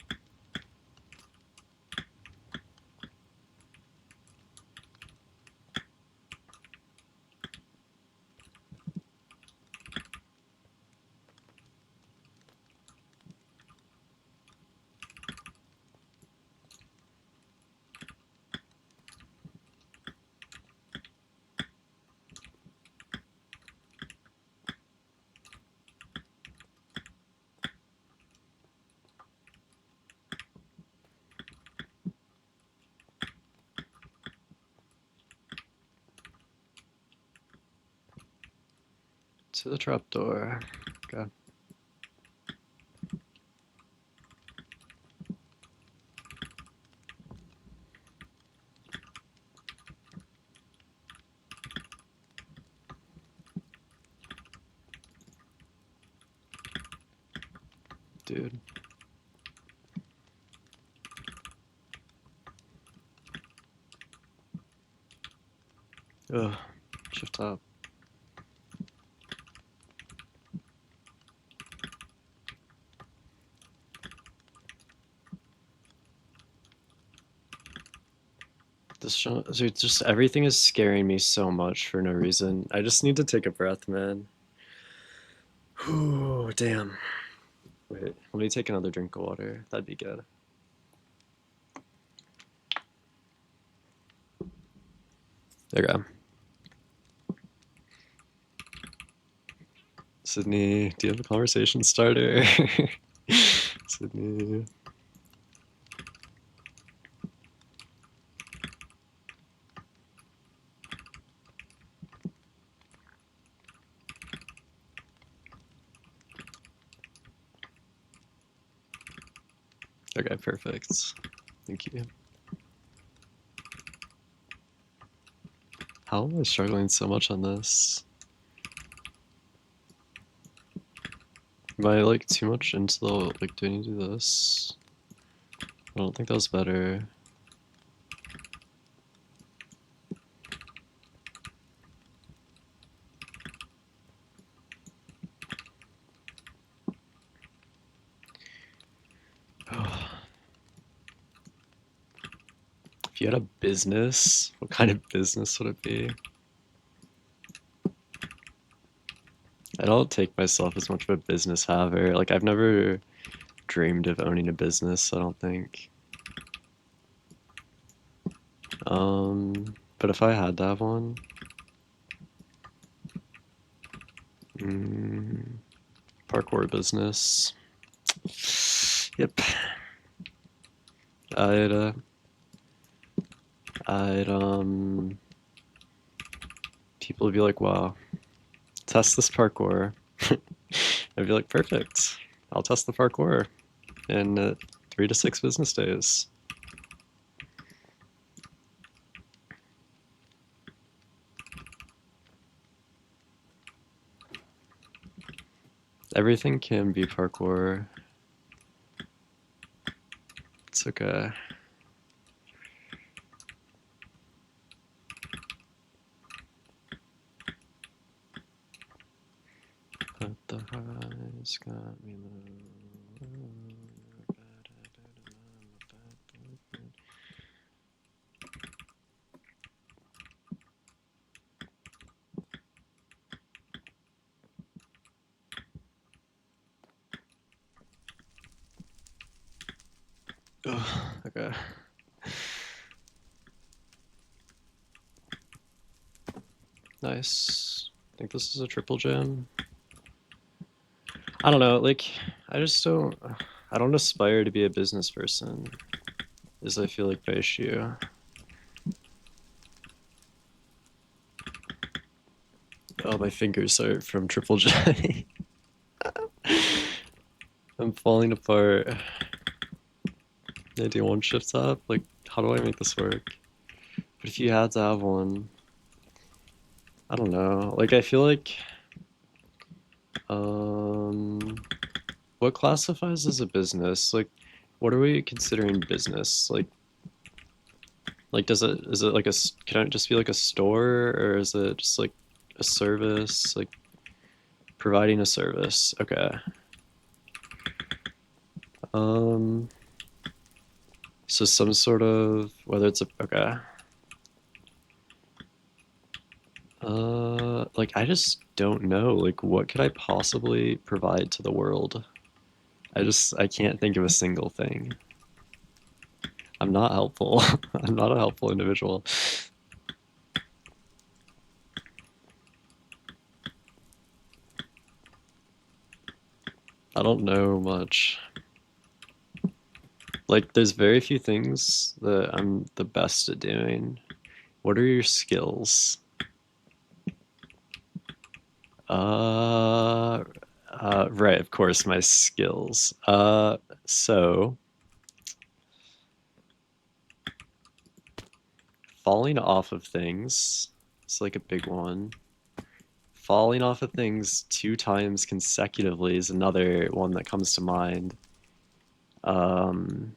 To the trapdoor. Okay. Dude. Ugh. Shift up. This show, dude, just everything is scaring me so much for no reason. I just need to take a breath, man. Whew, damn. Wait, let me take another drink of water. That'd be good. Okay. Sydney, do you have a conversation starter? Sydney. Okay, perfect. Thank you. How am I struggling so much on this? Am I like too much into the, like, do I need to do this? I don't think that was better. If you had a business, what kind of business would it be? I don't take myself as much of a business haver. Like, I've never dreamed of owning a business, I don't think. But if I had to have one, parkour business. Yep. I'd people would be like, wow, test this parkour. I'd be like, perfect. I'll test the parkour in 3 to 6 business days. Everything can be parkour. It's okay. But the highs got me low. Oh, okay. Nice. I think this is a triple gem. I don't know, like, I don't aspire to be a business person, is I feel like my issue. Oh, my fingers are from triple gem. I'm falling apart. I do one shift up? Like, how do I make this work? But if you had to have one, I don't know. Like, I feel like, what classifies as a business? Like, what are we considering business? Like, is it like can it just be like a store, or is it just like a service? Like, providing a service. Okay. So some sort of, whether it's a, okay. Like, I just don't know. Like, what could I possibly provide to the world? I can't think of a single thing. I'm not helpful. I'm not a helpful individual. I don't know much. Like, there's very few things that I'm the best at doing. What are your skills? Uh, right, of course, my skills. So falling off of things is like a big one. Falling off of things 2 times consecutively is another one that comes to mind. Um,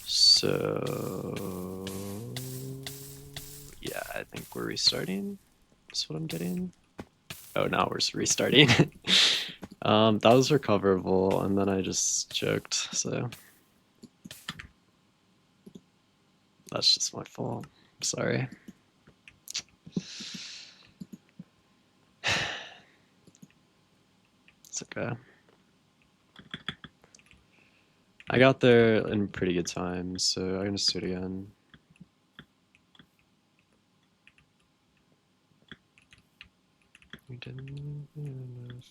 so yeah, I think we're restarting. That's what I'm getting. Oh, now we're restarting. That was recoverable, and then I just choked, so that's just my fault. Sorry. It's okay. I got there in pretty good time, so I'm gonna do it again. We didn't enough.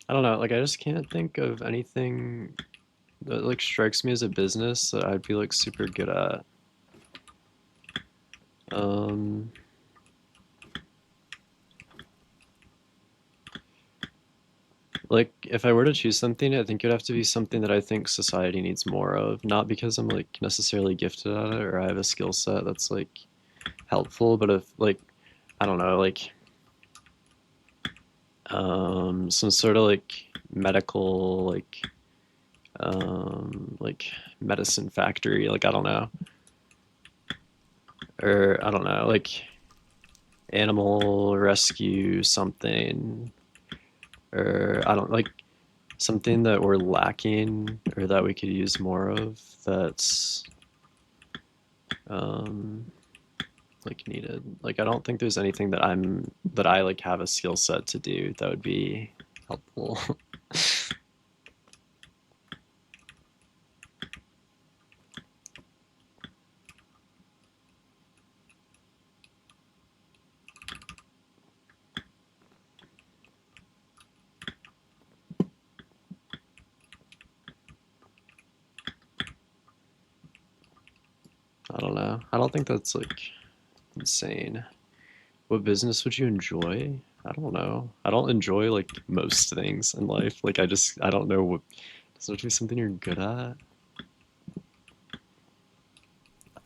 I don't know, like I just can't think of anything that like strikes me as a business that I'd be like super good at. Um, like if I were to choose something, I think it'd have to be something that I think society needs more of, not because I'm like necessarily gifted at it or I have a skill set that's like helpful, but if like I don't know, some sort of medical like medicine factory, like I don't know, or I don't know, like animal rescue something, or I don't like something that we're lacking or that we could use more of that's um like needed. Like I don't think there's anything that I like have a skill set to do that would be helpful. I don't know. I don't think that's like insane. What business would you enjoy? I don't know. I don't enjoy like most things in life. Like I don't know what does it be something you're good at?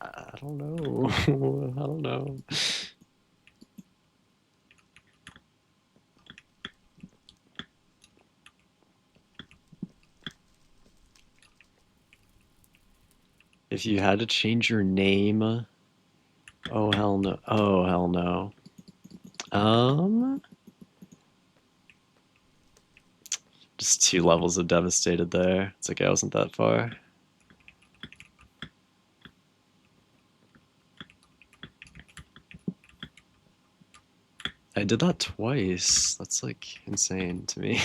I don't know. I don't know. If you had to change your name, oh hell no. Oh hell no. Um, just 2 levels of devastated there. It's okay, I wasn't that far. I did that twice. That's like insane to me.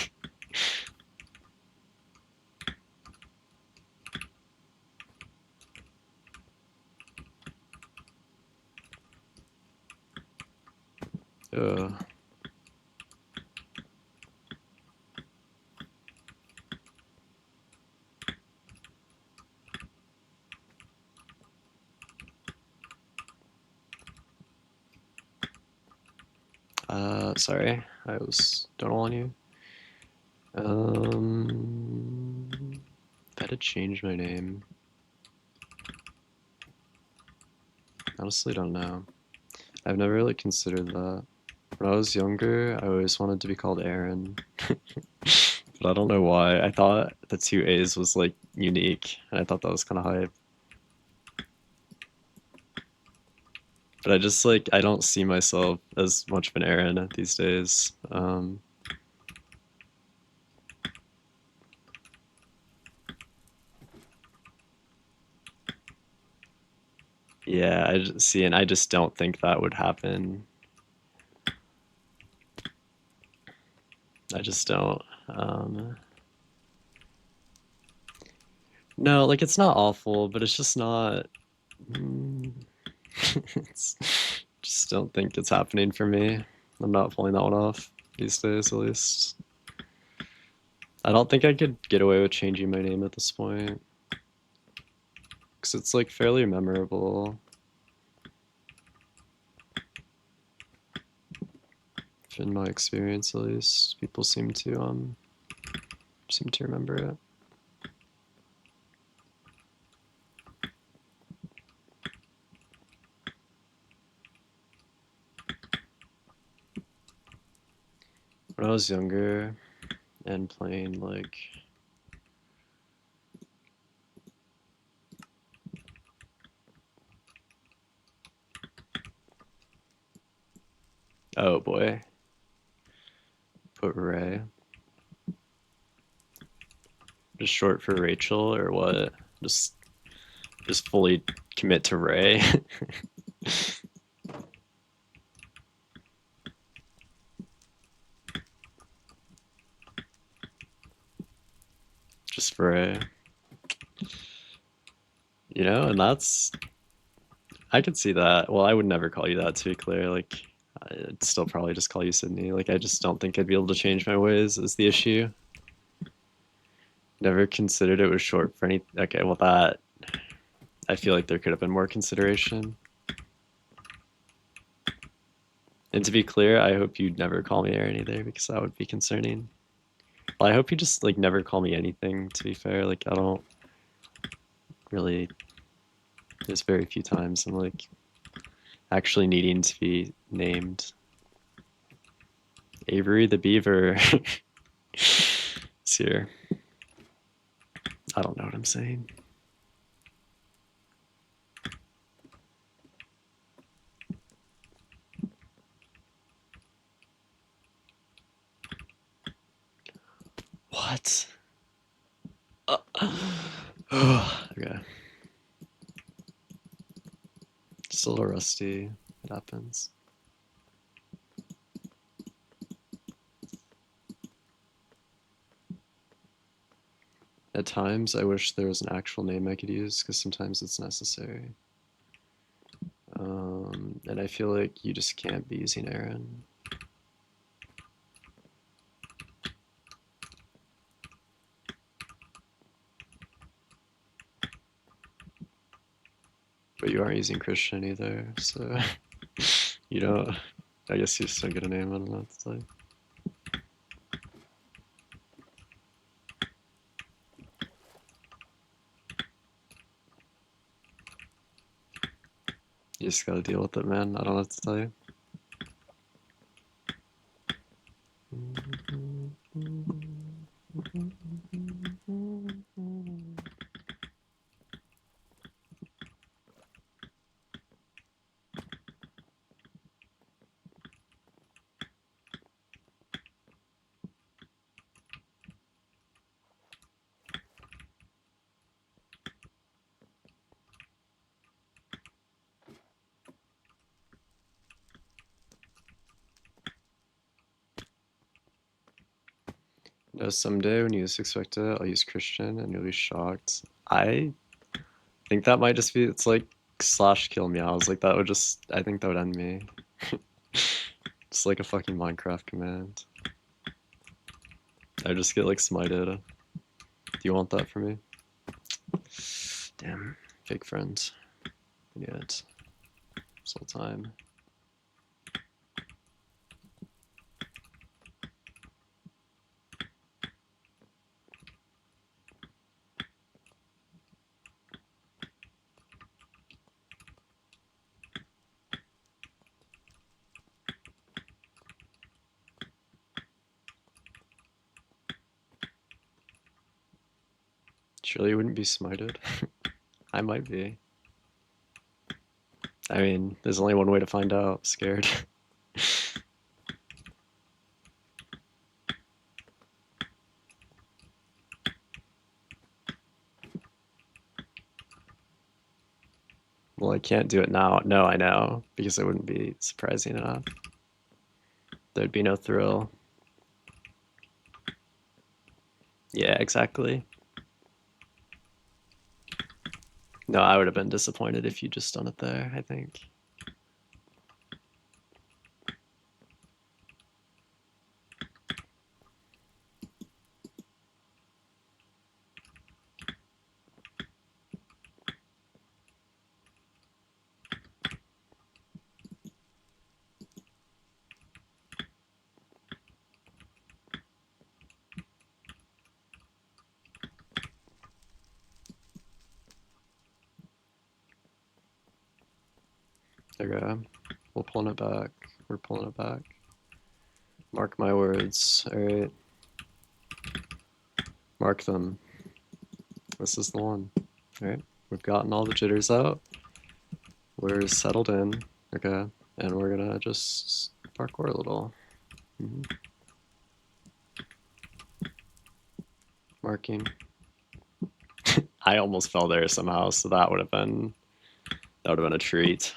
Ugh. Sorry, I was don't on you. If I had to change my name. Honestly, don't know. I've never really considered that. When I was younger, I always wanted to be called Aaron, but I don't know why. I thought the 2 A's was like unique, and I thought that was kind of hype. But I just like I don't see myself as much of an Aaron these days. Yeah, I just, see, and I just don't think that would happen. I just don't. No, like it's not awful, but it's just not. It's Just don't think it's happening for me. I'm not pulling that one off these days, at least. I don't think I could get away with changing my name at this point. Because it's like fairly memorable. In my experience, at least, people seem to remember it. When I was younger and playing like oh boy. Put Ray. Just short for Rachel or what? Just fully commit to Ray. Just for Ray. You know, and that's I could see that. Well, I would never call you that, to be clear. Like I'd still probably just call you Sydney. Like I just don't think I'd be able to change my ways is the issue. Never considered it was short for any. Okay, well that I feel like there could have been more consideration. And to be clear, I hope you'd never call me Aaron either, because that would be concerning. Well, I hope you just like never call me anything, to be fair. Like I don't really there's very few times I'm like actually needing to be named. Avery the Beaver is here. I don't know what I'm saying. What? Okay. Just a little rusty. It happens. At times, I wish there was an actual name I could use, because sometimes it's necessary. And I feel like you just can't be using Aaron. But you aren't using Christian either, so you don't. I guess you still get a name. I don't know what to say. You just gotta deal with it, man. I don't know what to tell you. No, someday when you least expect it, I'll use Christian and you'll be shocked. I think that might just be, it's like slash kill meows. Like that would just, I think that would end me. It's like a fucking Minecraft command. I just get like smited. Do you want that for me? Damn, fake friend. Yet, this whole time. Surely you wouldn't be smited? I might be. I mean, there's only one way to find out. Scared. Well, I can't do it now. No, I know, because it wouldn't be surprising enough. There'd be no thrill. Yeah, exactly. No, I would have been disappointed if you just done it there, I think. Okay, we're pulling it back. We're pulling it back. Mark my words. All right. Mark them. This is the one. All right. We've gotten all the jitters out. We're settled in. Okay. And we're gonna just parkour a little. Marking. I almost fell there somehow, so that would have been a treat.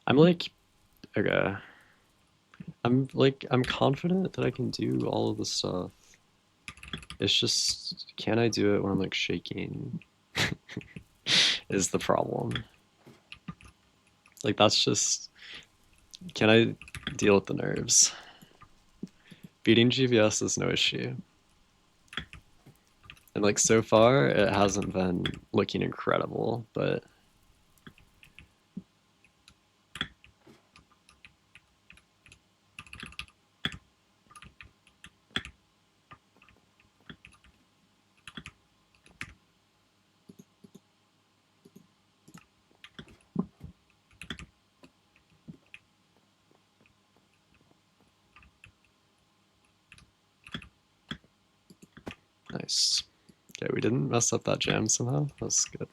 I'm like, okay. I'm confident that I can do all of the stuff. It's just, can I do it when I'm like shaking? Is the problem. Like that's just, can I deal with the nerves? Beating GVS is no issue. And like so far, it hasn't been looking incredible, but nice. Okay, we didn't mess up that jam somehow. That's good.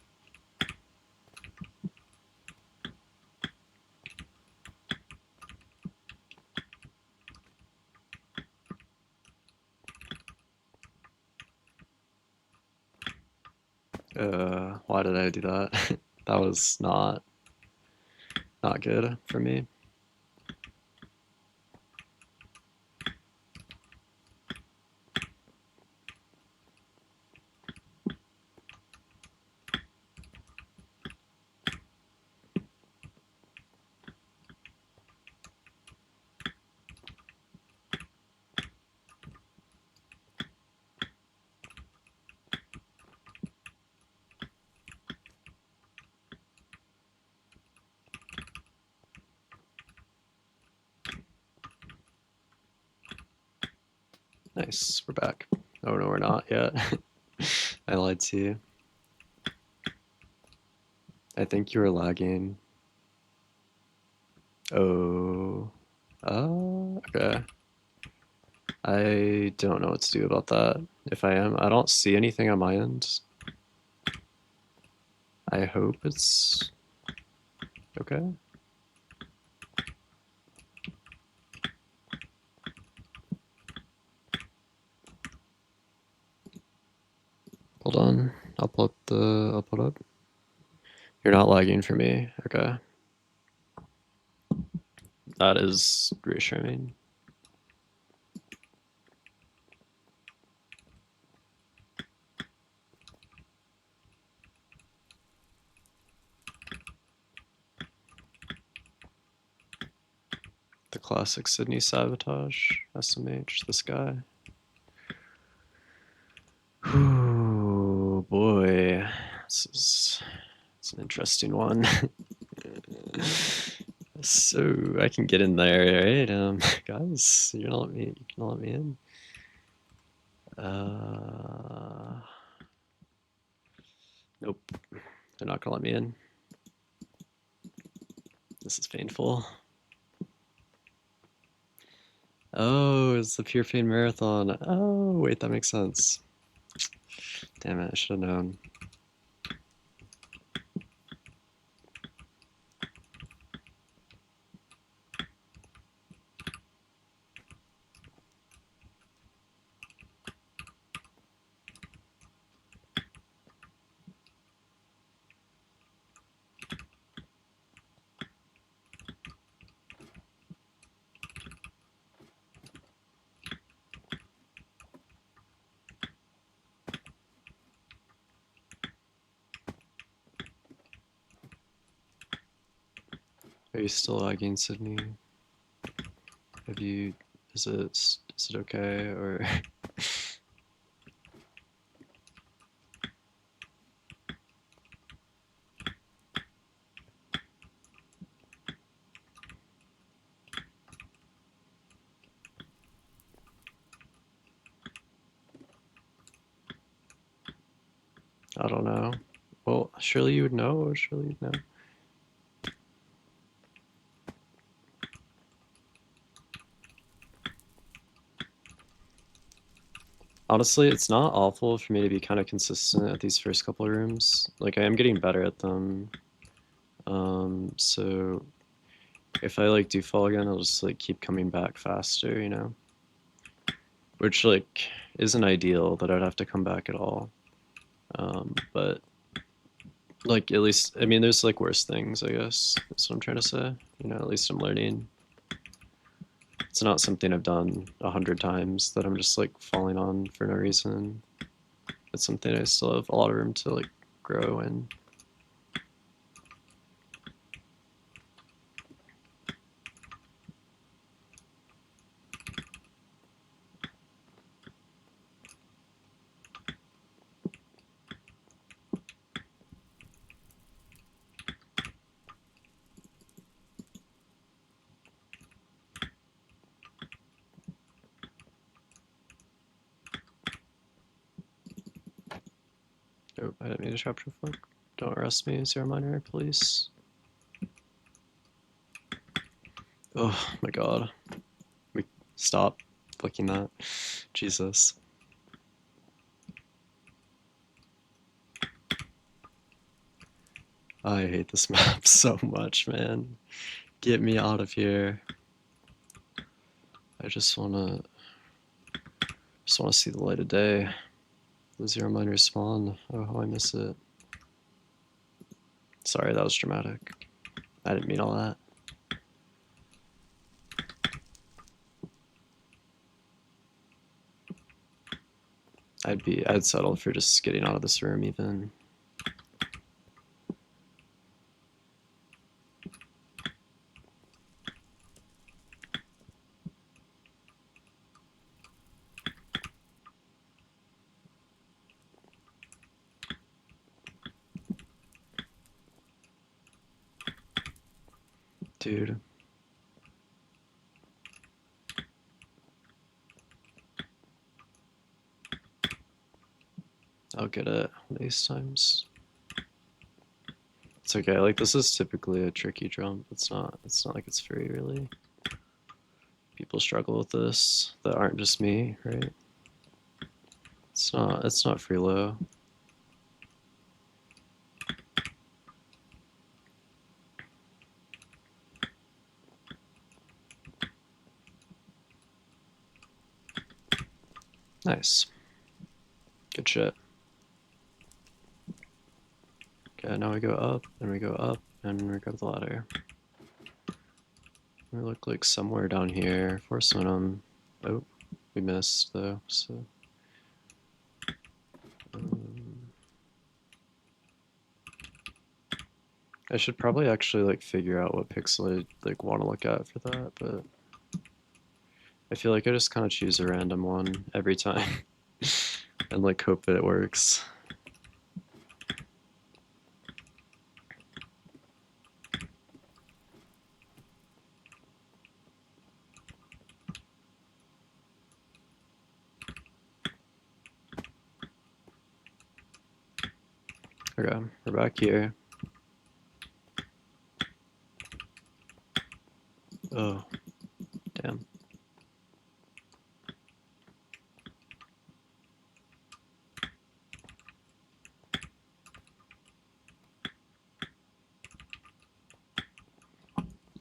Why did I do that? That was not good for me. Nice, we're back. Oh no, we're not yet. I lied to you. I think you were lagging. Oh. Okay. I don't know what to do about that. If I am, I don't see anything on my end. I hope it's okay. Hold on. I'll pull up. You're not lagging for me. Okay. That is reassuring. The classic Sydney sabotage. SMH, this guy. Oh boy. It's an interesting one. So I can get in there, right? Guys, you can let me in. Nope, they're not gonna let me in. This is painful. Oh, it's the Pure Fame Marathon. Oh, wait, that makes sense. Damn it, I should have known. Are you still lagging, Sydney? Have you? Is it okay or? I don't know. Well, surely you would know. Surely you'd know. Honestly, it's not awful for me to be kind of consistent at these first couple rooms. Like, I am getting better at them. So if I like do fall again, I'll just like keep coming back faster, you know? Which like isn't ideal that I'd have to come back at all. But like at least I mean there's like worse things, I guess. That's what I'm trying to say. You know, at least I'm learning. It's not something I've done 100 times that I'm just like falling on for no reason. It's something I still have a lot of room to like grow in. Oh, I didn't mean to chapter 4. Don't arrest me, Zero Minor, please. Oh my god. We stop flicking that. Jesus. I hate this map so much, man. Get me out of here. I just wanna see the light of day. The Zero Minor spawn. Oh, how I miss it. Sorry, that was dramatic. I didn't mean all that. I'd settle for just getting out of this room even. Dude. I'll get it these times. It's okay, like this is typically a tricky jump. It's not like it's free really. People struggle with this that aren't just me, right? It's not free low. Nice. Good shit. Okay, now we go up, and we go up, and we grab the ladder. We look like somewhere down here. Force Venom. Oh, we missed though, so. I should probably actually like figure out what pixel I like want to look at for that, but I feel like I just kind of choose a random one every time and like hope that it works. Okay, we're back here. Oh, damn.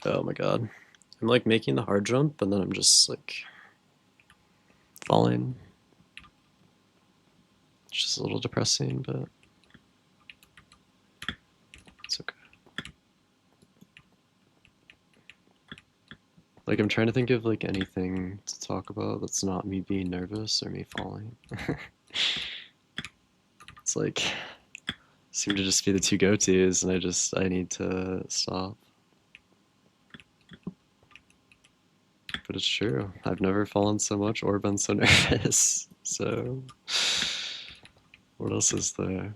Oh my god. I'm like making the hard jump and then I'm just like falling. It's just a little depressing, but it's okay. Like I'm trying to think of like anything to talk about that's not me being nervous or me falling. It's like seem to just be the two go-tos and I need to stop. But it's true. I've never fallen so much or been so nervous. So what else is there?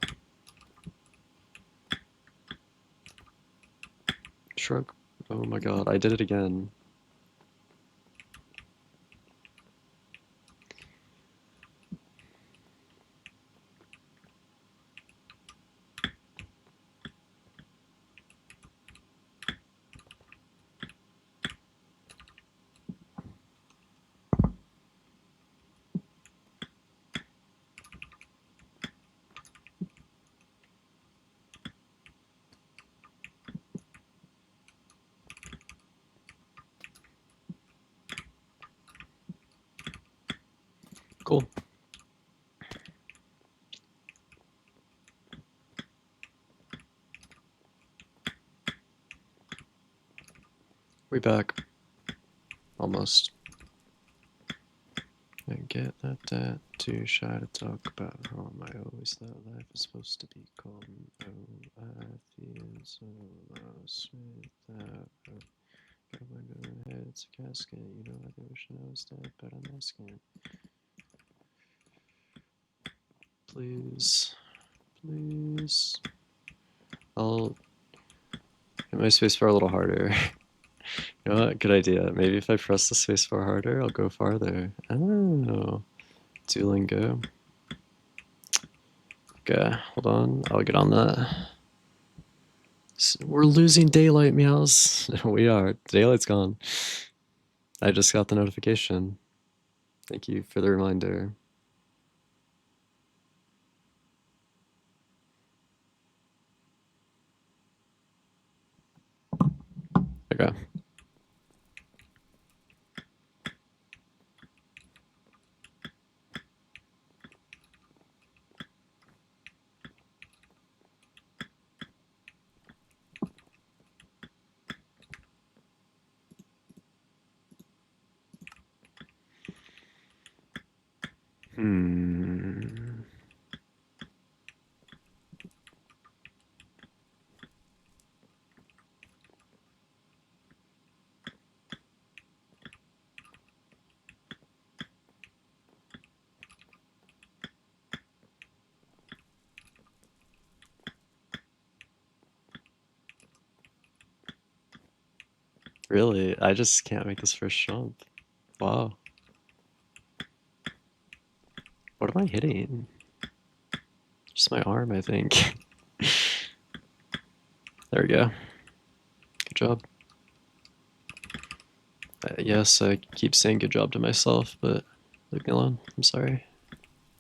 Shrug. Oh my god, I did it again. Cool. We back. Almost. I get that too shy to talk about home. I always thought life was supposed to be calm. Oh, I feel so lost without hope. Got a window in my head, it's a casket. You know, I wish I was dead, but I'm asking. Please, please. I'll hit my spacebar a little harder. You know what? Good idea. Maybe if I press the spacebar harder, I'll go farther. Oh, Duolingo. Okay, hold on. I'll get on that. We're losing daylight, meows. We are. Daylight's gone. I just got the notification. Thank you for the reminder. Okay. Hmm. Really? I just can't make this first jump. Wow. What am I hitting? Just my arm, I think. There we go. Good job. Yes, I keep saying good job to myself, but leave me alone. I'm sorry.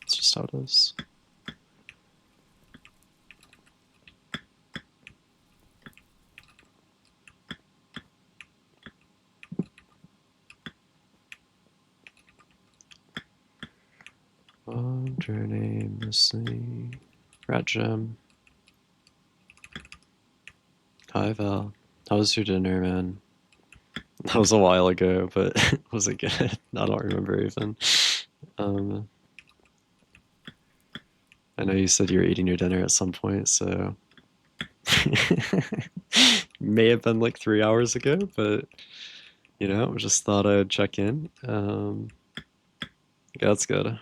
It's just how it is. Wander aimlessly. Rat Gem. Hi, Val. How was your dinner, man? That was a while ago, but was it good? I don't remember even. Um, I know you said you were eating your dinner at some point, so may have been like 3 hours ago, but you know, just thought I'd check in. Yeah, that's good.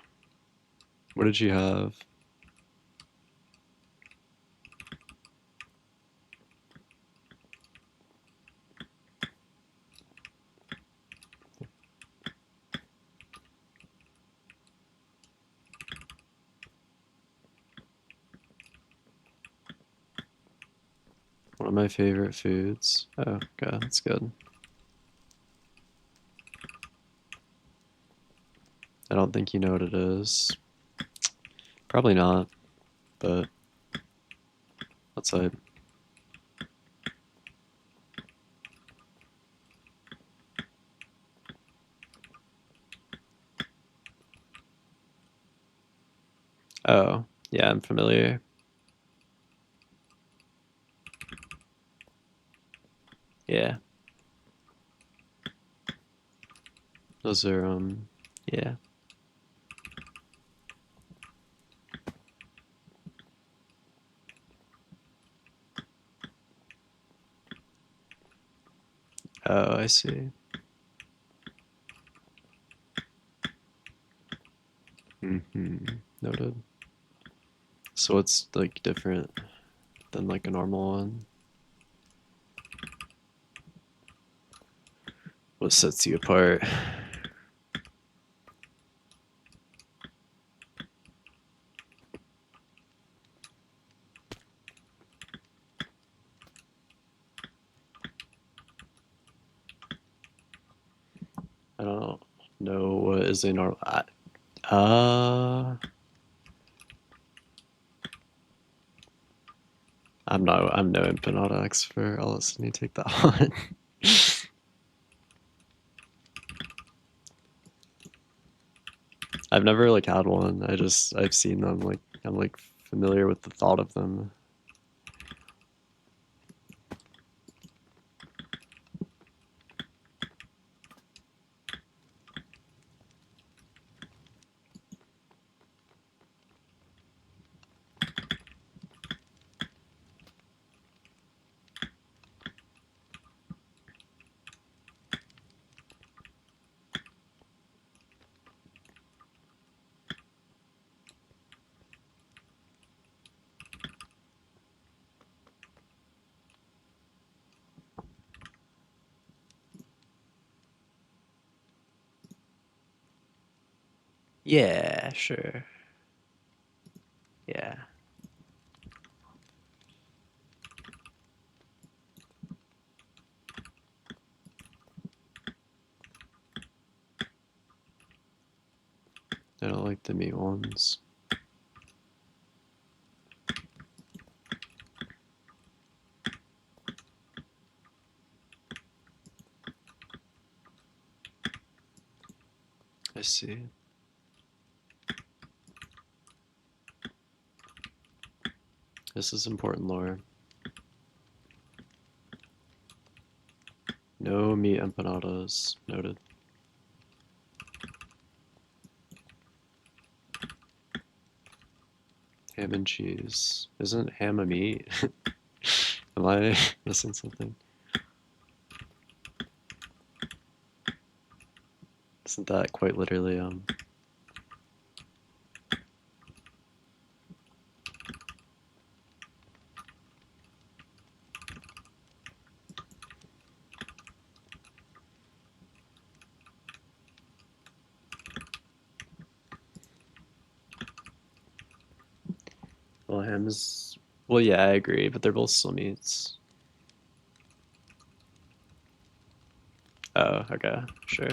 What did you have? One of my favorite foods. Oh, okay, that's good. I don't think you know what it is. Probably not, but let's say. Oh, yeah, I'm familiar. Yeah, those are, yeah. Oh, I see. Mm-hmm. Noted. So it's like different than like a normal one? What sets you apart? I don't know what is a normal. Uh, I'm no empanada expert. I'll listen you take that one. I've never like had one. I've seen them. Like I'm like familiar with the thought of them. Yeah, sure. Yeah. I don't like the meat ones. I see. This is important lore. No meat empanadas. Noted. Ham and cheese. Isn't ham a meat? Am I missing something? Isn't that quite literally well, ham is, well, yeah, I agree, but they're both still meats. Oh, okay, sure.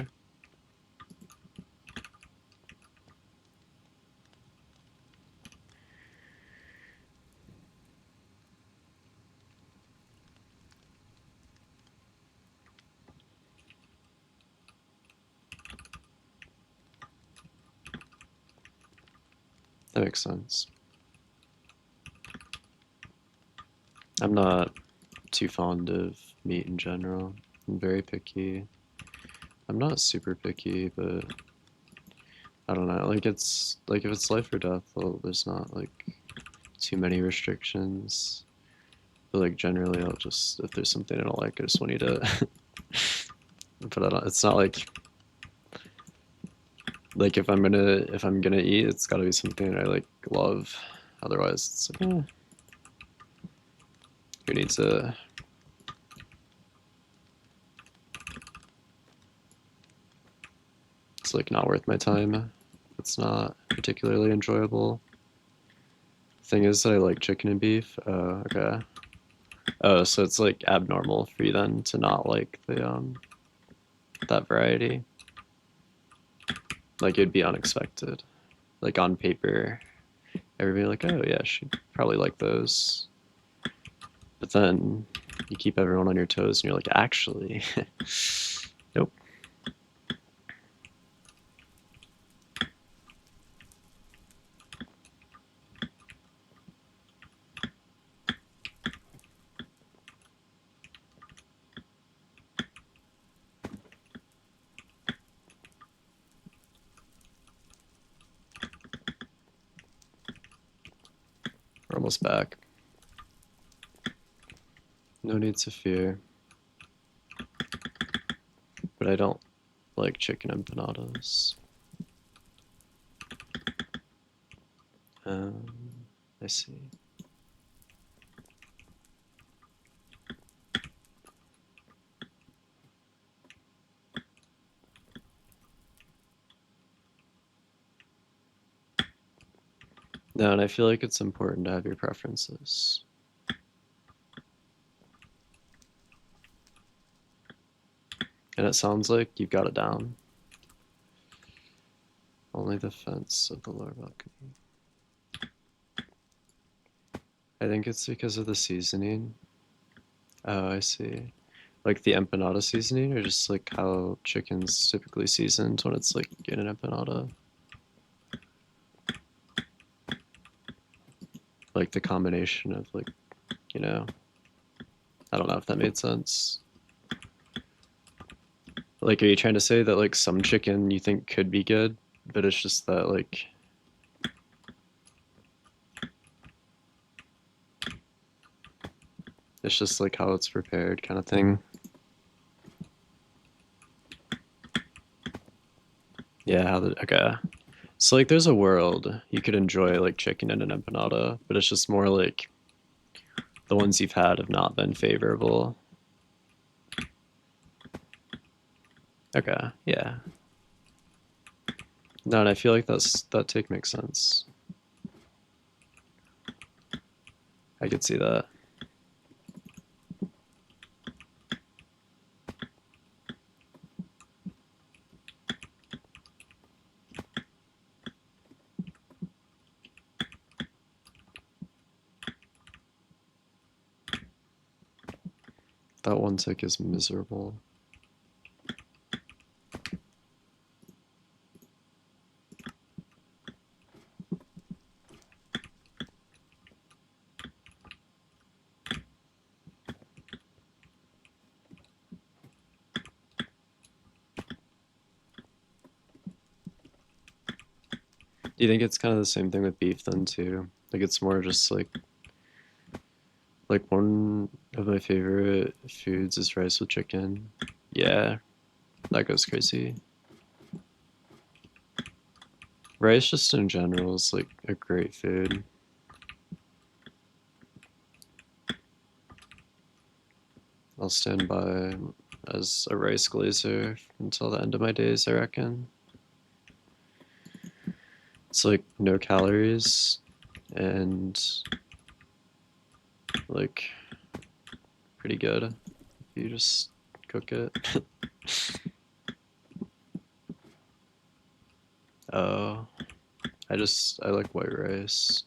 That makes sense. I'm not too fond of meat in general. I'm very picky. I'm not super picky, but I don't know. Like it's like if it's life or death, well, there's not like too many restrictions. But like generally, I'll just if there's something I don't like, I just want you to put it on. It's not like if I'm gonna eat, it's got to be something I like love. Otherwise, it's like, who needs a. It's like not worth my time. It's not particularly enjoyable. Thing is that I like chicken and beef. Oh, okay. Oh, so it's like abnormal for you then to not like the that variety. Like it'd be unexpected. Like on paper, everybody like, oh yeah, she'd probably like those. But then you keep everyone on your toes and you're like, actually, nope. We're almost back. No need to fear. But I don't like chicken empanadas. Um, I see. No, and I feel like it's important to have your preferences. And it sounds like you've got it down. Only the fence of the lower balcony. I think it's because of the seasoning. Oh, I see. Like the empanada seasoning, or just like how chicken's typically seasoned when it's like in an empanada? Like the combination of like, you know, I don't know if that made sense. Like, are you trying to say that like some chicken you think could be good, but it's just that like it's just like how it's prepared kind of thing? Yeah, how the okay. So like there's a world you could enjoy like chicken in an empanada, but it's just more like the ones you've had have not been favorable. Okay, yeah. No, and I feel like that take makes sense. I could see that. That one take is miserable. Do you think it's kind of the same thing with beef then too? Like it's more just like one of my favorite foods is rice with chicken. Yeah, that goes crazy. Rice just in general is like a great food. I'll stand by as a rice glazer until the end of my days, I reckon. It's like no calories and like pretty good if you just cook it. Oh, I like white rice.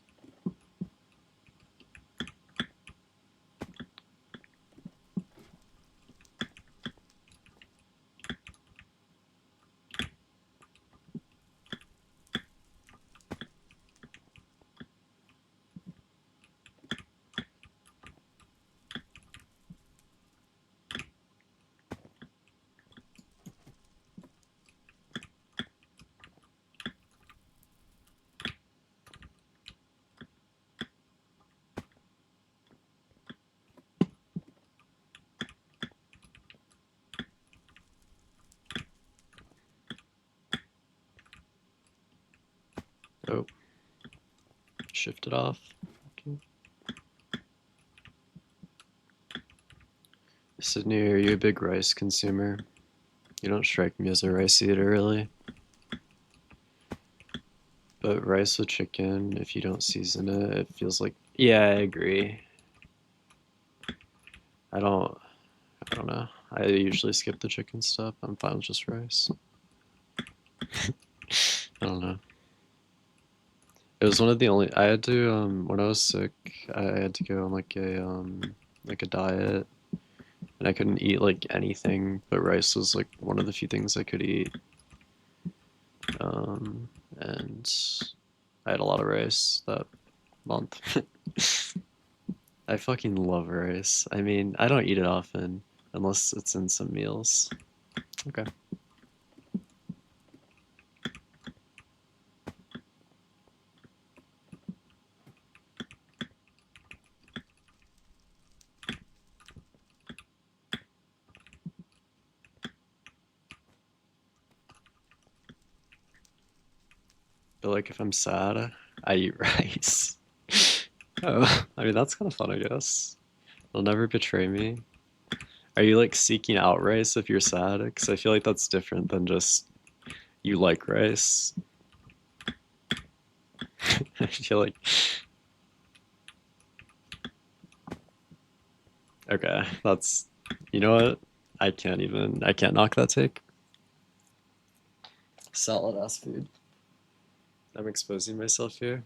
Oh, shift it off. Okay. Sydney, are you a big rice consumer? You don't strike me as a rice eater, really. But rice with chicken, if you don't season it, it feels like. Yeah, I agree. I don't. I don't know. I usually skip the chicken stuff. I'm fine with just rice. I don't know. It was one of the only. I had to when I was sick. I had to go on like a diet, and I couldn't eat like anything. But rice was like one of the few things I could eat. And I had a lot of rice that month. I fucking love rice. I mean, I don't eat it often unless it's in some meals. Okay. But like if I'm sad, I eat rice. Oh, I mean that's kind of fun, I guess. It'll never betray me. Are you like seeking out rice if you're sad? Because I feel like that's different than just you like rice. I feel like okay, that's you know what? I can't knock that take. Salad ass food. I'm exposing myself here.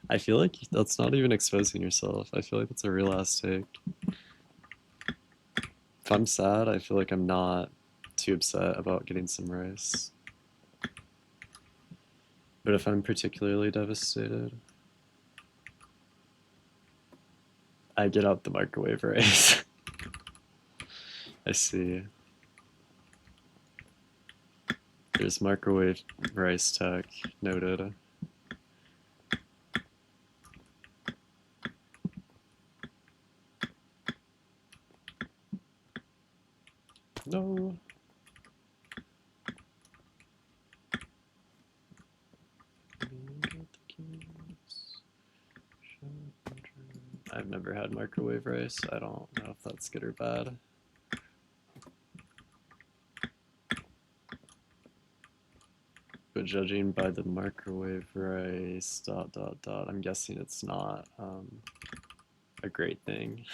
I feel like that's not even exposing yourself. I feel like that's a real ass take. If I'm sad, I feel like I'm not too upset about getting some rice. But if I'm particularly devastated, I get out the microwave rice. I see. There's microwave rice tech noted. No. I've never had microwave rice. I don't know if that's good or bad. But judging by the microwave rice, ... I'm guessing it's not a great thing.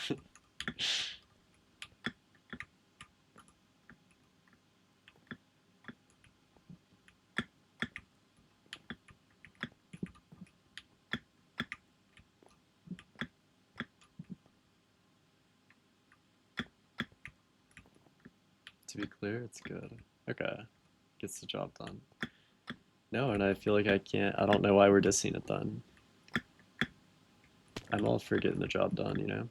To be clear, it's good. Okay, gets the job done. No, and I feel like I don't know why we're dissing it then. I'm all for getting the job done, you know?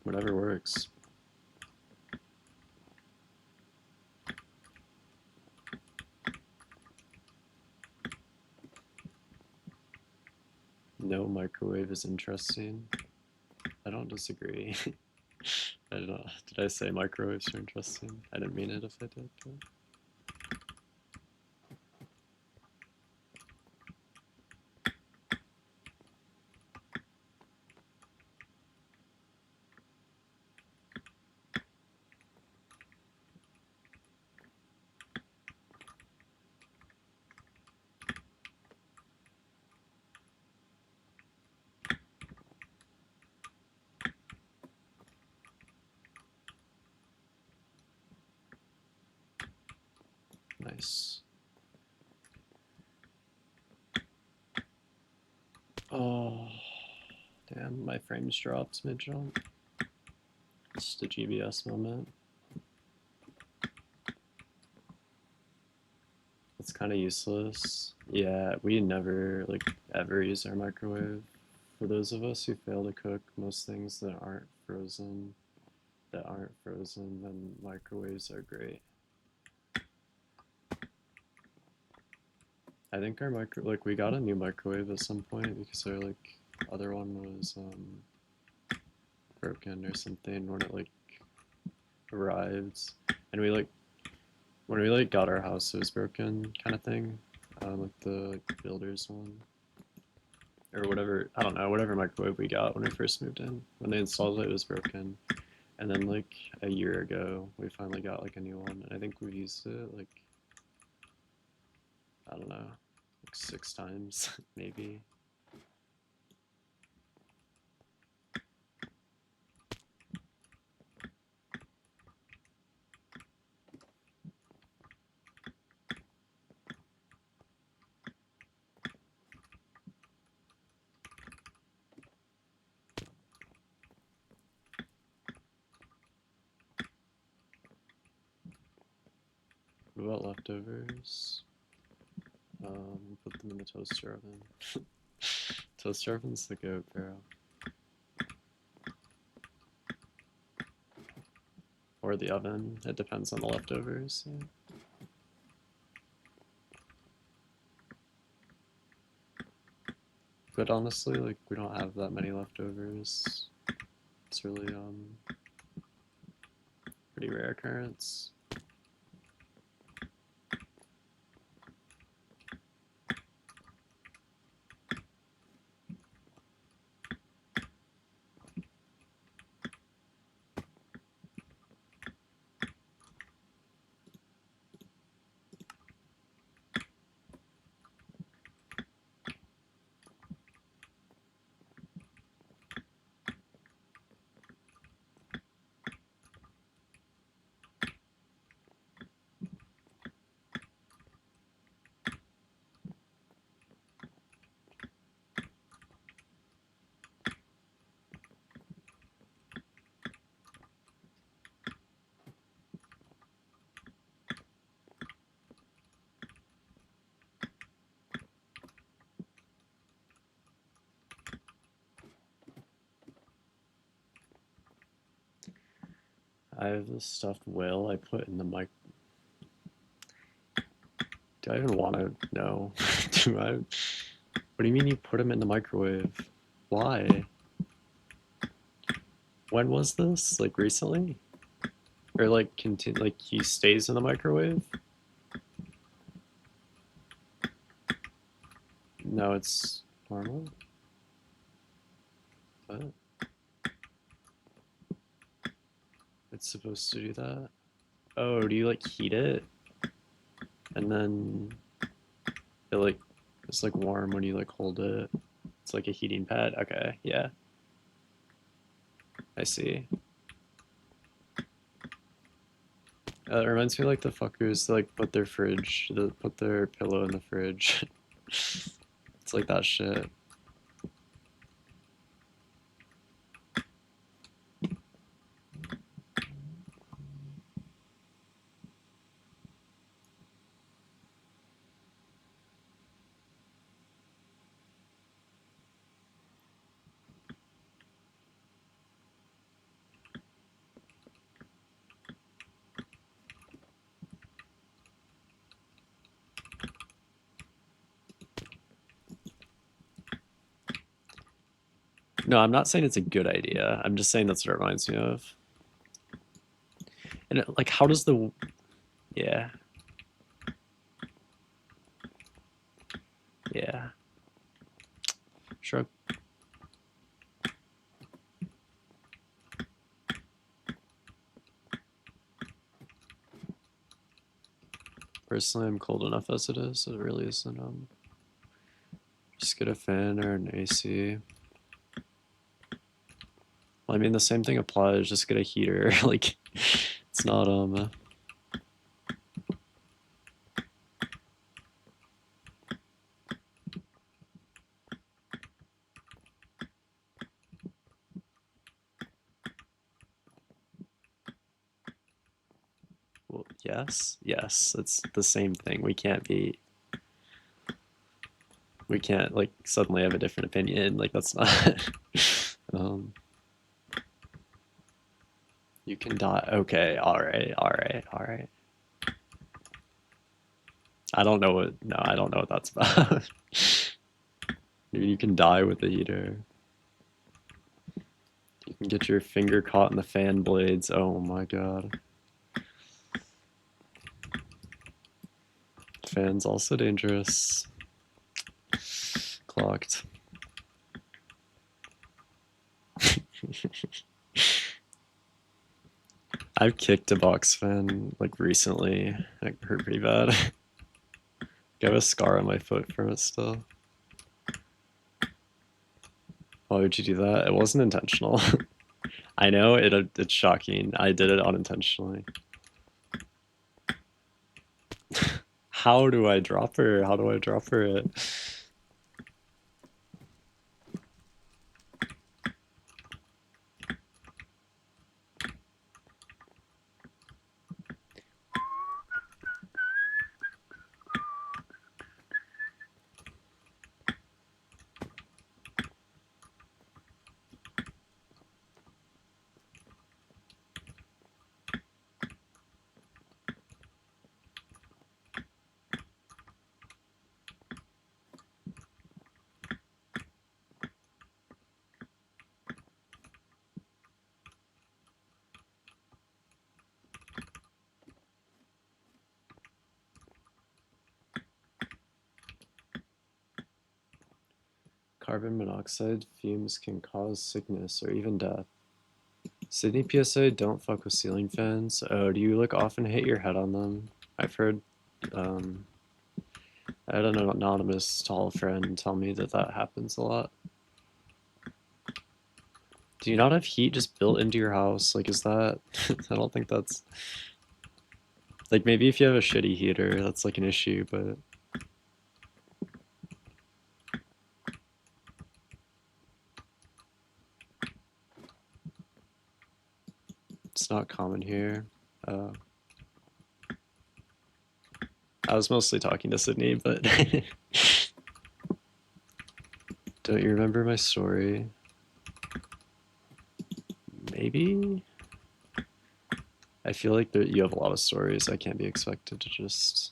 Whatever works. No microwave is interesting. I don't disagree. I don't know. Did I say microwaves are interesting? I didn't mean it if I did. But... Nice. Oh, damn, my frames dropped mid-jump. Just a GBS moment. It's kind of useless. Yeah, we never, like, ever use our microwave. For those of us who fail to cook most things that aren't frozen, then microwaves are great. I think our we got a new microwave at some point because our, like, other one was, broken or something when it, like, arrived. And we, like, when we, like, got our house, it was broken kind of thing. Like the builder's one. Or whatever, I don't know, whatever microwave we got when we first moved in. When they installed it, it was broken. And then, like, a year ago, we finally got, like, a new one. And I think we've used it, like, I don't know, like 6 times, maybe. What about leftovers? Put them in the toaster oven. Toaster oven's the goat, bro. Or the oven. It depends on the leftovers. Yeah. But honestly, like, we don't have that many leftovers. It's really pretty rare occurrence. I have this stuffed whale I put in the mic. Do I even want to know? Do I? What do you mean you put him in the microwave? Why? When was this? Like recently? Or like like he stays in the microwave? No, it's normal. What? It's supposed to do that? Oh, do you like heat it? And then it like it's like warm when you like hold it. It's like a heating pad. Okay, yeah. I see. It reminds me of, like the fuckers that like put their pillow in the fridge. It's like that shit. No, I'm not saying it's a good idea. I'm just saying that's what it reminds me of. And like, how does the yeah, yeah, shrug. Personally, I'm cold enough as it is. So it really isn't. Just get a fan or an AC. Well, I mean, the same thing applies. Just get a heater. Like, it's not Well, yes, it's the same thing. We can't like suddenly have a different opinion. Like that's not. um, you can die. Okay, all right, all right, all right. I don't know what. No, I don't know what that's about. You can die with the heater. You can get your finger caught in the fan blades. Oh my god. Fan's also dangerous. Clocked. I've kicked a box fan like recently. It hurt pretty bad. I have a scar on my foot from it still. Why would you do that? It wasn't intentional. I know it's shocking. I did it unintentionally. How do I drop her? How do I drop her it? Carbon monoxide fumes can cause sickness or even death. Sydney PSA, don't fuck with ceiling fans. Oh, do you like often hit your head on them? I've heard, um, I had an anonymous tall friend tell me that that happens a lot. Do you not have heat just built into your house? Like, is that, I don't think that's, like, maybe if you have a shitty heater, that's like an issue, but it's not common here. I was mostly talking to Sydney, but don't you remember my story? Maybe? I feel like you have a lot of stories. I can't be expected to just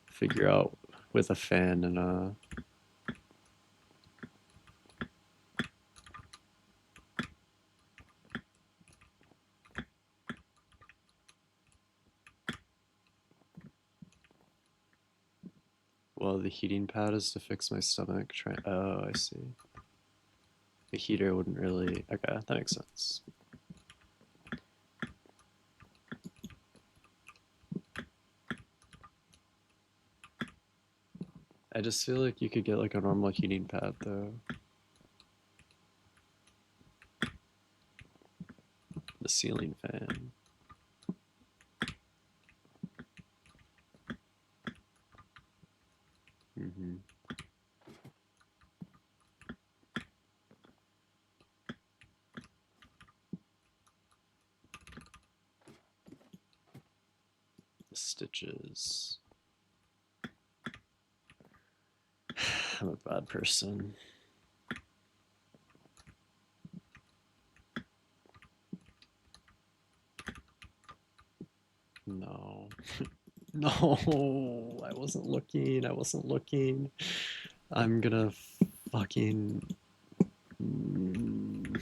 figure out with a fan and well, the heating pad is to fix my stomach. Oh, I see. The heater wouldn't really. Okay, that makes sense. I just feel like you could get like a normal heating pad though. The ceiling fan. Mm-hmm. The stitches. I'm a bad person. No. No, I wasn't looking. I wasn't looking. I'm gonna fucking. Mm.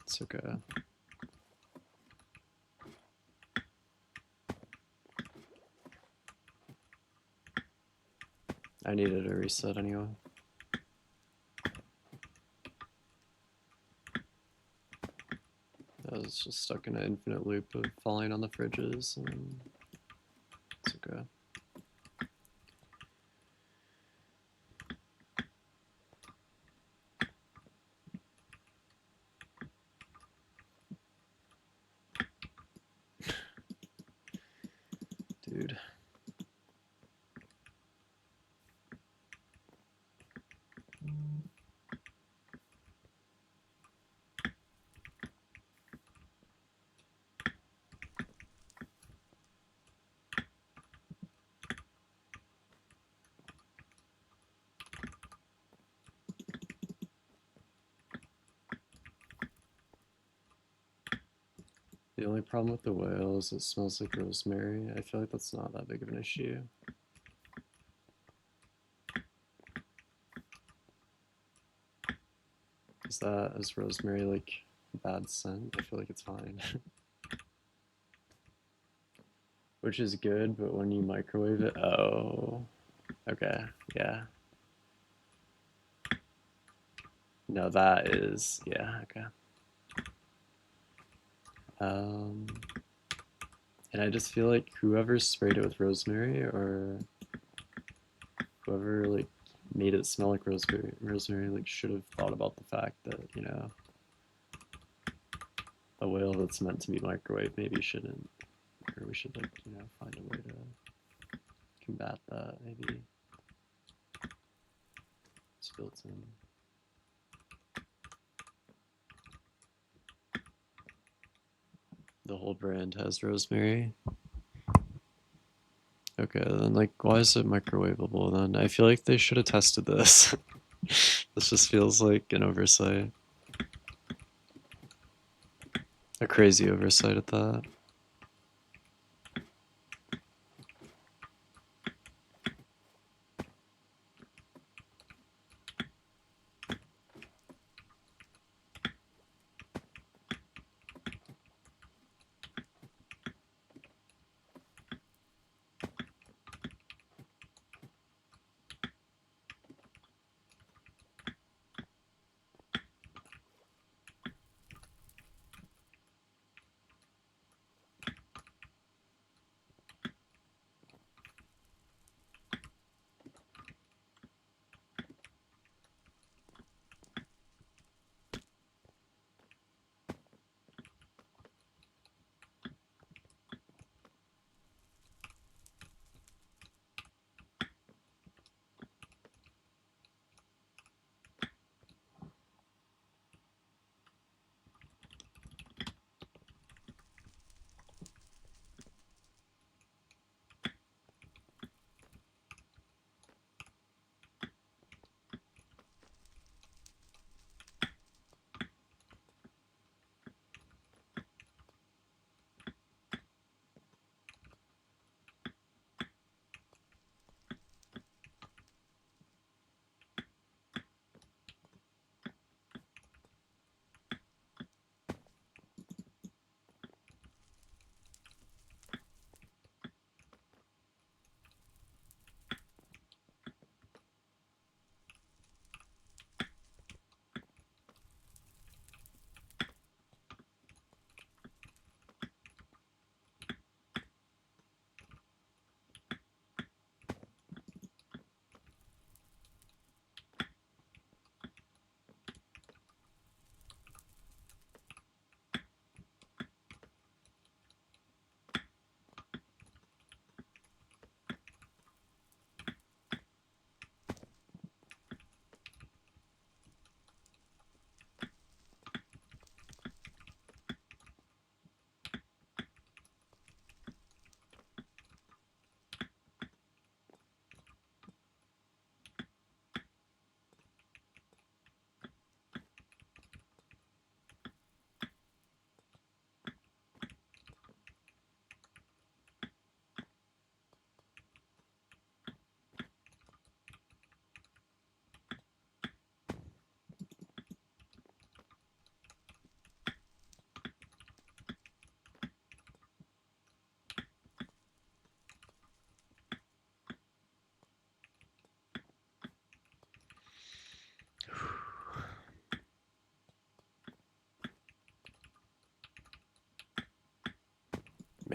It's okay. I needed a reset anyway. I was just stuck in an infinite loop of falling on the fridges, and it's okay. Dude. The only problem with the whale is it smells like rosemary. I feel like that's not that big of an issue. Is rosemary like a bad scent? I feel like it's fine. Which is good, but when you microwave it, oh, okay, yeah. No, that is, yeah, okay. Um, and I just feel like whoever sprayed it with rosemary or whoever like made it smell like rosemary like should have thought about the fact that, you know, a whale that's meant to be microwaved maybe shouldn't, or we should like, you know, find a way to combat that maybe. It's built in. The whole brand has rosemary. Okay, then like why is it microwavable then? I feel like they should have tested this. This just feels like an oversight. A crazy oversight at that.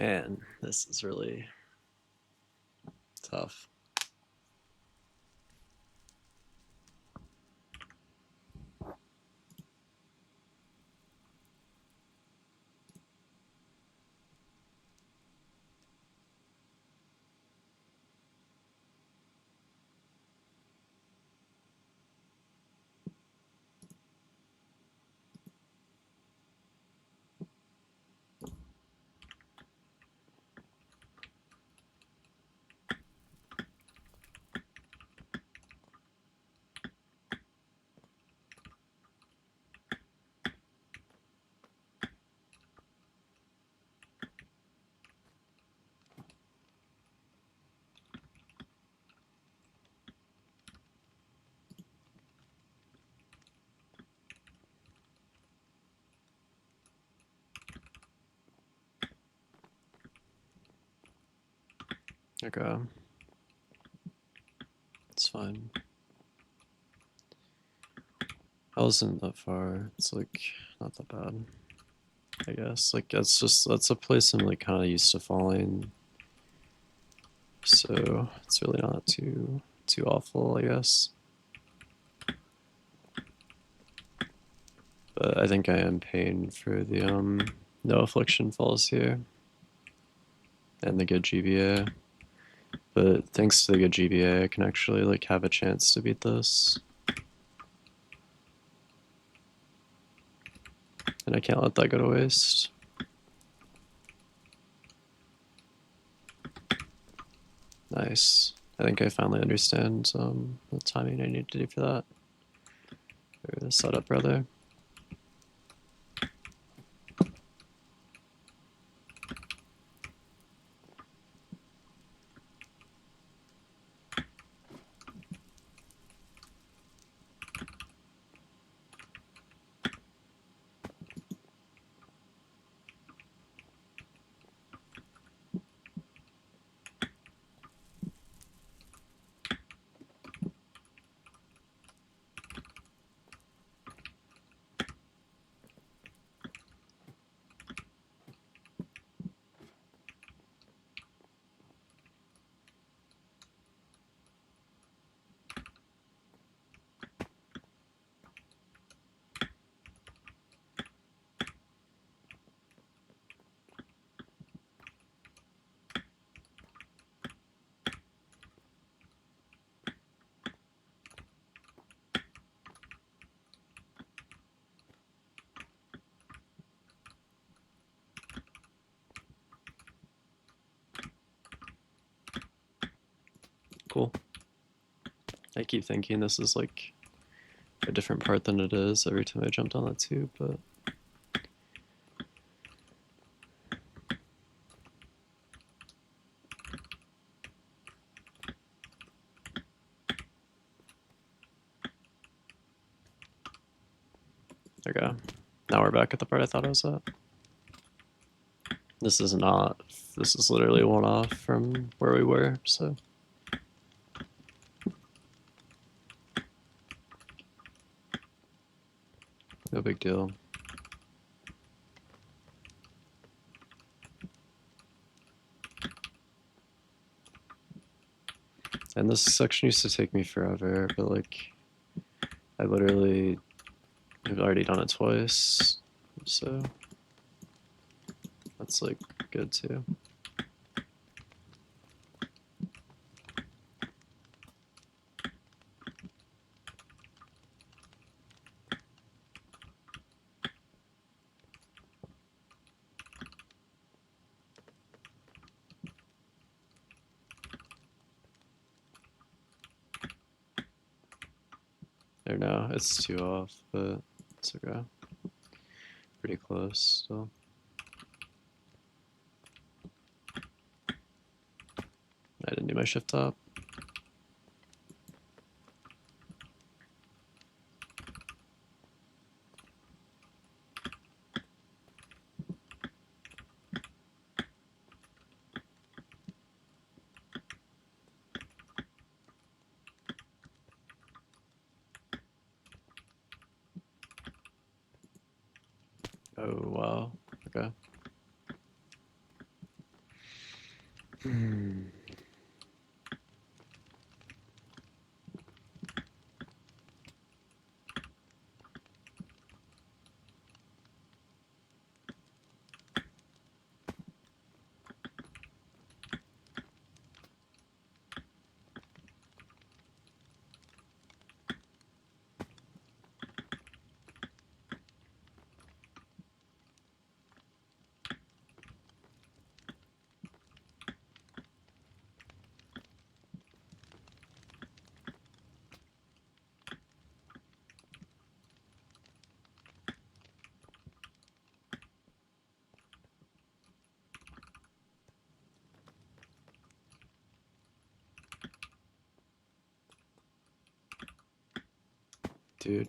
Man, this is really tough. Okay. It's fine. I wasn't that far. It's like not that bad, I guess. Like that's a place I'm like kind of used to falling, so it's really not too awful, I guess. But I think I am paying for the no affliction falls here and the good GBA. But thanks to the good GBA, I can actually like have a chance to beat this. And I can't let that go to waste. Nice. I think I finally understand the timing I need to do for that. Or the setup, rather. Cool. I keep thinking this is like a different part than it is every time I jumped on that tube, but okay. Now we're back at the part I thought I was at. This is not, this is literally one off from where we were, so. No big deal. And this section used to take me forever, but like, I literally have already done it twice, so that's like good too. There now, it's 2 off, but it's okay. Pretty close still. I didn't do my shift top. Oh wow, okay. Hmm. Dude.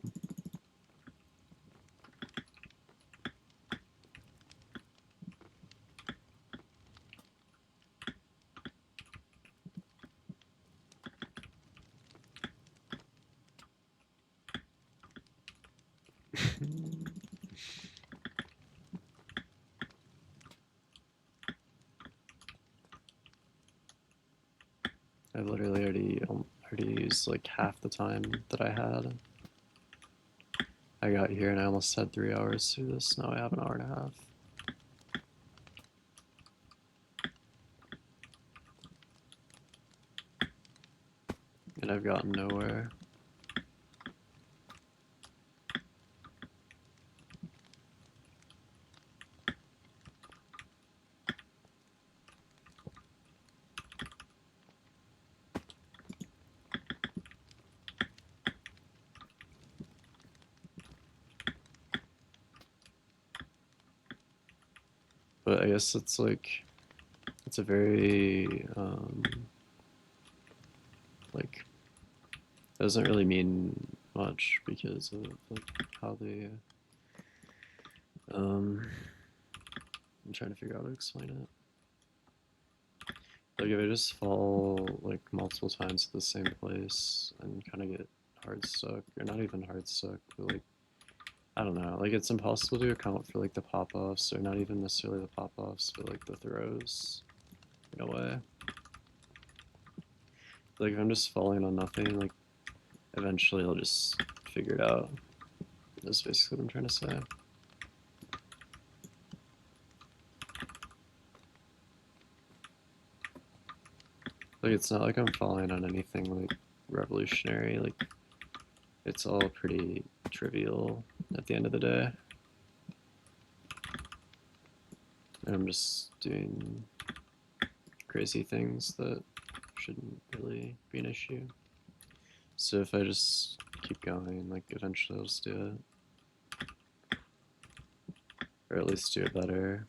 I literally already used like half the time that I had. I got here and I almost had 3 hours through this. Now I have an hour and a half. And I've gotten nowhere. But I guess it's like, it's a very, like, it doesn't really mean much because of like how they, I'm trying to figure out how to explain it. Like if I just fall like multiple times at the same place and kind of get hard stuck, or not even hard stuck, but like, I don't know, like it's impossible to account for like the pop-offs, or not even necessarily the pop-offs, but like the throws, in a way. Like if I'm just falling on nothing, like eventually I'll just figure it out. That's basically what I'm trying to say. Like it's not like I'm falling on anything like revolutionary, like it's all pretty trivial at the end of the day. And I'm just doing crazy things that shouldn't really be an issue. So if I just keep going, like eventually I'll just do it. Or at least do it better.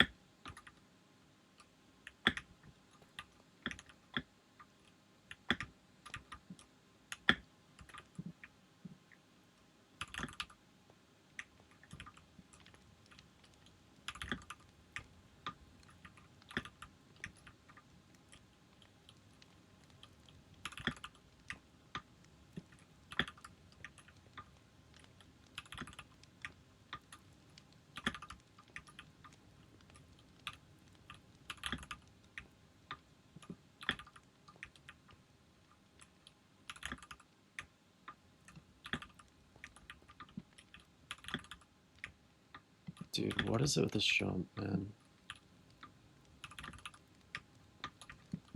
Dude, what is it with this jump, man?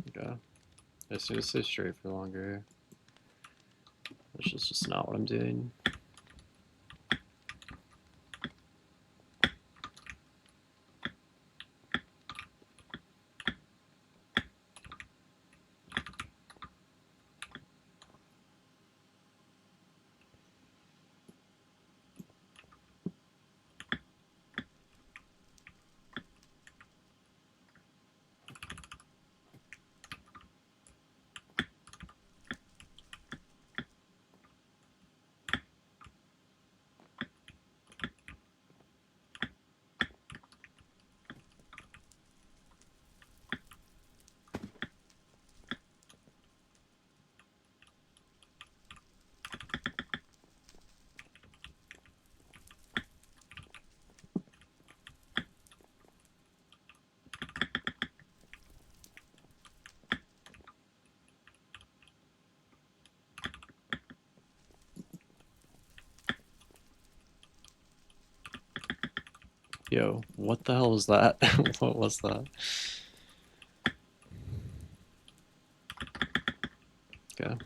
Okay. I just need to stay straight for longer. Which is just not what I'm doing. Yo, what the hell was that? What was that? Okay.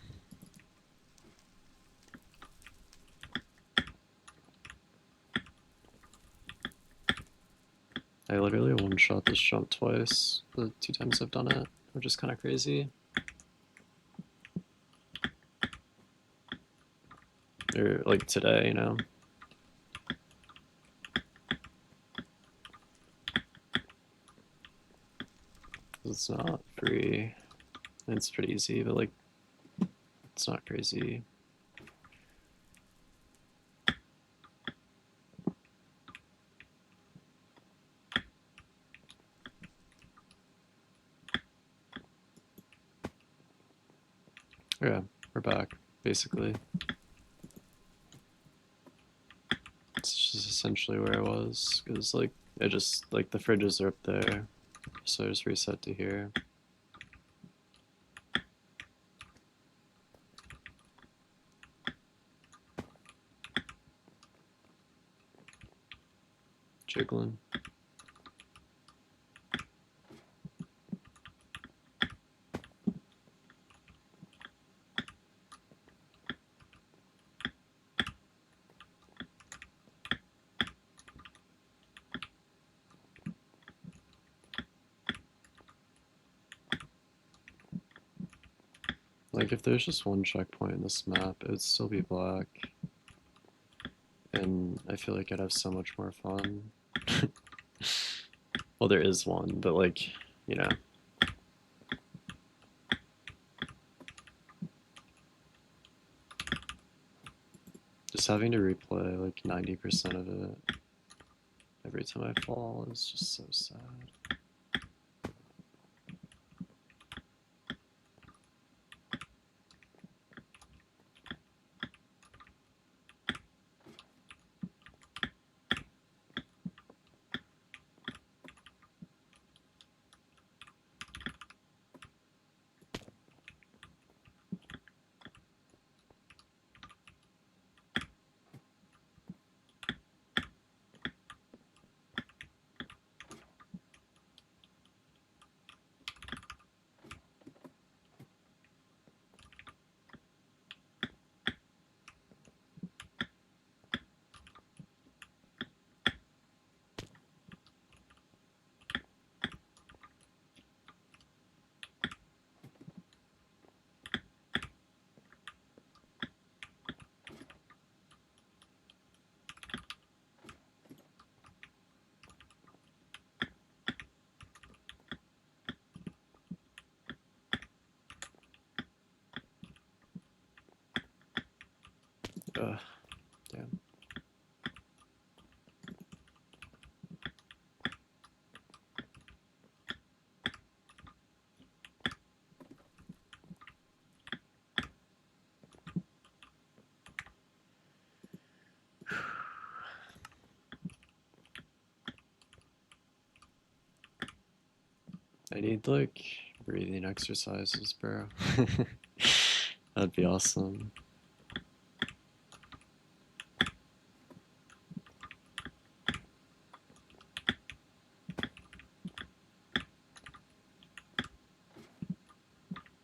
I literally one-shot this jump twice, the 2 times I've done it, which is kind of crazy. Or like today, you know? It's not free. It's pretty easy, but like, it's not crazy. Yeah, we're back, basically. It's just essentially where I was, because like, I just, like the fridges are up there, so I just reset to here. Jiggling. Like if there's just one checkpoint in this map, it would still be black. And I feel like I'd have so much more fun. Well, there is one, but like, you know. Just having to replay like 90% of it every time I fall is just so sad. Ugh, damn. I need like breathing exercises, bro. That'd be awesome.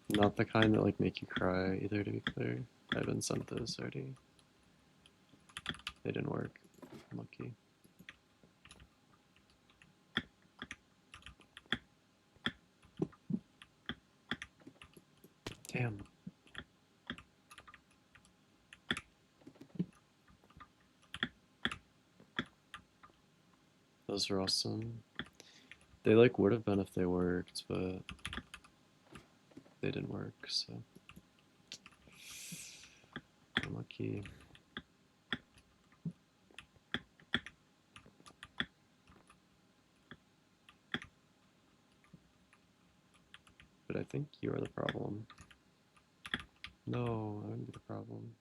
Not the kind that like make you cry either, to be clear. I've been sent those already. They didn't work. I'm lucky. Damn. Those are awesome. They like would have been if they worked, but they didn't work, so I'm lucky. But I think you are the problem. No, I wouldn't be the problem.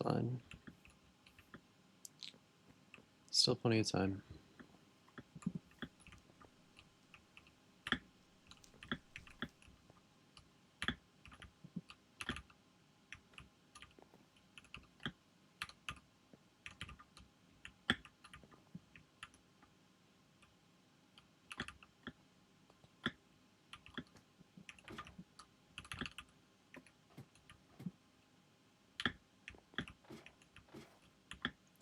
fine. Still plenty of time.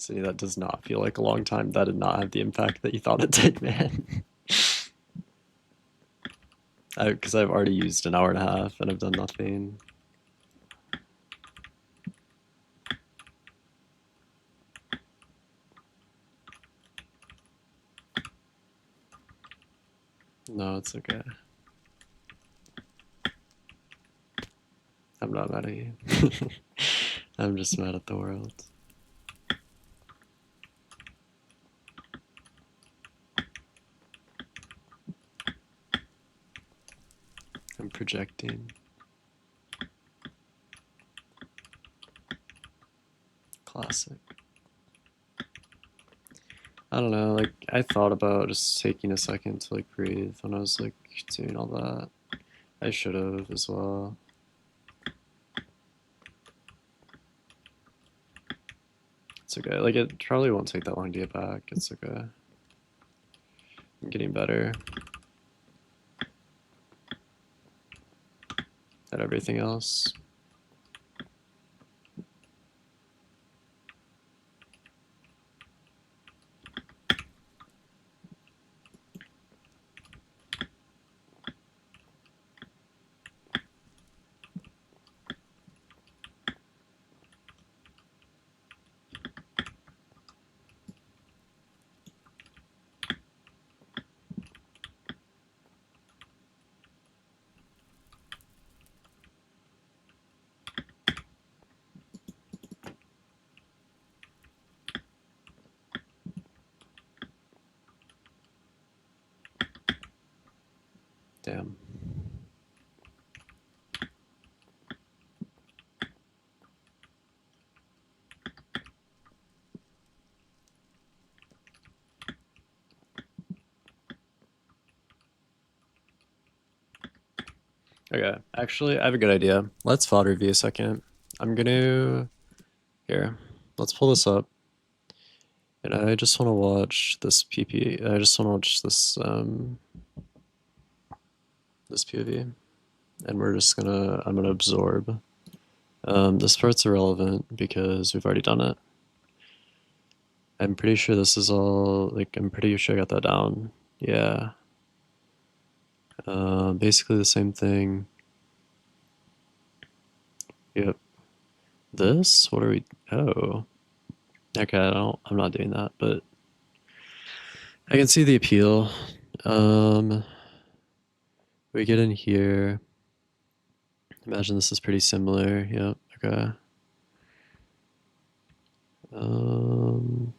See, that does not feel like a long time. That did not have the impact that you thought it did, man. Because I've already used an hour and a half and I've done nothing. No, it's okay. I'm not mad at you. I'm just mad at the world. I'm projecting. Classic. I don't know, like, I thought about just taking a second to, like, breathe when I was, like, doing all that. I should have as well. It's okay. Like, it probably won't take that long to get back. It's okay. I'm getting better at everything else. Damn. Okay, actually, I have a good idea. Let's VOD review a second. I'm gonna... Here, let's pull this up. And I just want to watch this PP. I just want to watch this POV. And we're just gonna... I'm gonna absorb. This part's irrelevant because we've already done it. I'm pretty sure this is all... Like, I'm pretty sure I got that down. Yeah. Basically the same thing. Yep. This? What are we... Oh. Okay, I'm not doing that, but... I can see the appeal. We get in here. Imagine this is pretty similar. Yep, okay.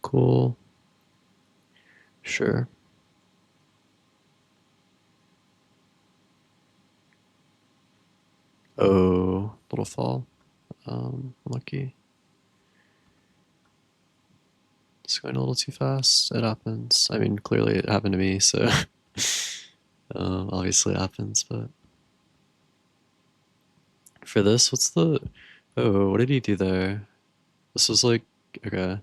Cool. Sure. Oh, little fall. Lucky. It's going a little too fast. It happens. I mean, clearly it happened to me, so obviously it happens, but for this, what's the... Oh, what did he do there? This was like... Okay.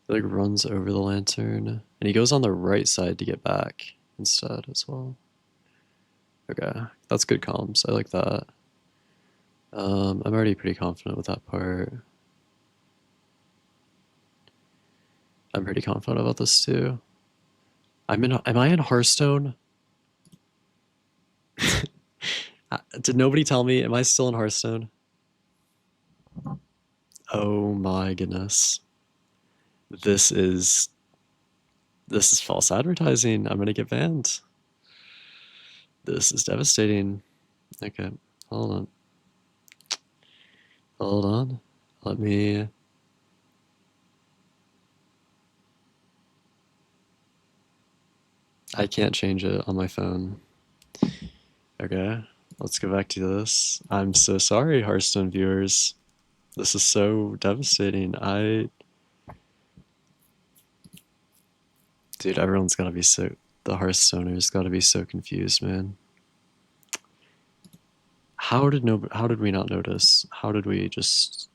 He like runs over the lantern, and he goes on the right side to get back instead as well. Okay, that's good comms. I like that. I'm already pretty confident with that part. I'm pretty confident about this too. Am I in Hearthstone? Did nobody tell me? Am I still in Hearthstone? Oh my goodness. This is false advertising. I'm gonna get banned. This is devastating. Okay, hold on. Hold on. Let me... I can't change it on my phone. Okay, let's go back to this. I'm so sorry, Hearthstone viewers. This is so devastating. Dude, everyone's gotta be so. The Hearthstoners gotta be so confused, man. How did no? How did we not notice? How did we just?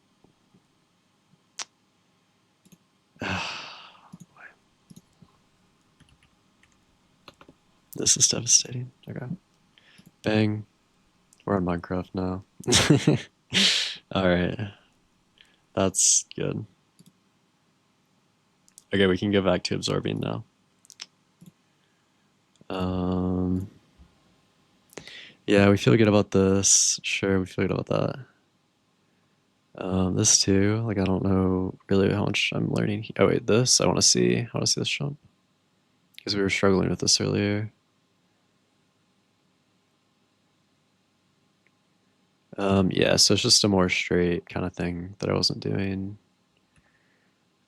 This is devastating. Okay. Bang. We're on Minecraft now. Alright. That's good. Okay, we can go back to absorbing now. Yeah, we feel good about this. Sure, we feel good about that. This too. Like, I don't know really how much I'm learning. Oh wait, this I want to see. I want to see this jump because we were struggling with this earlier. Yeah, so it's just a more straight kind of thing that I wasn't doing.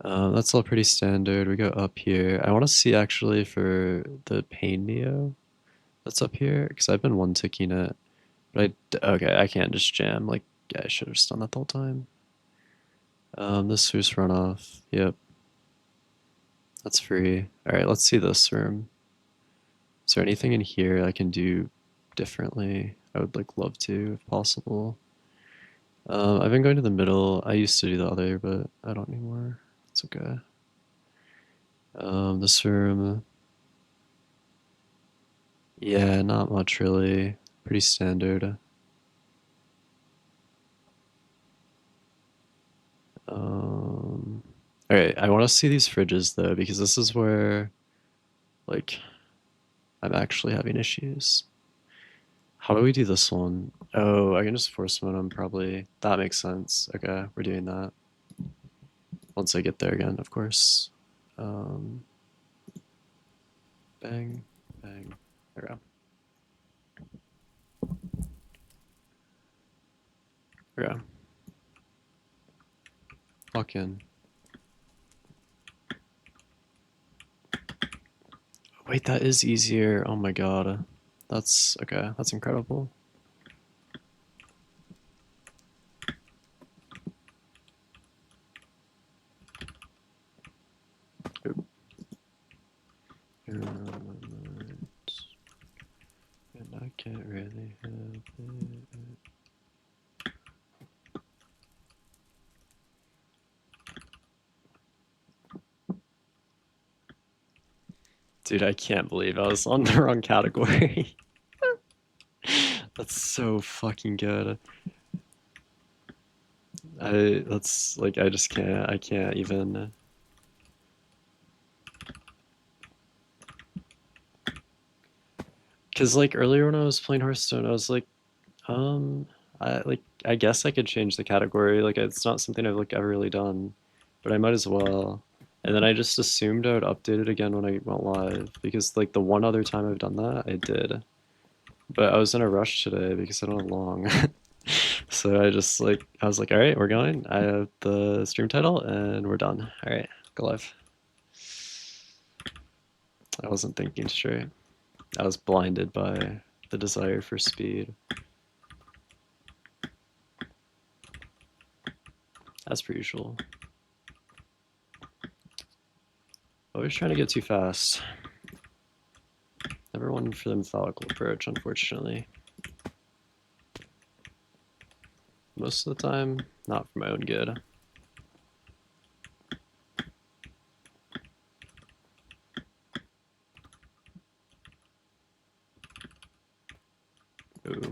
That's all pretty standard. We go up here. I want to see actually for the Pain Neo that's up here because I've been one ticking it, but okay, I can't just jam. Like, yeah, I should have just done that the whole time. This Who's Runoff. Yep, that's free. All right, let's see this room. Is there anything in here I can do differently? I would like love to if possible. I've been going to the middle. I used to do the other, but I don't anymore. It's okay. This room. Yeah, not much really. Pretty standard. Alright, I want to see these fridges though, because this is where, like, I'm actually having issues. How do we do this one? Oh, I can just force mode them probably. That makes sense. Okay, we're doing that. Once I get there again, of course. Um, bang, bang. There we go. There we go. Lock in. Wait, that is easier. Oh my god. That's okay. That's incredible. Oop. And I can't really help it. Dude, I can't believe I was on the wrong category. That's so fucking good. That's like, I just can't, I can't even. Cause like earlier when I was playing Hearthstone, I was like, I guess I could change the category. Like it's not something I've like ever really done, but I might as well. And then I just assumed I would update it again when I went live because like the one other time I've done that, I did. But I was in a rush today because I don't have long. So I just like I was like, all right, we're going. I have the stream title and we're done. All right, go live. I wasn't thinking straight. I was blinded by the desire for speed. As per usual. Always trying to get too fast. Never one for the methodical approach, unfortunately. Most of the time, not for my own good. Ooh.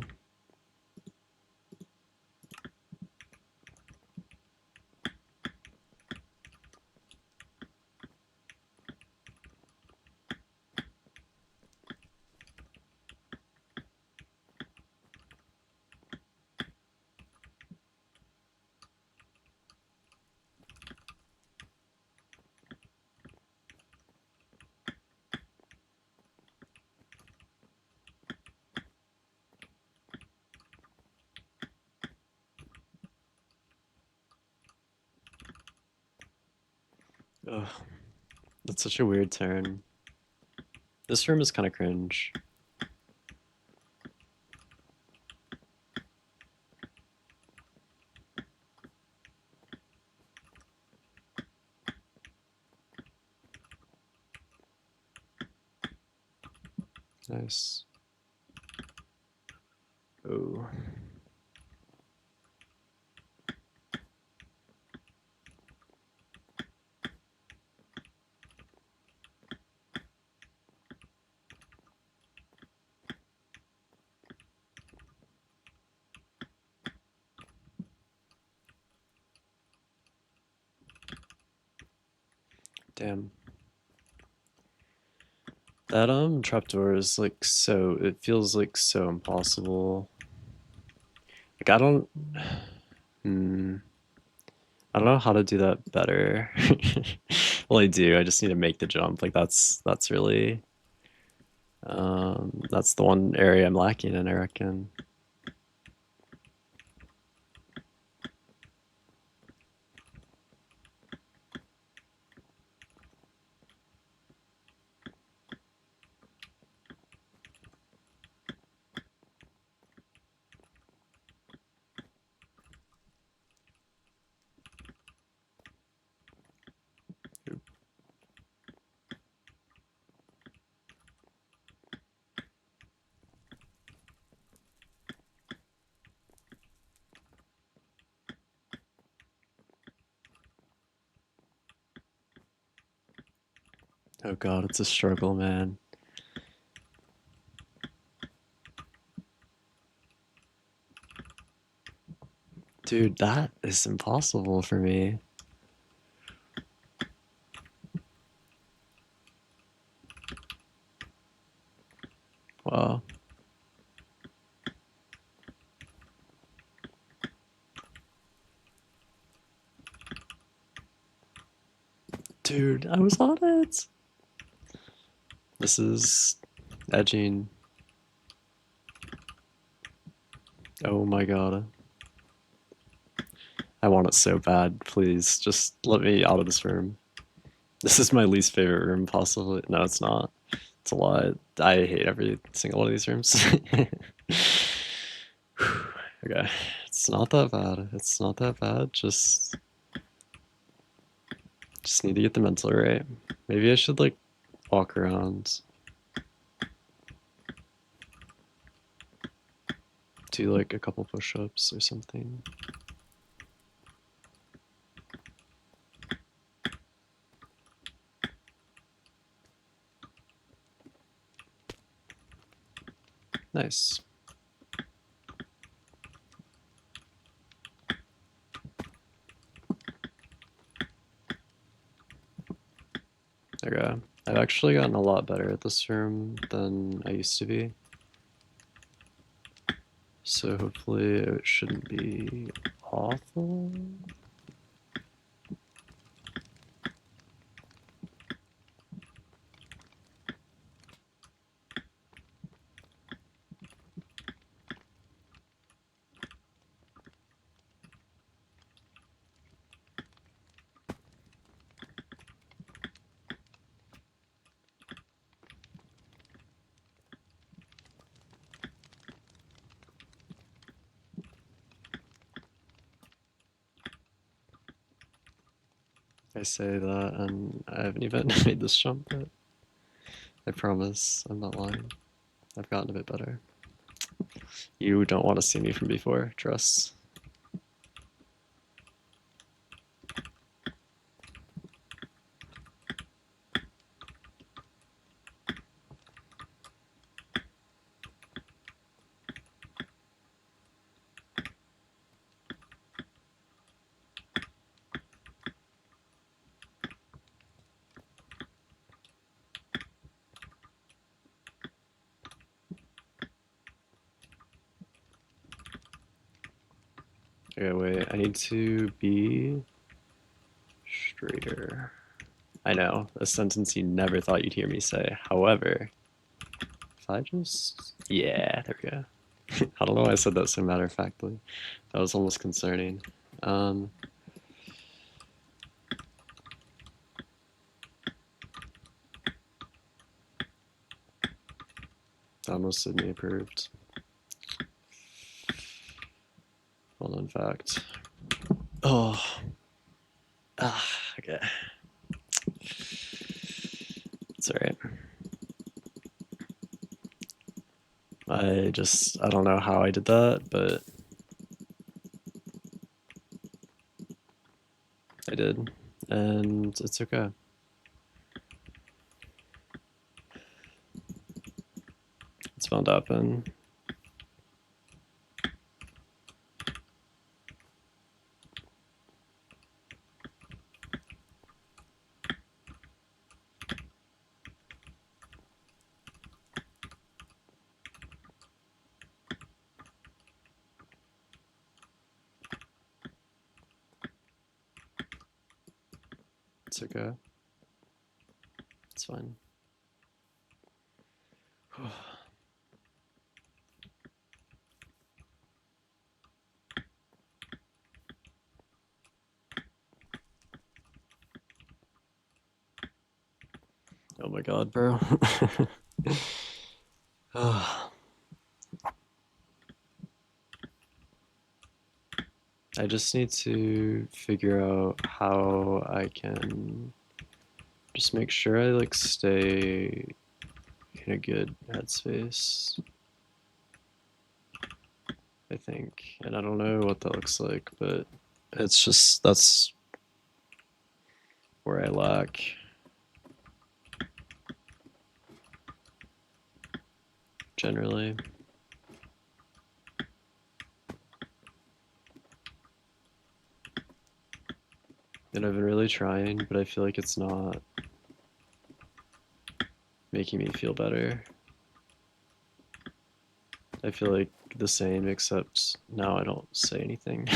Ugh. That's such a weird turn. This room is kind of cringe. Nice. Oh. Damn. That trapdoor is like so, it feels like so impossible. Like I don't I don't know how to do that better. Well, I do. I just need to make the jump. Like that's really that's the one area I'm lacking in, I reckon. Oh God, it's a struggle, man. Dude, that is impossible for me. Wow. Dude, I was on it. This is edging. Oh my God. I want it so bad. Please, just let me out of this room. This is my least favorite room, possibly. No, it's not. It's a lot. I hate every single one of these rooms. Okay, it's not that bad. It's not that bad. Just need to get the mental right. Maybe I should like walk around, do like a couple push-ups or something. Nice. Okay. I've actually gotten a lot better at this room than I used to be. So hopefully it shouldn't be awful. I say that and I haven't even made this jump yet. I promise, I'm not lying. I've gotten a bit better. You don't want to see me from before, trust. Okay, wait, I need to be straighter. I know, a sentence you never thought you'd hear me say. However, if I just... Yeah, there we go. I don't know why I said that so matter-of-factly. That was almost concerning. Almost Sydney approved. Well known fact. Oh. Ah, okay. It's alright. I don't know how I did that, but I did, and it's okay. It's bound to happen. It's okay. It's fine. Oh my god, bro. I just need to figure out how I can just make sure I like stay in a good headspace, I think. And I don't know what that looks like, but it's just that's where I lack generally. And I've been really trying, but I feel like it's not making me feel better. I feel like the same, except now I don't say anything.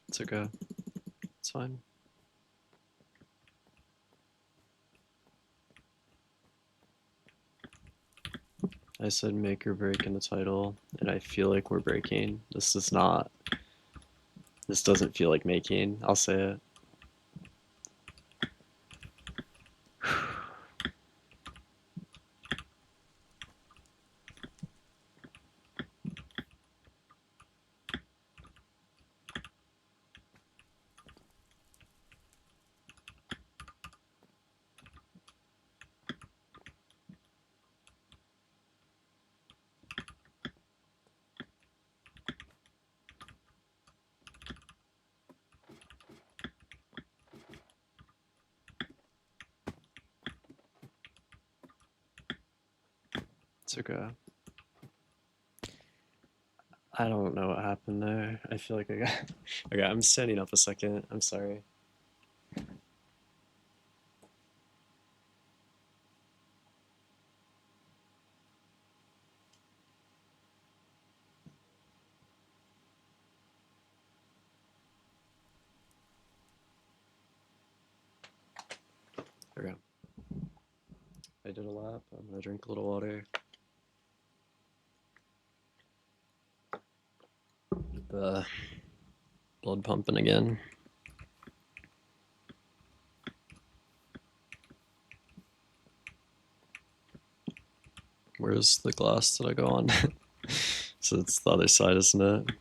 It's okay. It's fine. I said make or break in the title, and I feel like we're breaking. This is not. This doesn't feel like making. I'll say it. It's okay. I don't know what happened there. I feel like I got. Okay, I'm standing up a second. I'm sorry. Okay. I did a lap. I'm gonna drink a little water. The blood pumping again. Where's the glass that I go on? So it's the other side, isn't it?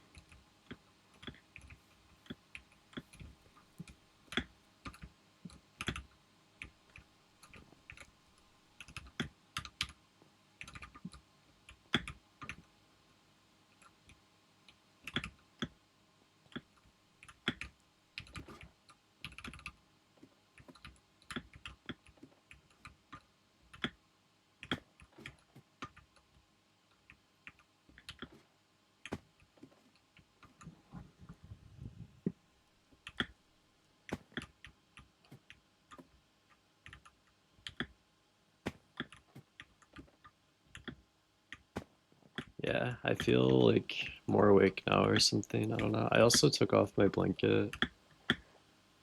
Yeah, I feel like more awake now or something. I don't know. I also took off my blanket,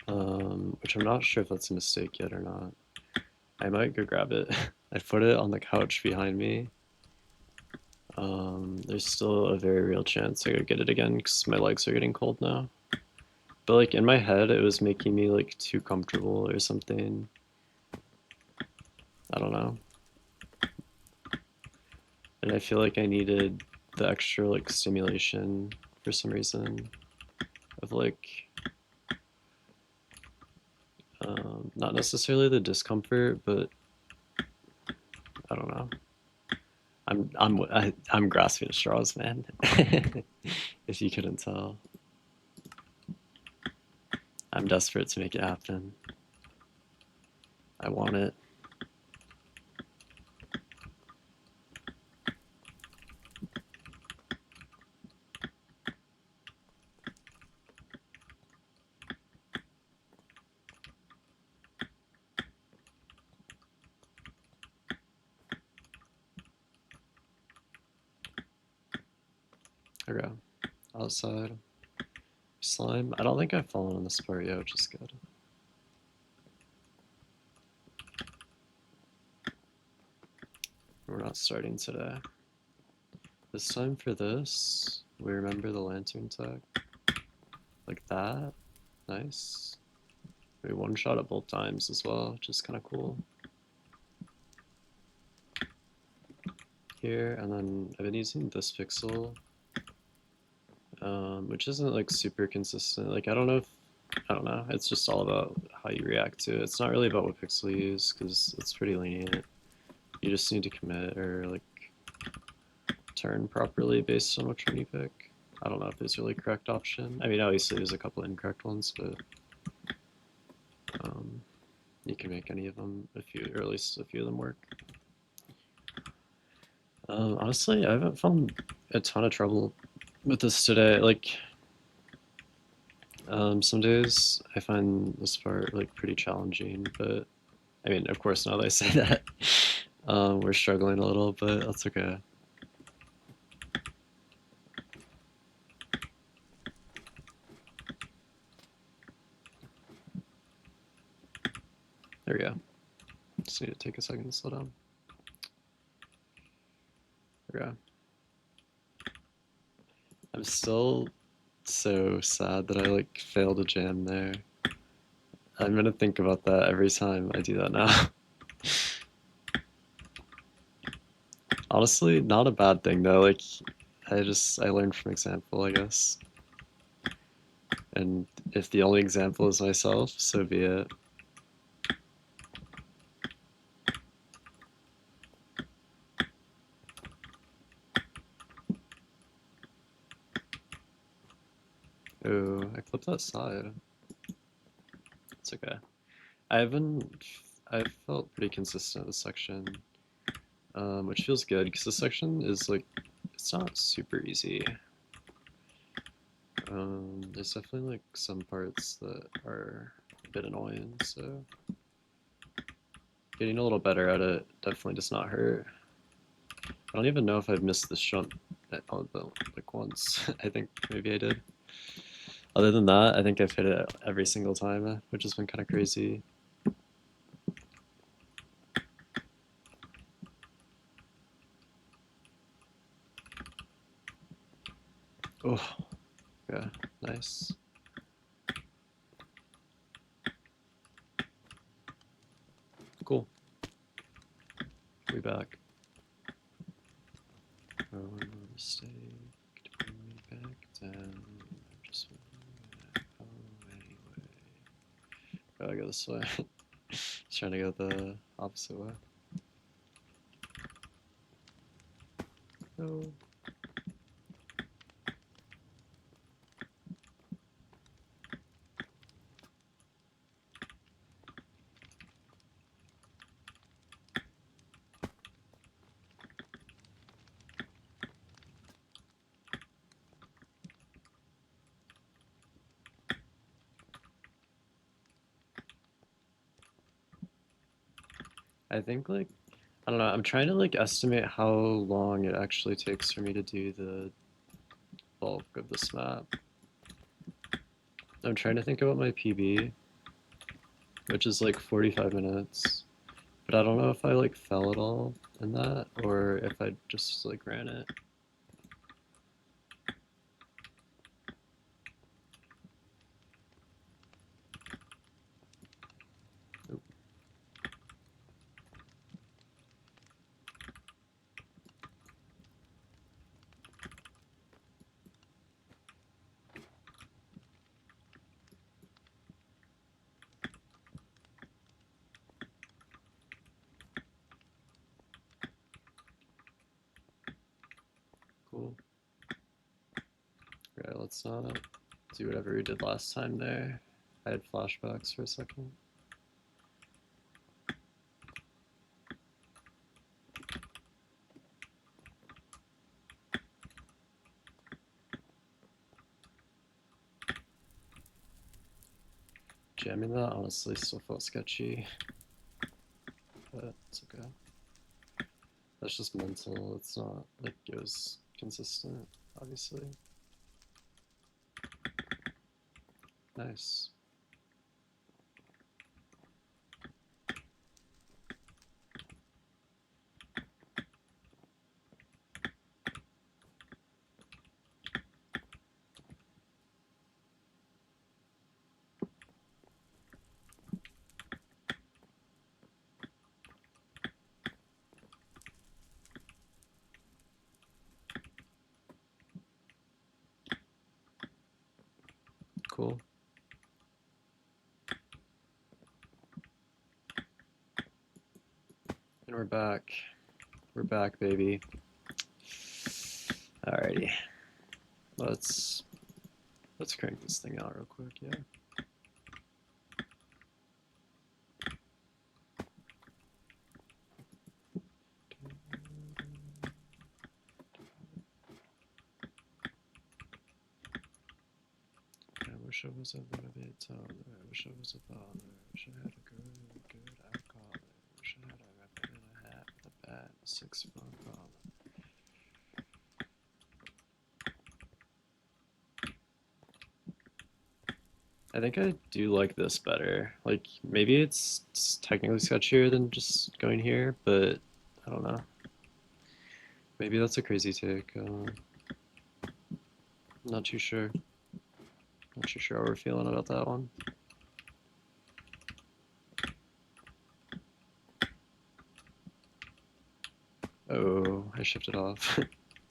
which I'm not sure if that's a mistake yet or not. I might go grab it. I put it on the couch behind me. There's still a very real chance I go get it again because my legs are getting cold now. But like in my head, it was making me like too comfortable or something. I don't know. And I feel like I needed the extra like stimulation for some reason of like not necessarily the discomfort, but I don't know. I'm grasping at straws, man. If you couldn't tell, I'm desperate to make it happen. I want it. Okay, outside slime. I don't think I've fallen on this part yet, which is good. We're not starting today. This time for this, we remember the lantern tech. Like that. Nice. We one shot it both times as well, which is kind of cool. Here, and then I've been using this pixel, which isn't like super consistent. Like I don't know. It's just all about how you react to it. It's not really about what pixel you use because it's pretty lenient. You just need to commit or like turn properly based on which one you pick. I don't know if there's a really correct option. I mean, obviously there's a couple incorrect ones, but you can make any of them, or at least a few of them work. Honestly, I haven't found a ton of trouble with this today. Like, some days I find this part like pretty challenging, but I mean, of course, now that I say that, we're struggling a little, but that's okay. There we go. Just need to take a second to slow down. There we go. I'm still so sad that I like failed a jam there. I'm gonna think about that every time I do that now. Honestly, not a bad thing though. Like, I learned from example, I guess. And if the only example is myself, so be it. Ooh, I clipped that side. It's okay. I've felt pretty consistent this section, which feels good because this section is like, it's not super easy. There's definitely like some parts that are a bit annoying, so getting a little better at it definitely does not hurt. I don't even know if I've missed this jump like once. I think maybe I did. Other than that, I think I've hit it every single time, which has been kind of crazy. Oh, yeah, nice. Cool. We back. Oh, mistake to bring me back down. Just anyway. Gotta go this way. Just trying to go the opposite way. No. I think like, I don't know, I'm trying to like estimate how long it actually takes for me to do the bulk of this map. I'm trying to think about my PB, which is like 45 minutes, but I don't know if I like fell at all in that or if I just like ran it. let's not do whatever we did last time there. I had flashbacks for a second. Jamming that honestly still felt sketchy, but it's okay. That's just mental, it's not like it was consistent, obviously. Nice. Cool. And we're back. We're back, baby. Alrighty. Let's crank this thing out real quick, yeah. I wish I was a little bit taller. I wish I was a baller. I wish I had a good alcohol. I wish I had a rapper in a hat with a bat and a 6-foot baller. I think I do like this better. Like, maybe it's technically sketchier than just going here, but I don't know. Maybe that's a crazy take. Not too sure. Not too sure how we're feeling about that one. Oh, I shifted off.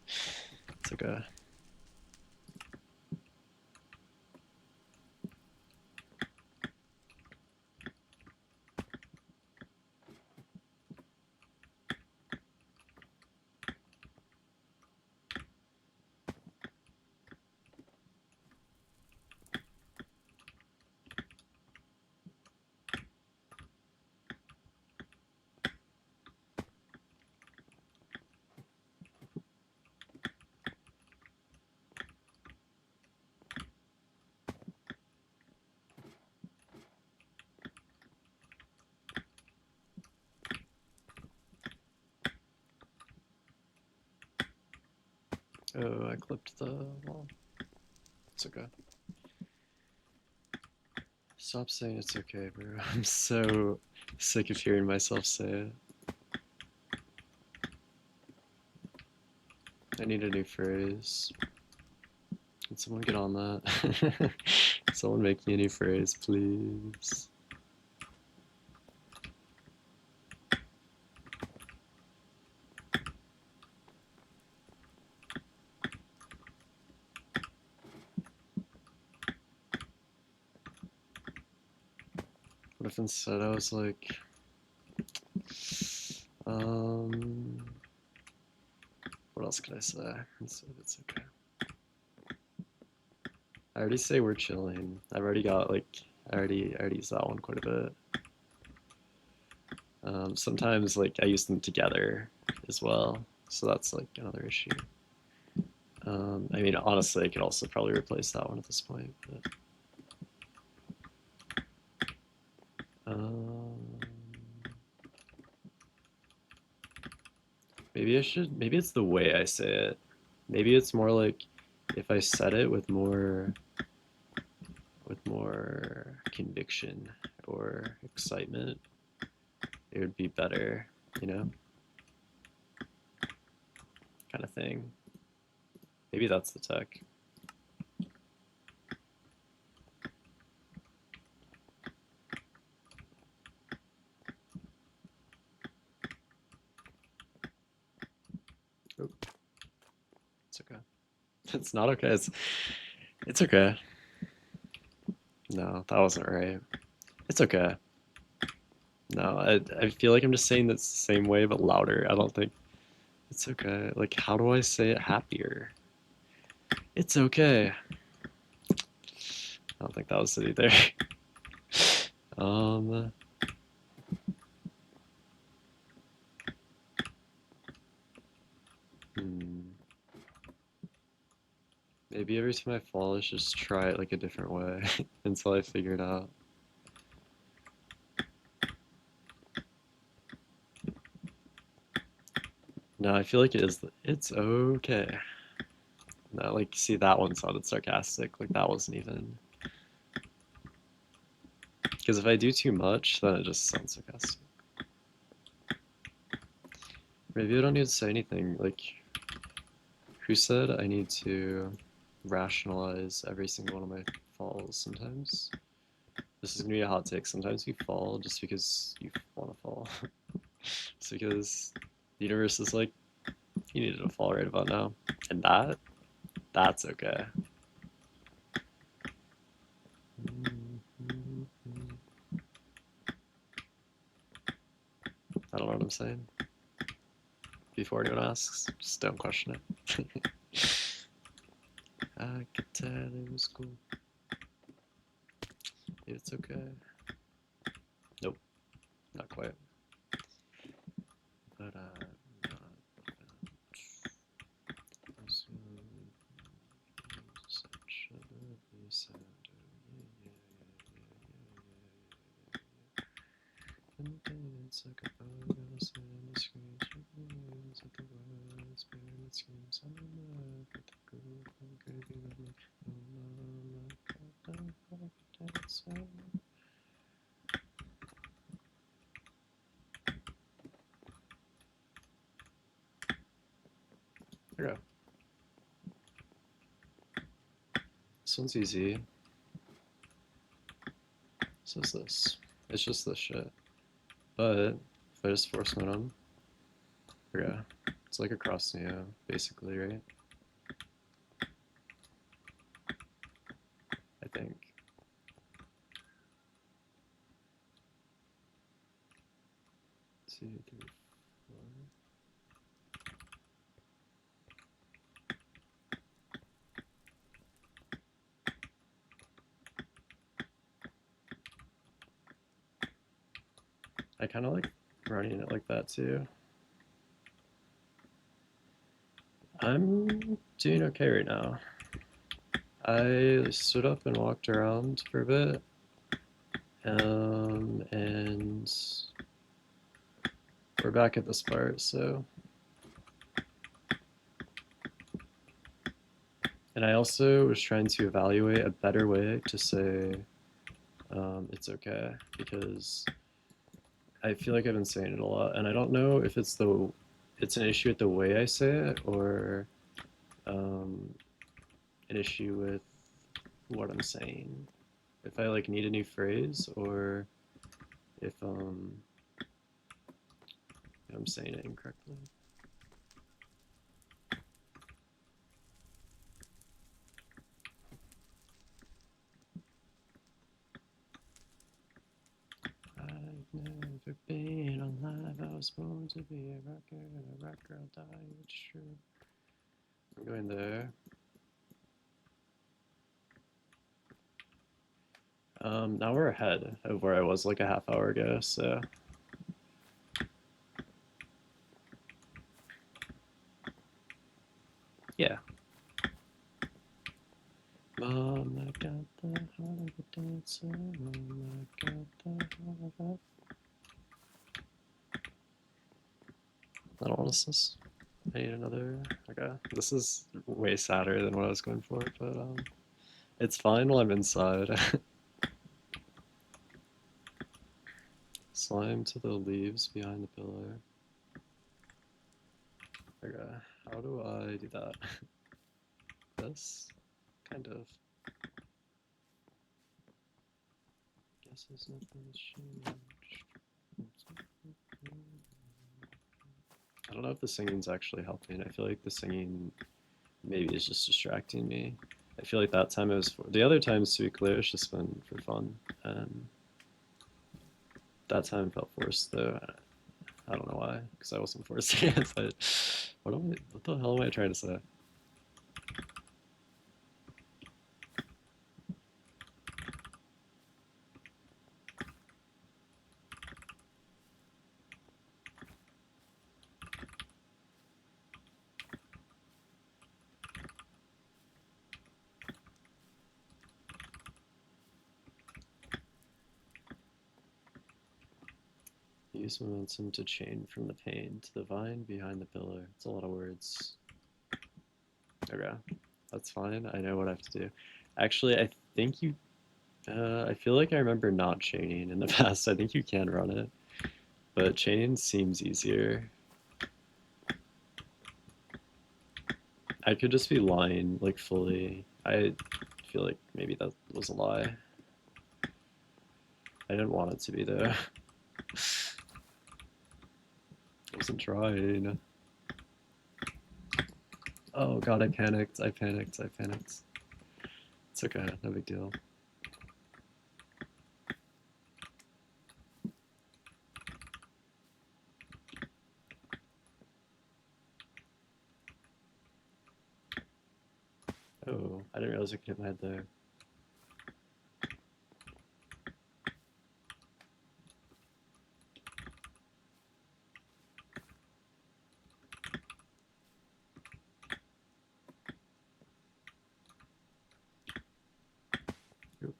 It's okay. Oh, I clipped the wall. It's okay. Stop saying it's okay, bro. I'm so sick of hearing myself say it. I need a new phrase. Can someone get on that? Someone make me a new phrase, please. What if instead I was like, what else could I say? Instead it's okay. I already say we're chilling. I've already got like, I already used that one quite a bit. Sometimes like I use them together as well, so that's like another issue. I mean, honestly, I could also probably replace that one at this point, but maybe I should, maybe it's the way I say it. Maybe it's more like if I said it with more conviction or excitement, it would be better, you know? Kind of thing. Maybe that's the tech. Oh, it's okay. It's not okay. It's okay. No, that wasn't right. It's okay. No, I feel like I'm just saying this the same way but louder. I don't think it's okay. Like, how do I say it happier? It's okay. I don't think that was it either. um, hmm. Maybe every time I fall, I should just try it like a different way until I figure it out. No, I feel like it's okay. No, like, see, that one sounded sarcastic. Like, that wasn't even. Because if I do too much, then it just sounds sarcastic. Maybe I don't need to say anything. Like, who said I need to rationalize every single one of my falls sometimes? This is gonna be a hot take. Sometimes you fall just because you want to fall. Just because the universe is like, you needed to fall right about now. And that's okay. I don't know what I'm saying. Before anyone asks, just don't question it. I could tell it was cool. It's okay. Nope, not quite. But not such a lovely sound. And it's like a bug on a sandy screen. Screams at the words, bearing it screams. I'm in love with the groove. I'm gravy with me. Oh, mama, got the heart dancer. There we go. This one's easy. So is this. It's just this shit. But if I just force momentum, yeah, it's like a cross neo, basically, right? I think. Two, three, four. I kind of like running it like that too. I'm doing okay right now. I stood up and walked around for a bit, and we're back at this part, so. And I also was trying to evaluate a better way to say it's okay, because I feel like I've been saying it a lot, and I don't know if it's an issue with the way I say it, or um, an issue with what I'm saying. If I like need a new phrase, or if I'm saying it incorrectly. I've never been alive. I was born to be a rocker, and a rocker I'll die. It's true. I'm going there. Now we're ahead of where I was like a half hour ago, so. Yeah. Mama got the heart of a dancer. Mama got the heart of a. I don't want to. I need another. Okay, this is way sadder than what I was going for, but it's fine while I'm inside. Slime to the leaves behind the pillar. Okay, how do I do that? This? Kind of. Guess there's nothing changed. I don't know if the singing's actually helping. I feel like the singing maybe is just distracting me. I feel like that time it was the other times, to be clear, it's just been for fun. That time felt forced though. I don't know why, because I wasn't forced it. But what the hell am I trying to say? Use momentum to chain from the pane to the vine behind the pillar. It's a lot of words. Okay, that's fine. I know what I have to do. Actually, I think you. I feel like I remember not chaining in the past. I think you can run it, but chaining seems easier. I could just be lying, like, fully. I feel like maybe that was a lie. I didn't want it to be, though. I wasn't trying. Oh god, I panicked. I panicked. I panicked. It's okay. No big deal. Oh, I didn't realize I could hit my head there. Oop.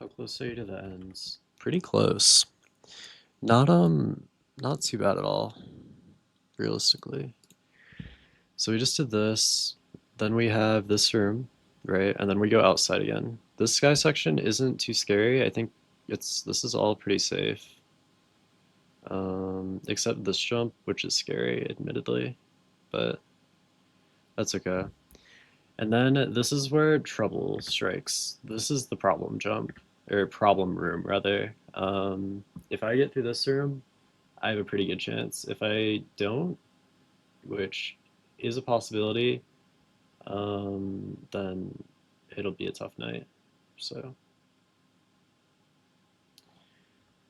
How close are you to the ends? Pretty close. Not not too bad at all, realistically. So we just did this, then we have this room, right? And then we go outside again. This sky section isn't too scary. I think this is all pretty safe. Except this jump, which is scary, admittedly, but that's okay. And then this is where trouble strikes. This is the problem jump, or problem room, rather. If I get through this room, I have a pretty good chance. If I don't, which is a possibility, then it'll be a tough night. So,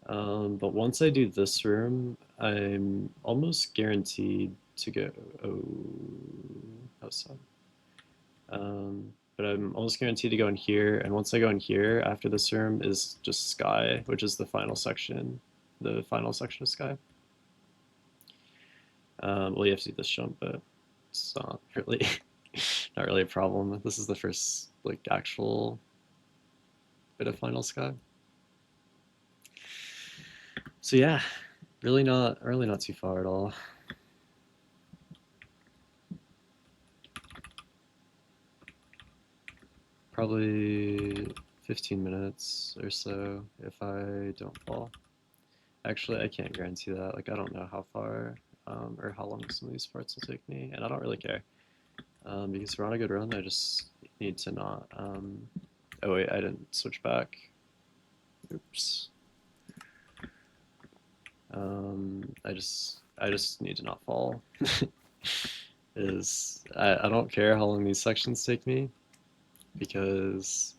but once I do this room, I'm almost guaranteed to go. Oh, how sad. But I'm almost guaranteed to go in here, and once I go in here, after this room is just sky, which is the final section of sky. Well, you have to do this jump, but it's not really, not really a problem. This is the first like actual bit of final sky. So yeah, really not too far at all. Probably 15 minutes or so if I don't fall. Actually, I can't guarantee that. Like, I don't know how far or how long some of these parts will take me, and I don't really care. Because we're on a good run, I just need to not. Oh wait, I didn't switch back. Oops. I just need to not fall. I don't care how long these sections take me because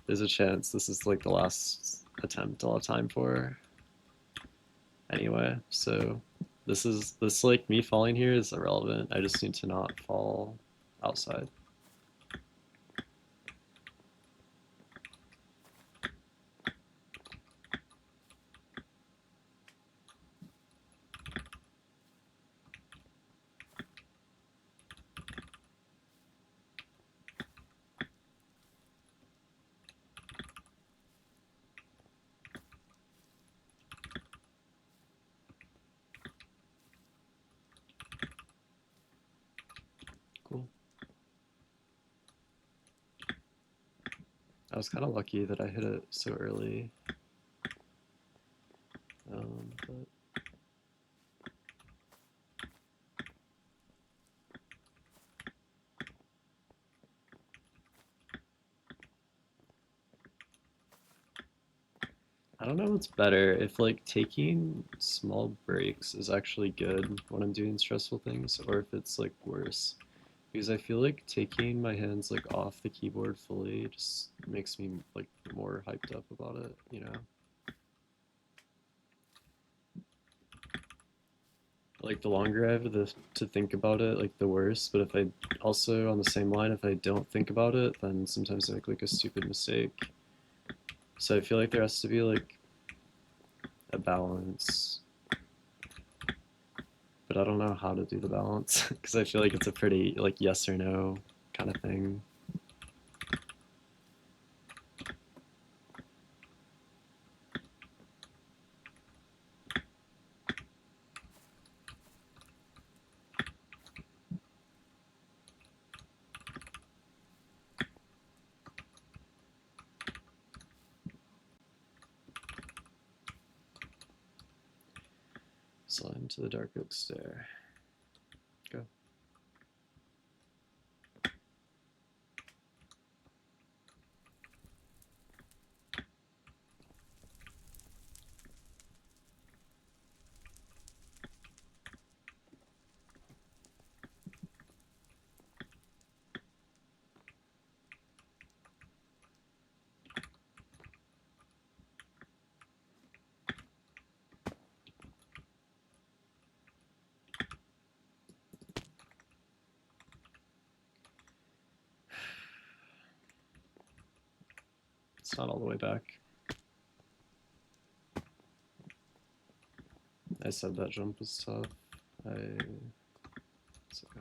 there's a chance this is like the last attempt I'll have time for. Anyway, so this like me falling here is irrelevant. I just need to not fall outside. Cool. I was kind of lucky that I hit it so early. But I don't know what's better, if like taking small breaks is actually good when I'm doing stressful things, or if it's like worse. Because I feel like taking my hands like off the keyboard fully just makes me like more hyped up about it, you know? like the longer I have to think about it, like the worse. But if I also on the same line, if I don't think about it, then sometimes I make like a stupid mistake. So I feel like there has to be like a balance, but I don't know how to do the balance because I feel like it's a pretty like yes or no kind of thing. Slide to the dark oak stair. Go. It's not all the way back. I said that jump was tough. It's okay.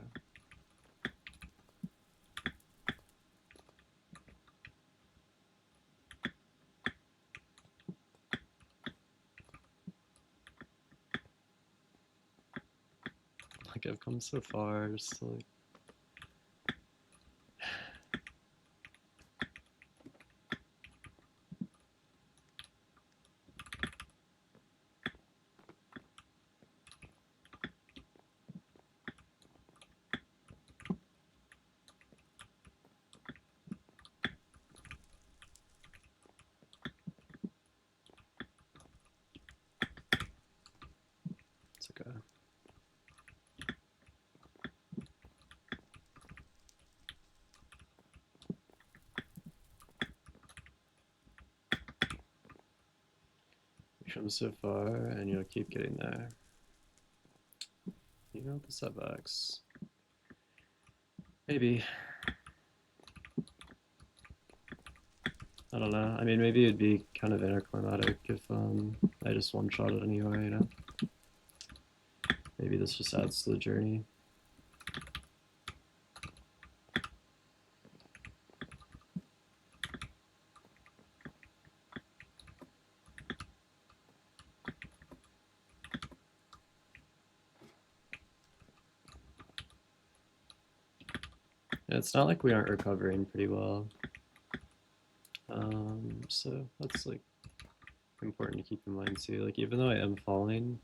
Like I've come so far, just like it's okay. You come so far, and you'll keep getting there. You know the setbacks. Maybe. I don't know. I mean, maybe it'd be kind of anticlimactic if I just one-shot it anyway, you know? Maybe this just adds to the journey. And it's not like we aren't recovering pretty well. So that's like important to keep in mind too. Like even though I am falling,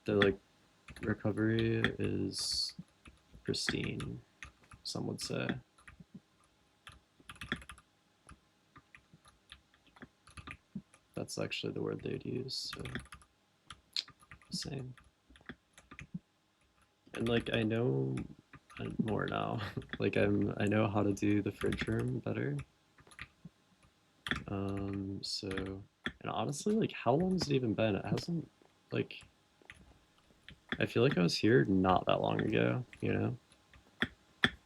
the like recovery is pristine, some would say. That's actually the word they'd use, so same. And like I know more now. Like I know how to do the fridge room better. So and honestly, like how long has it even been? It hasn't like I feel like I was here not that long ago, you know?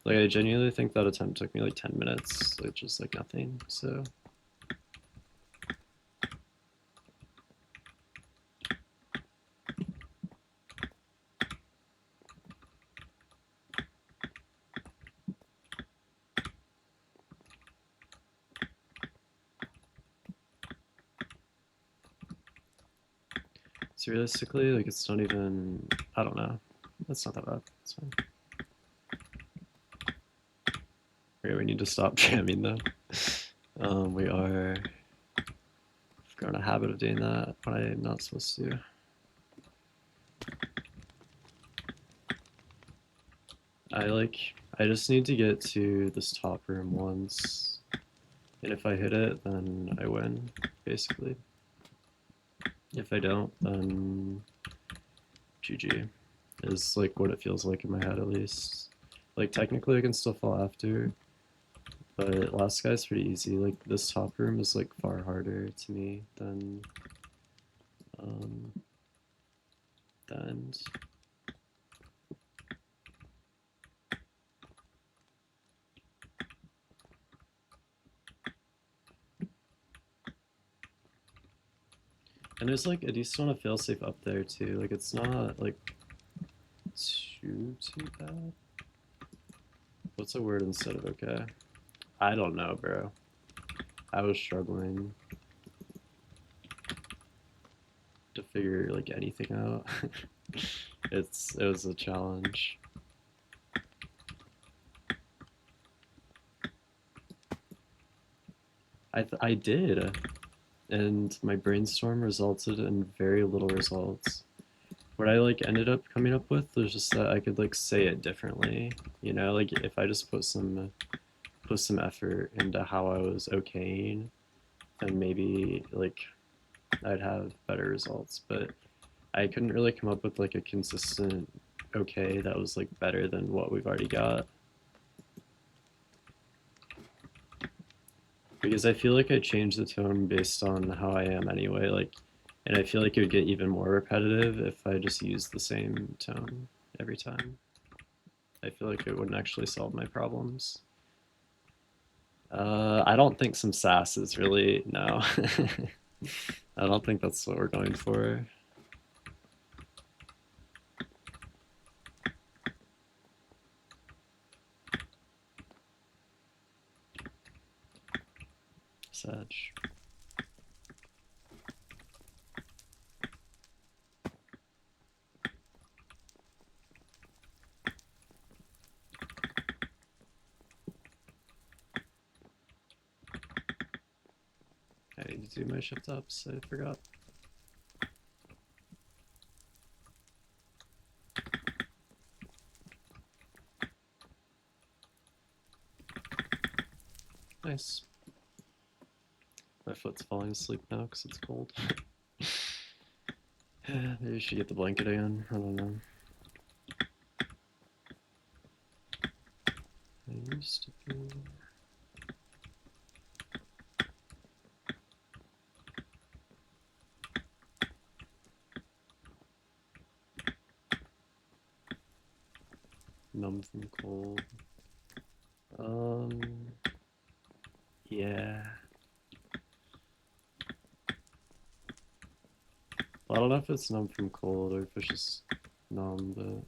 Like I genuinely think that attempt took me like 10 minutes, which is like nothing. So so realistically, like it's not even I don't know. That's not that bad. It's fine. Okay, we need to stop jamming though. We are I've grown a habit of doing that when I'm not supposed to. I just need to get to this top room once. And if I hit it, then I win, basically. If I don't, then GG is like what it feels like in my head at least. Like technically I can still fall after, but last guy's pretty easy. Like this top room is like far harder to me than the end. And there's like a decent amount of failsafe up there too. Like it's not like too bad. What's a word instead of okay? I don't know, bro. I was struggling to figure like anything out. It was a challenge. I did, and my brainstorm resulted in very little results. What I like ended up coming up with was just that I could like say it differently. You know, like if I just put some effort into how I was okaying, then maybe like I'd have better results. But I couldn't really come up with like a consistent okay that was like better than what we've already got. Because I feel like I changed the tone based on how I am anyway, like, and I feel like it would get even more repetitive if I just used the same tone every time. I feel like it wouldn't actually solve my problems. I don't think some sass is really, no. I don't think that's what we're going for. Sedge. I need to do my shift ups, I forgot. Nice. My foot's falling asleep now because it's cold. Maybe we should get the blanket again. I don't know. I used to be. Numb from cold. Yeah. Well, I don't know if it's numb from cold or if it's just numb, but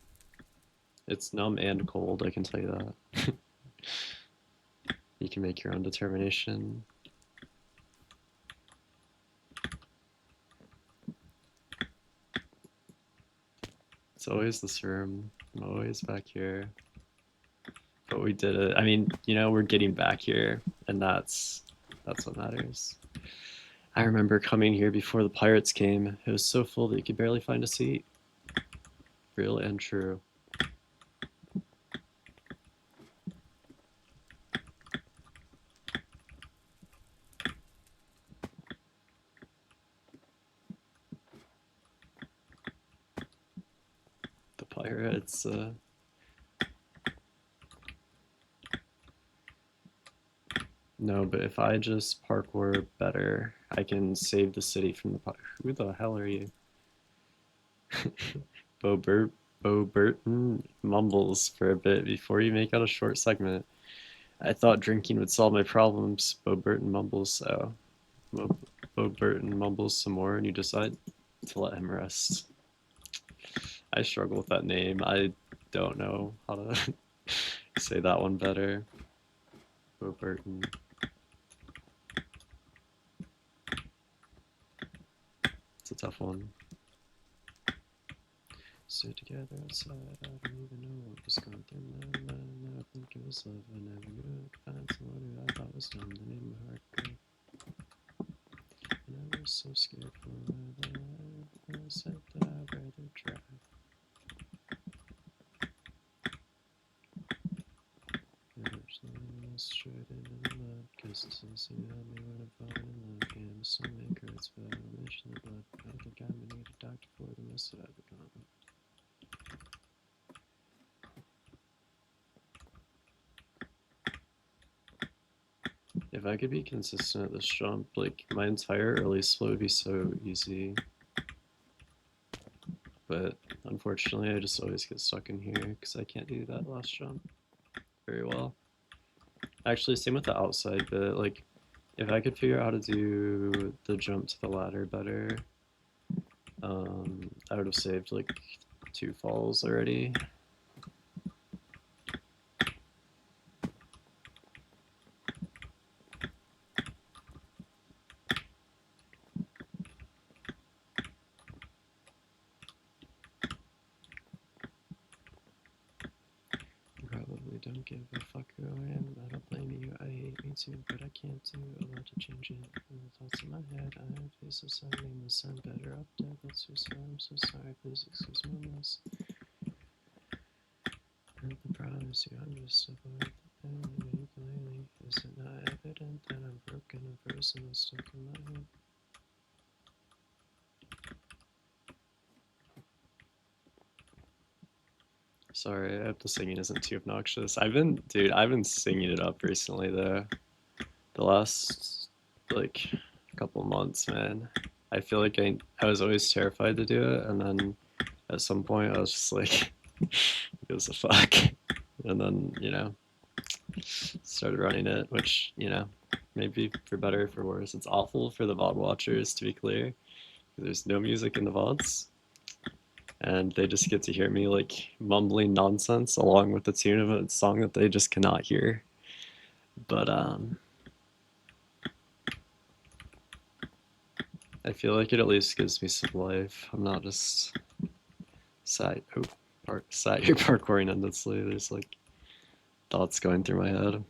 it's numb and cold, I can tell you that. You can make your own determination. It's always this room. I'm always back here. But we did it. I mean, you know, we're getting back here, and that's what matters. I remember coming here before the pirates came. It was so full that you could barely find a seat. Real and true. The pirates, no, but if I just parkour better, I can save the city from the Who the hell are you? Bo Burt Bo Burton mumbles for a bit before you make out a short segment. I thought drinking would solve my problems. Bo Burton mumbles so. Bo Burton mumbles some more and you decide to let him rest. I struggle with that name. I don't know how to say that one better. Bo Burton. It's a tough one. Sit together outside, I don't even know what was going through my mind. I think it was love, I never knew I'd find someone who I thought was dumb to make my heart go. And I was so scared for that I said that I'd rather try. Straight into the mud, cause it's so you help me when I'm falling in love. And my stomach hurts, but I don't mention the blood. I think I'm gonna need a doctor for the mess that I've become. If I could be consistent at this jump, like my entire early slow would be so easy. But unfortunately, I just always get stuck in here because I can't do that last jump very well. Actually, same with the outside bit. Like, if I could figure out how to do the jump to the ladder better, I would have saved like 2 falls already. Probably don't give a fuck who I am. I don't blame you. I hate me too, but I can't do a lot to change it. And the thoughts in my head, I have face of sun, name the sun better up dead. That's so sad. I'm so sorry. Please excuse my mess. I promise you, I'm just a boy with the pen and ukulele. Is it not evident that I'm broken and frozen and stuck in my head? Sorry, I hope the singing isn't too obnoxious. Dude, I've been singing it up recently though. The last, like, couple months, man. I feel like I was always terrified to do it, and then at some point I was just like, who gives a fuck? And then, started running it, which, maybe for better or for worse. It's awful for the VOD watchers, to be clear. There's no music in the VODs, and they just get to hear me like mumbling nonsense along with the tune of a song that they just cannot hear. But I feel like it at least gives me some life. I'm not just sat here parkouring endlessly. There's like thoughts going through my head.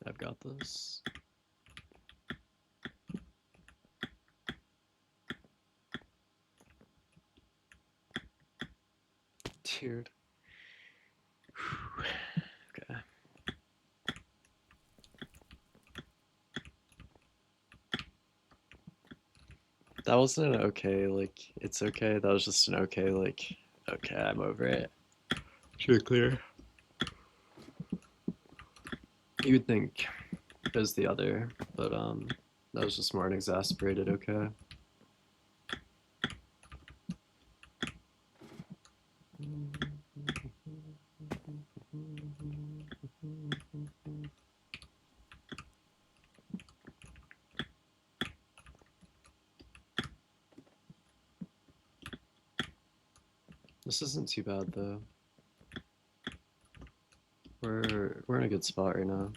I've got this. Dude. Okay. That wasn't an okay, like, it's okay. That was just an okay, like, okay, I'm over it. Should be clear. You would think it was the other, but that was just more an exasperated okay. This isn't too bad though. We're in a good spot right now.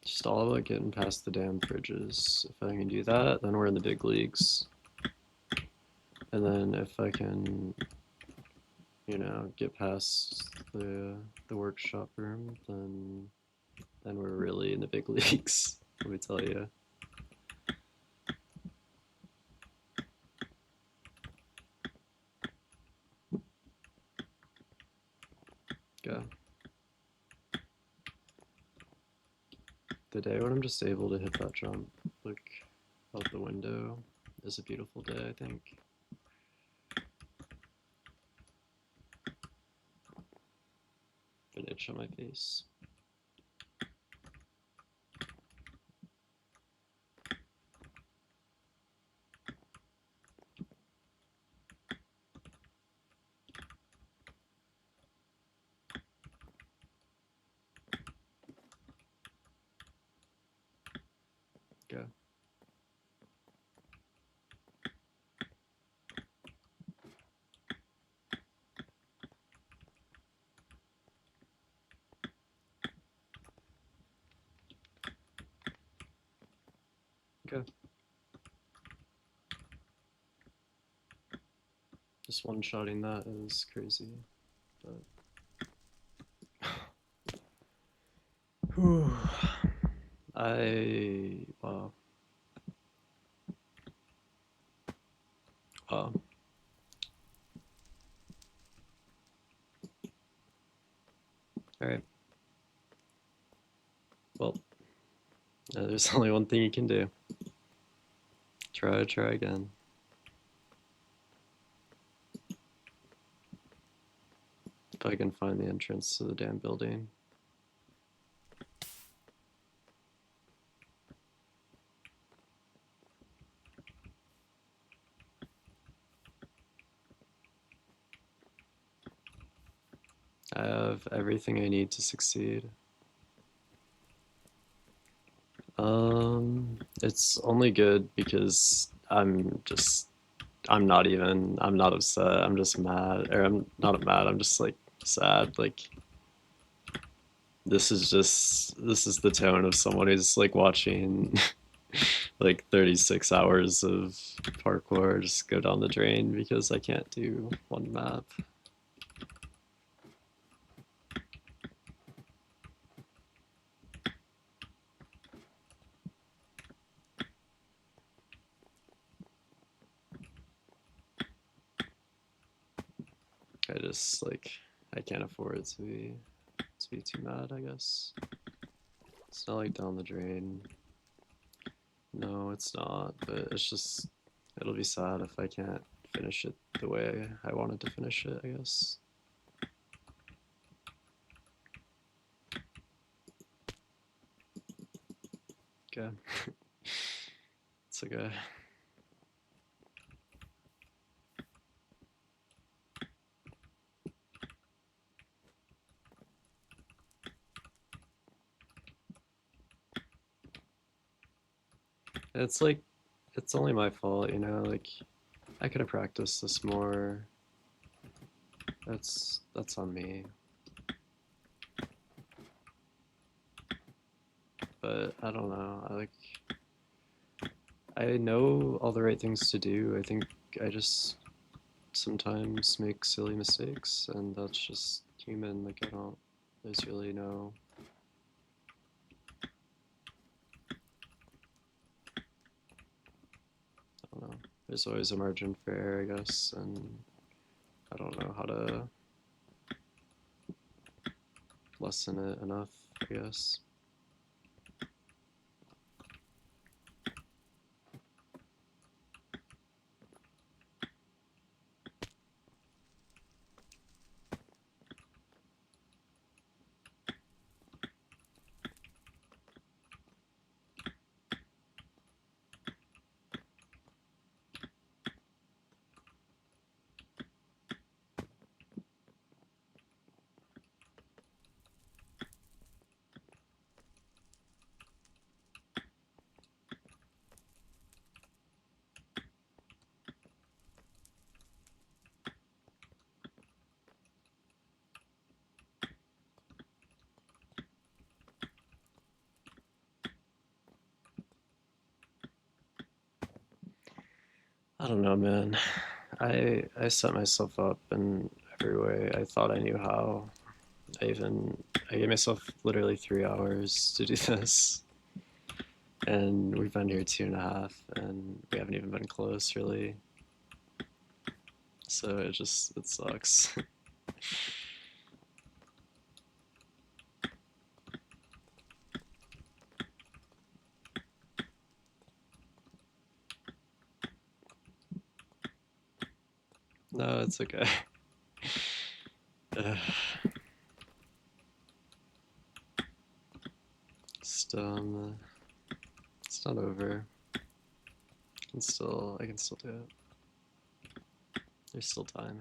Just all about getting past the damn fridges. If I can do that, then we're in the big leagues. And then if I can, get past the workshop room, then we're really in the big leagues. Let me tell you. Go. The day when I'm just able to hit that jump, look out the window, is a beautiful day, I think. An itch on my face. Go. Go. Just one-shotting that is crazy, but... Whew. Wow. Wow. Alright. Well, there's only one thing you can do. Try again. If I can find the entrance to the damn building. I have everything I need to succeed. It's only good because I'm not upset, I'm just mad, or I'm not mad, I'm just like sad, like this is the tone of someone who's like watching like 36 hours of parkour just go down the drain because I can't do one map. I can't afford to be too mad, I guess. It's not like down the drain. No, it's not, but it's just it'll be sad if I can't finish it the way I wanted to finish it, I guess. Okay. It's okay. It's like it's only my fault, you know, like I could have practiced this more. That's on me. But I don't know. I know all the right things to do. I think I just sometimes make silly mistakes, and that's just human. Like there's really no. I don't know. There's always a margin for error, I guess, and I don't know how to lessen it enough, I guess. I don't know, man. I set myself up in every way I thought I knew how. I gave myself literally 3 hours to do this, and we've been here 2.5, and we haven't even been close really. So it sucks. No, it's okay. Just, it's not over. I can still do it. There's still time.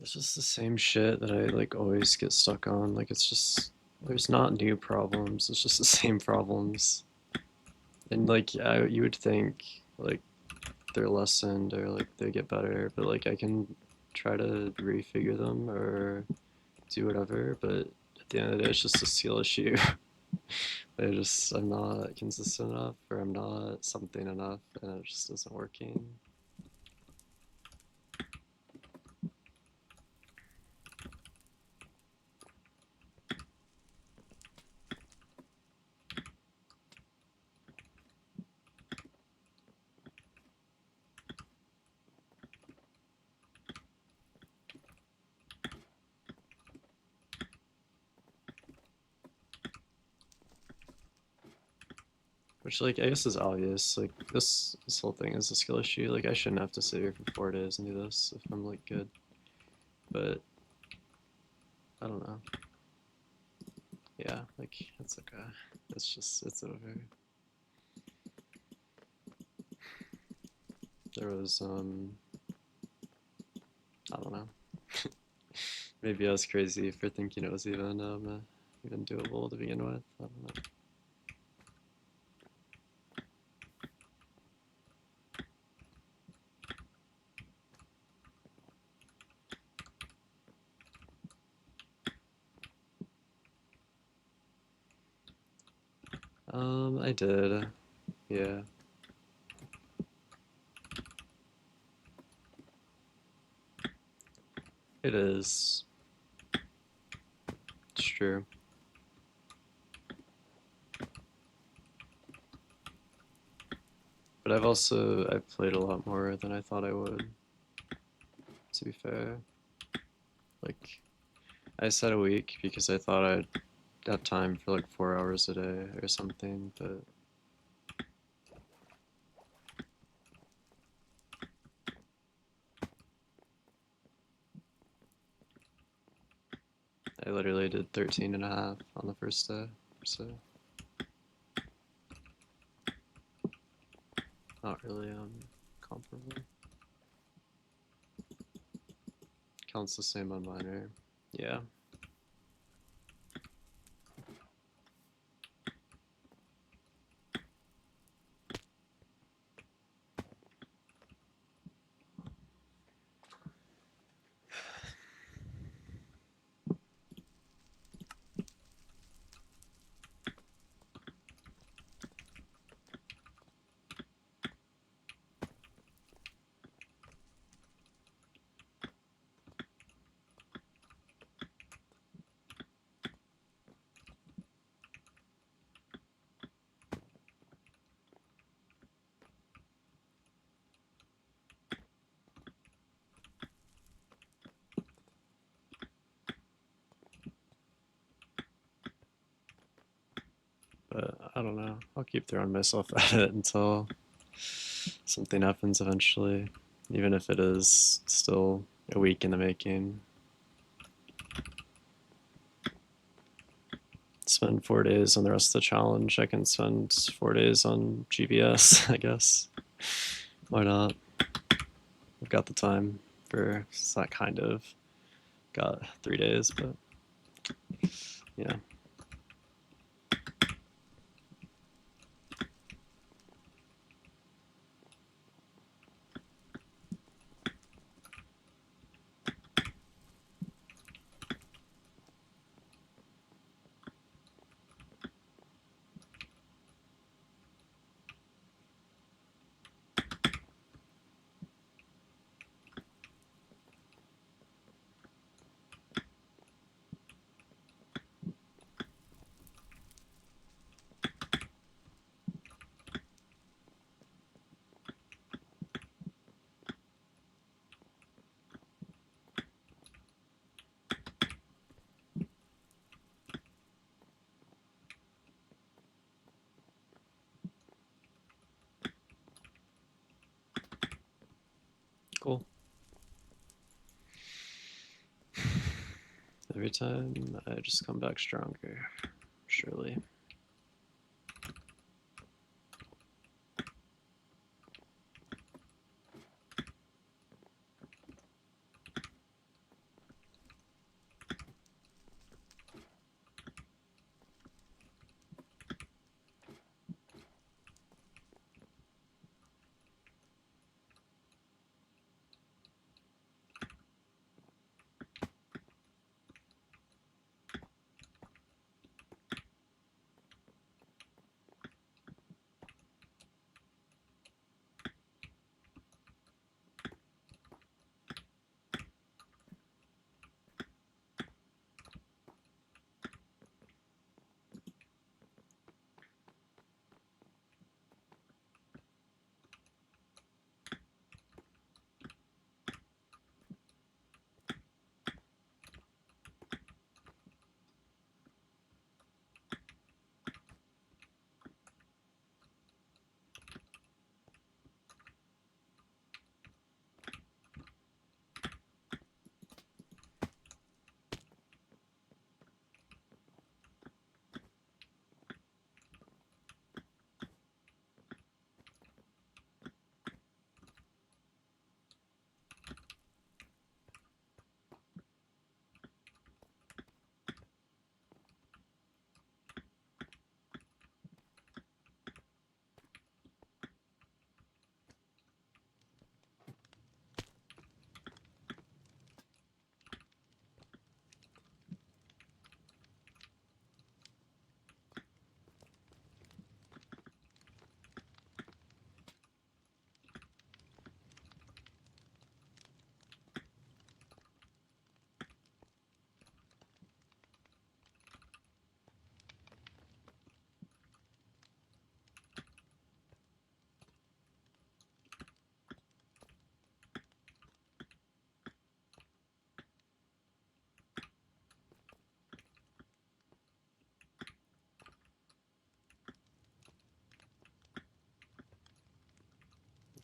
It's just the same shit that I like always get stuck on. Like it's just there's not new problems. It's just the same problems. And like you would think like they're lessened or like they get better, but like I can try to refigure them or do whatever, but at the end of the day it's just a skill issue. I'm not consistent enough or I'm not something enough and it just isn't working. Which like I guess is obvious. Like this whole thing is a skill issue. Like I shouldn't have to sit here for 4 days and do this if I'm like good. But I don't know. Yeah, like it's okay. It's over. There was I don't know. Maybe I was crazy for thinking it was even doable to begin with. I don't know. I did. Yeah. It is. It's true. But I've played a lot more than I thought I would, to be fair. Like I said a week because I thought I'd have time for like 4 hours a day or something, but I literally did 13 and a half on the first day, so not really comparable. Counts the same on minor. Yeah. But I don't know. I'll keep throwing myself at it until something happens eventually, even if it is still a week in the making. Spend 4 days on the rest of the challenge. I can spend 4 days on GBS, I guess. Why not? I've got the time for that kind of. Got 3 days, but yeah. Cool. Every time I just come back stronger, surely.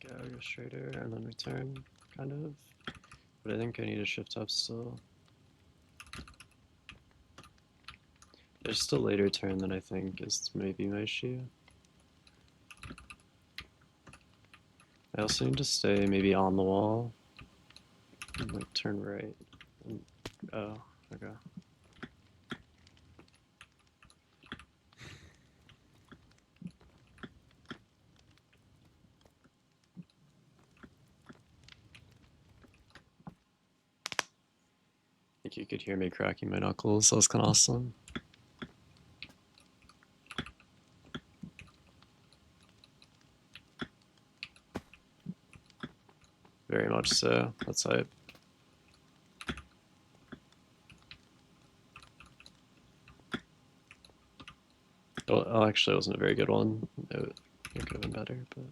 go straighter and then return, kind of. But I think I need to shift up still. There's still later turn than I think is maybe my issue. I also need to stay maybe on the wall and like turn right. And, oh, okay. I think you could hear me cracking my knuckles. That was kind of awesome. Very much so. That's hype. Well, actually, it wasn't a very good one. It could have been better, but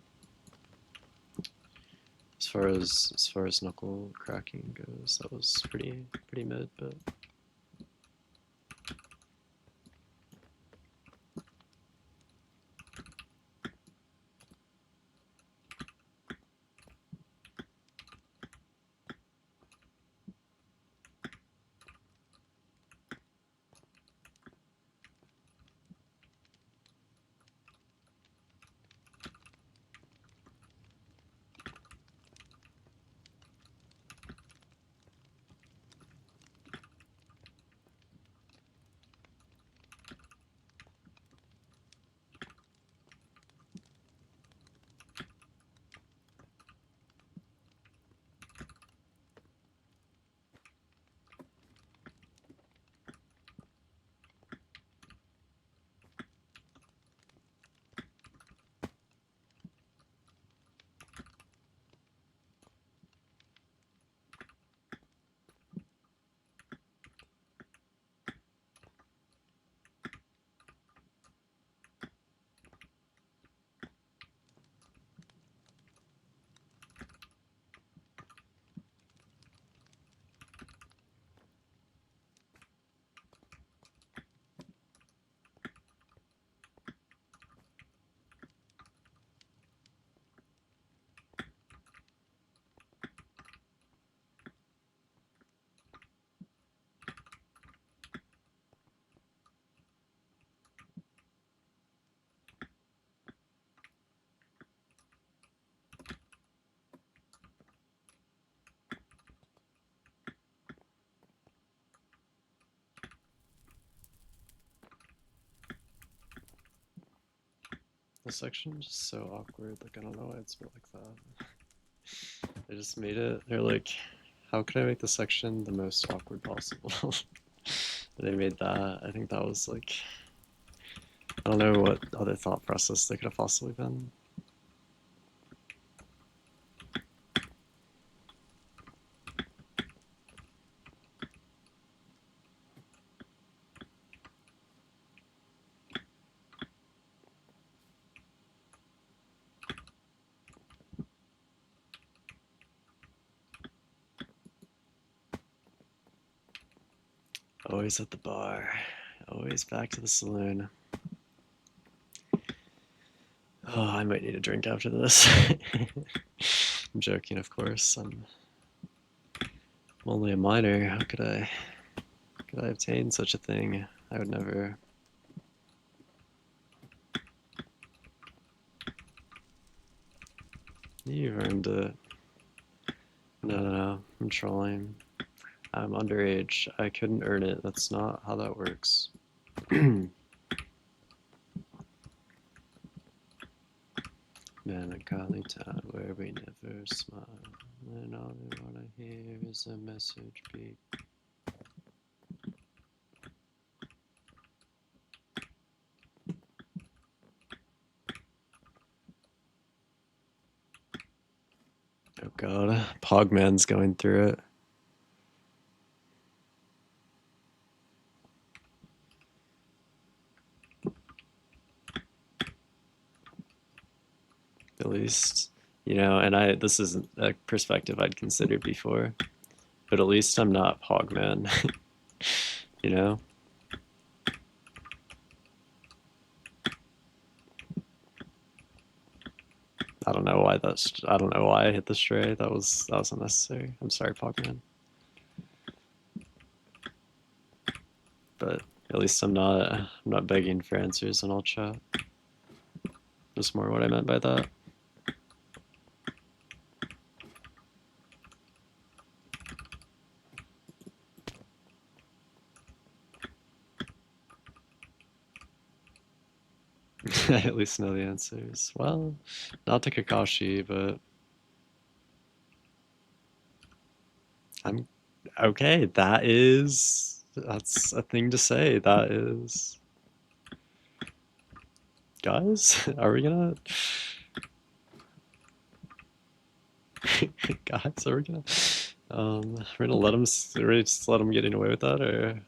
as far as knuckle cracking goes, that was pretty mid. But this section is just so awkward. Like I don't know why it's built like that. They just made it. They're like, how could I make the section the most awkward possible? They made that. I think that was like, I don't know what other thought process they could have possibly been. Always at the bar. Always back to the saloon. Oh, I might need a drink after this. I'm joking, of course. I'm only a minor. How could I obtain such a thing? I would never. You've earned it. No, I'm trolling. I'm underage. I couldn't earn it. That's not how that works. Melancholy town where we never smile, and all we wanna hear is a message beep. Oh god, Pogman's going through it. At least, you know, and this isn't a perspective I'd considered before, but at least I'm not Pogman, you know? I don't know why I don't know why I hit the stray. That was unnecessary. I'm sorry, Pogman. But at least I'm not begging for answers in all chat. Just more what I meant by that. I at least know the answers. Well, not to Kakashi, but I'm okay. That's a thing to say. That is, guys, are we gonna, guys, are we gonna, we're gonna let him, we're just let him getting away with that, or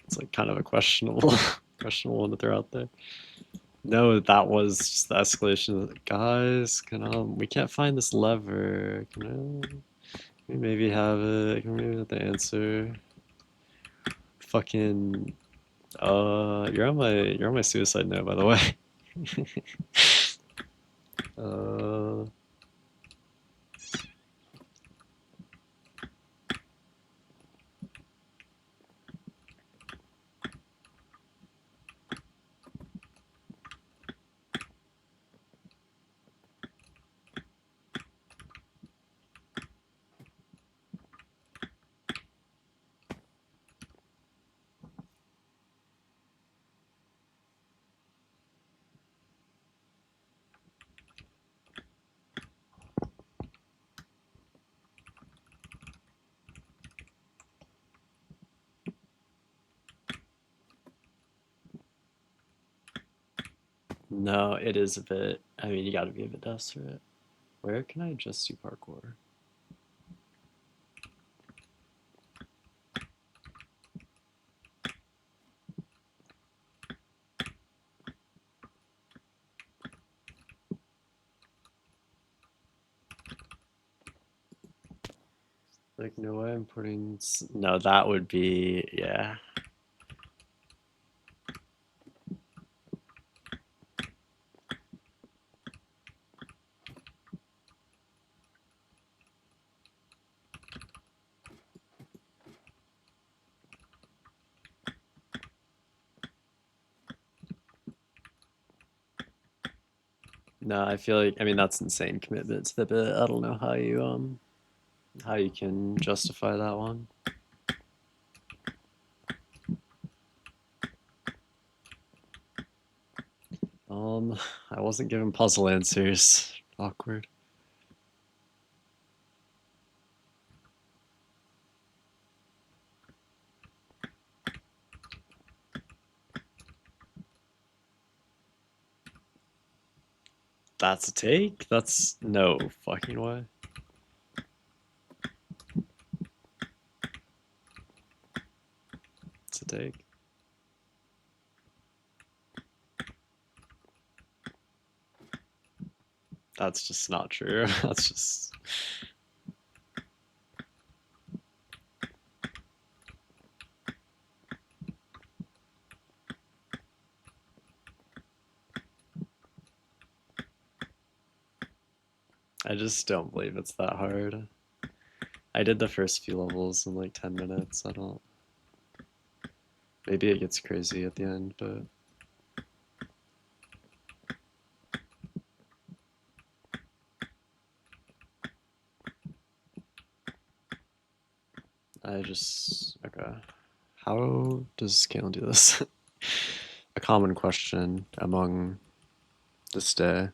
it's like kind of a questionable, questionable one to throw out there. No, that was just the escalation. Guys, we can't find this lever. Can we maybe have it? Can we maybe have the answer? Fucking, you're on my suicide note, by the way. uh, no, it is a bit. I mean, you gotta be a bit desperate. Where can I just do parkour? Like, no way I'm putting. No, that would be, yeah. No, I feel like, I mean, that's insane commitment to the bit. I don't know how you can justify that one. I wasn't given puzzle answers. Awkward. That's a take? That's no fucking way. It's a take. That's just not true. That's just. I just don't believe it's that hard. I did the first few levels in like 10 minutes. I don't. Maybe it gets crazy at the end, but. I just. Okay. How does Kalen do this? A common question among this day.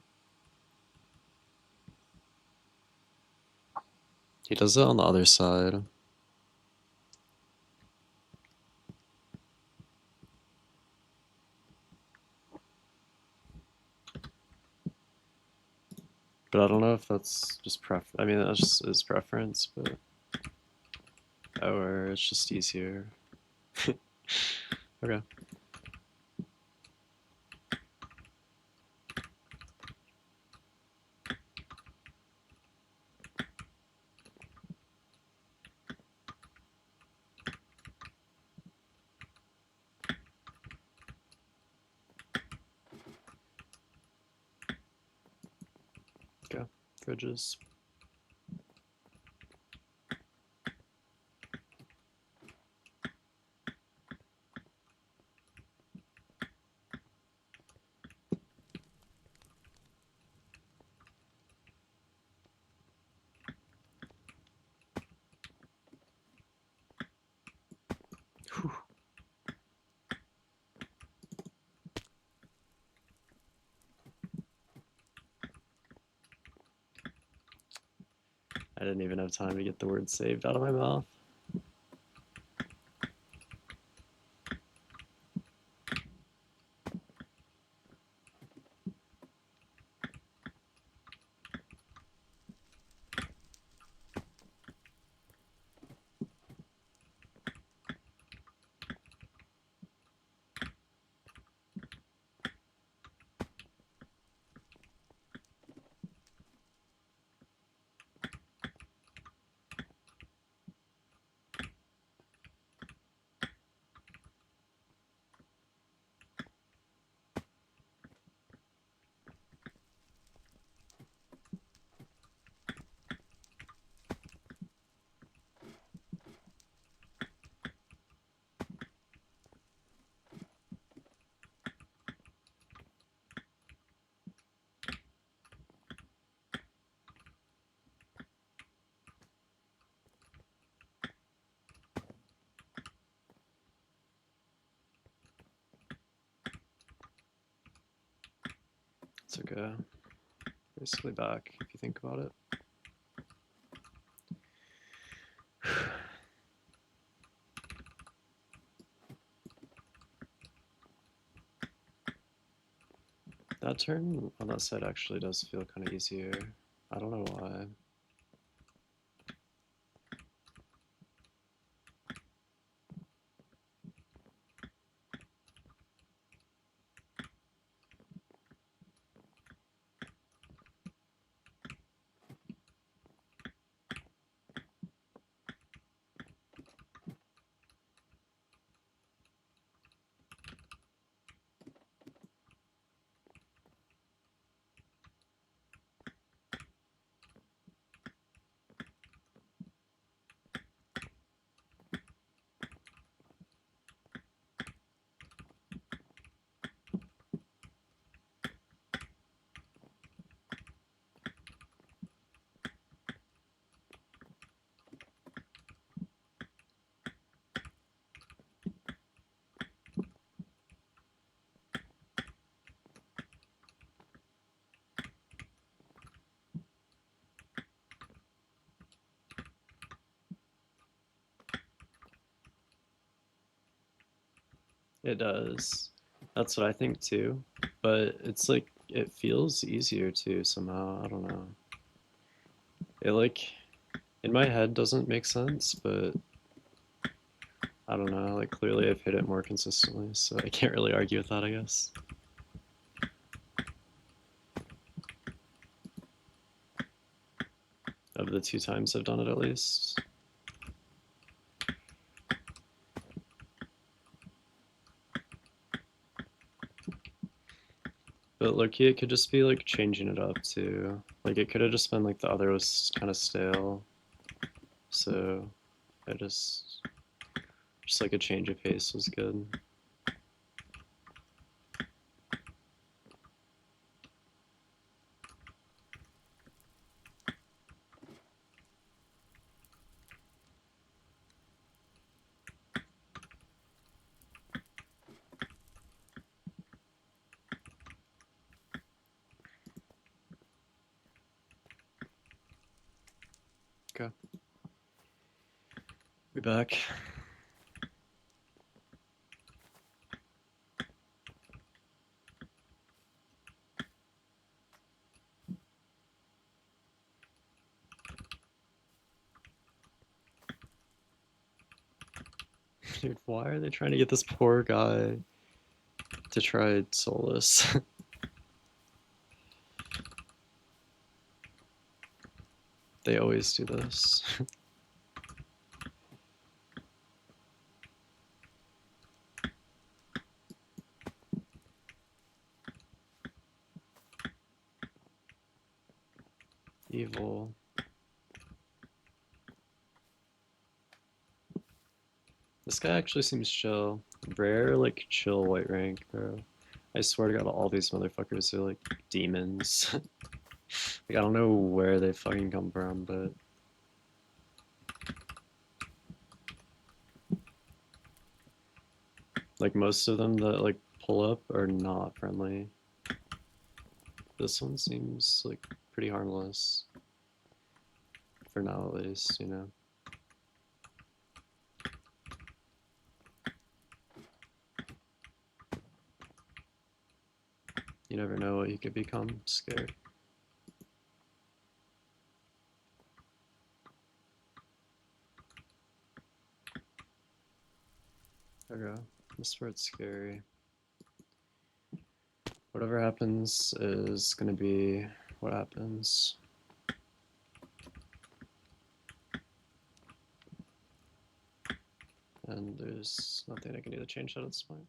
He does it on the other side. But I don't know if that's just I mean, that's just his preference, but. Or it's just easier. Okay. fridges. Whew. I didn't even have time to get the word saved out of my mouth. It's okay. Basically back, if you think about it. That turn on that side actually does feel kind of easier. I don't know why. It does. That's what I think too. But it's like it feels easier too somehow. I don't know. It like in my head doesn't make sense, but I don't know. Like clearly I've hit it more consistently, so I can't really argue with that, I guess. Of the 2 times I've done it at least. But low-key, it could just be like changing it up too. Like it could have just been like the other was kind of stale. So I just like a change of pace was good. Okay. Be back. Dude, why are they trying to get this poor guy to try Solus? They always do this. Evil. This guy actually seems chill. Rare, like, chill white rank, bro. I swear to God, all these motherfuckers are like demons. Like, I don't know where they fucking come from, but like most of them that like pull up are not friendly. This one seems like pretty harmless. For now, at least, you know. You never know what you could become. Scared. Okay, this part's scary. Whatever happens is gonna be what happens. And there's nothing I can do to change that at this point.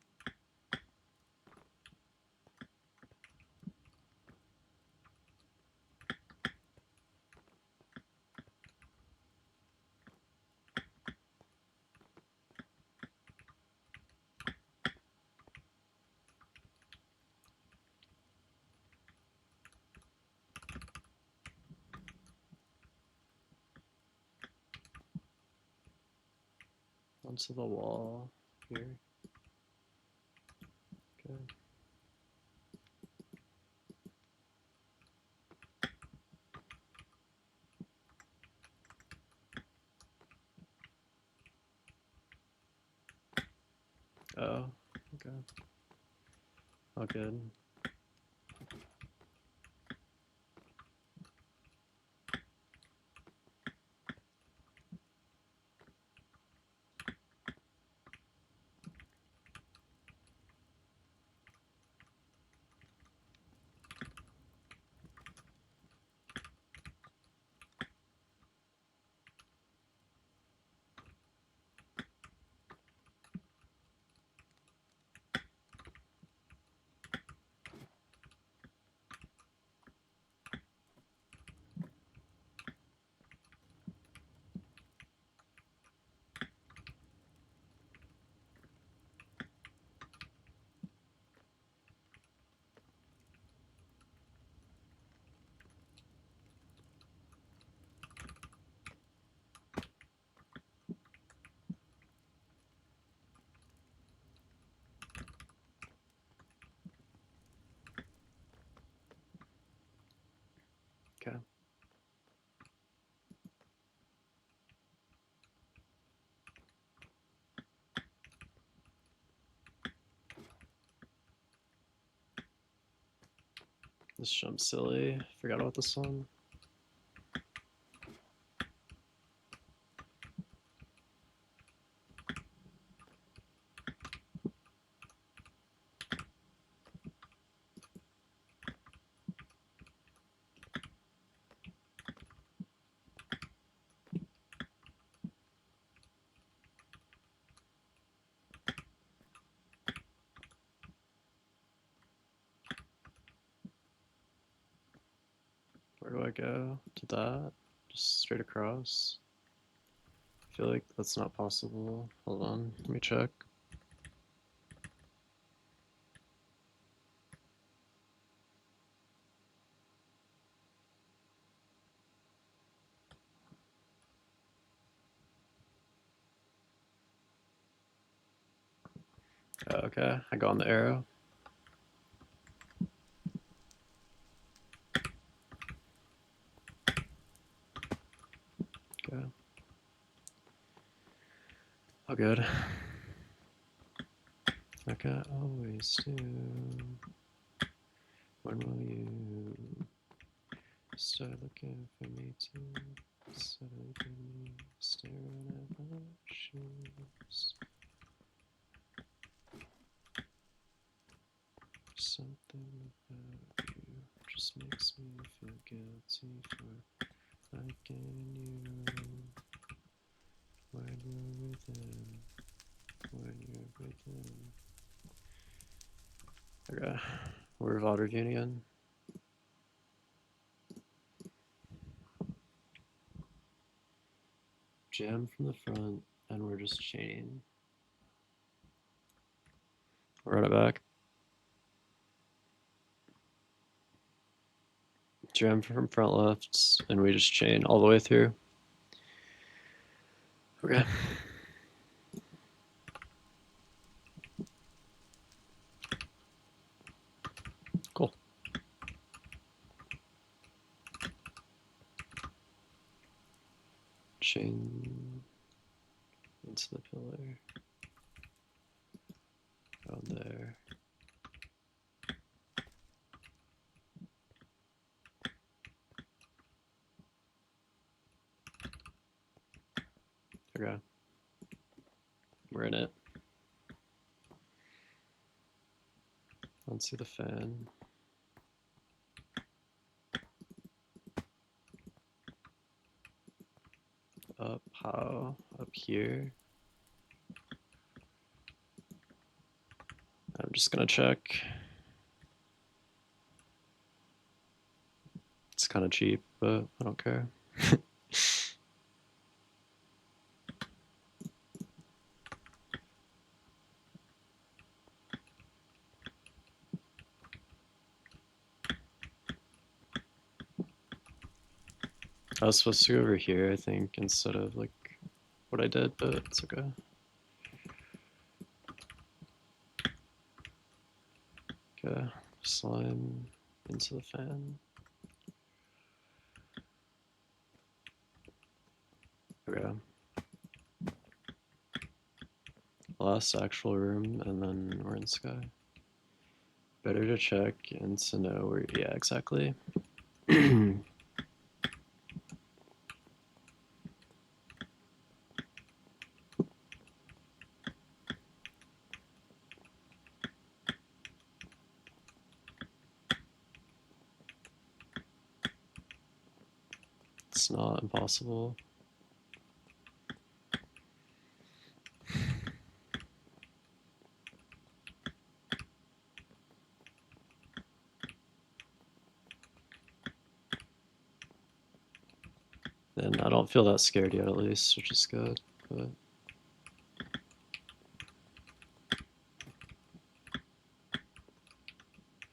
Onto the wall here. Okay. Oh, okay. All good. Okay. This jump's silly. Forgot about this one. Where do I go? To that? Just straight across? I feel like that's not possible. Hold on, let me check. Okay, I go on the arrow. Okay. All good. Like I always do. When will you start looking for me too? Start looking at me, staring at my shoes. Something about you just makes me feel guilty for liking you. When you're with him, when you're with him. Okay, we're VOD reviewing again. Jam from the front, and we're just chaining. Run it back. Jam from front left, and we just chain all the way through. Okay. Cool. Chain into the pillar. Down there. Okay. We're in it. Onto the fan. Up, how? Up here. I'm just gonna check. It's kind of cheap, but I don't care. I was supposed to go over here, I think, instead of like what I did, but it's okay. Okay, slime into the fan. Okay. Last actual room, and then we're in sky. Better to check and to know where, yeah, exactly. It's not impossible. And I don't feel that scared yet, at least, which is good, but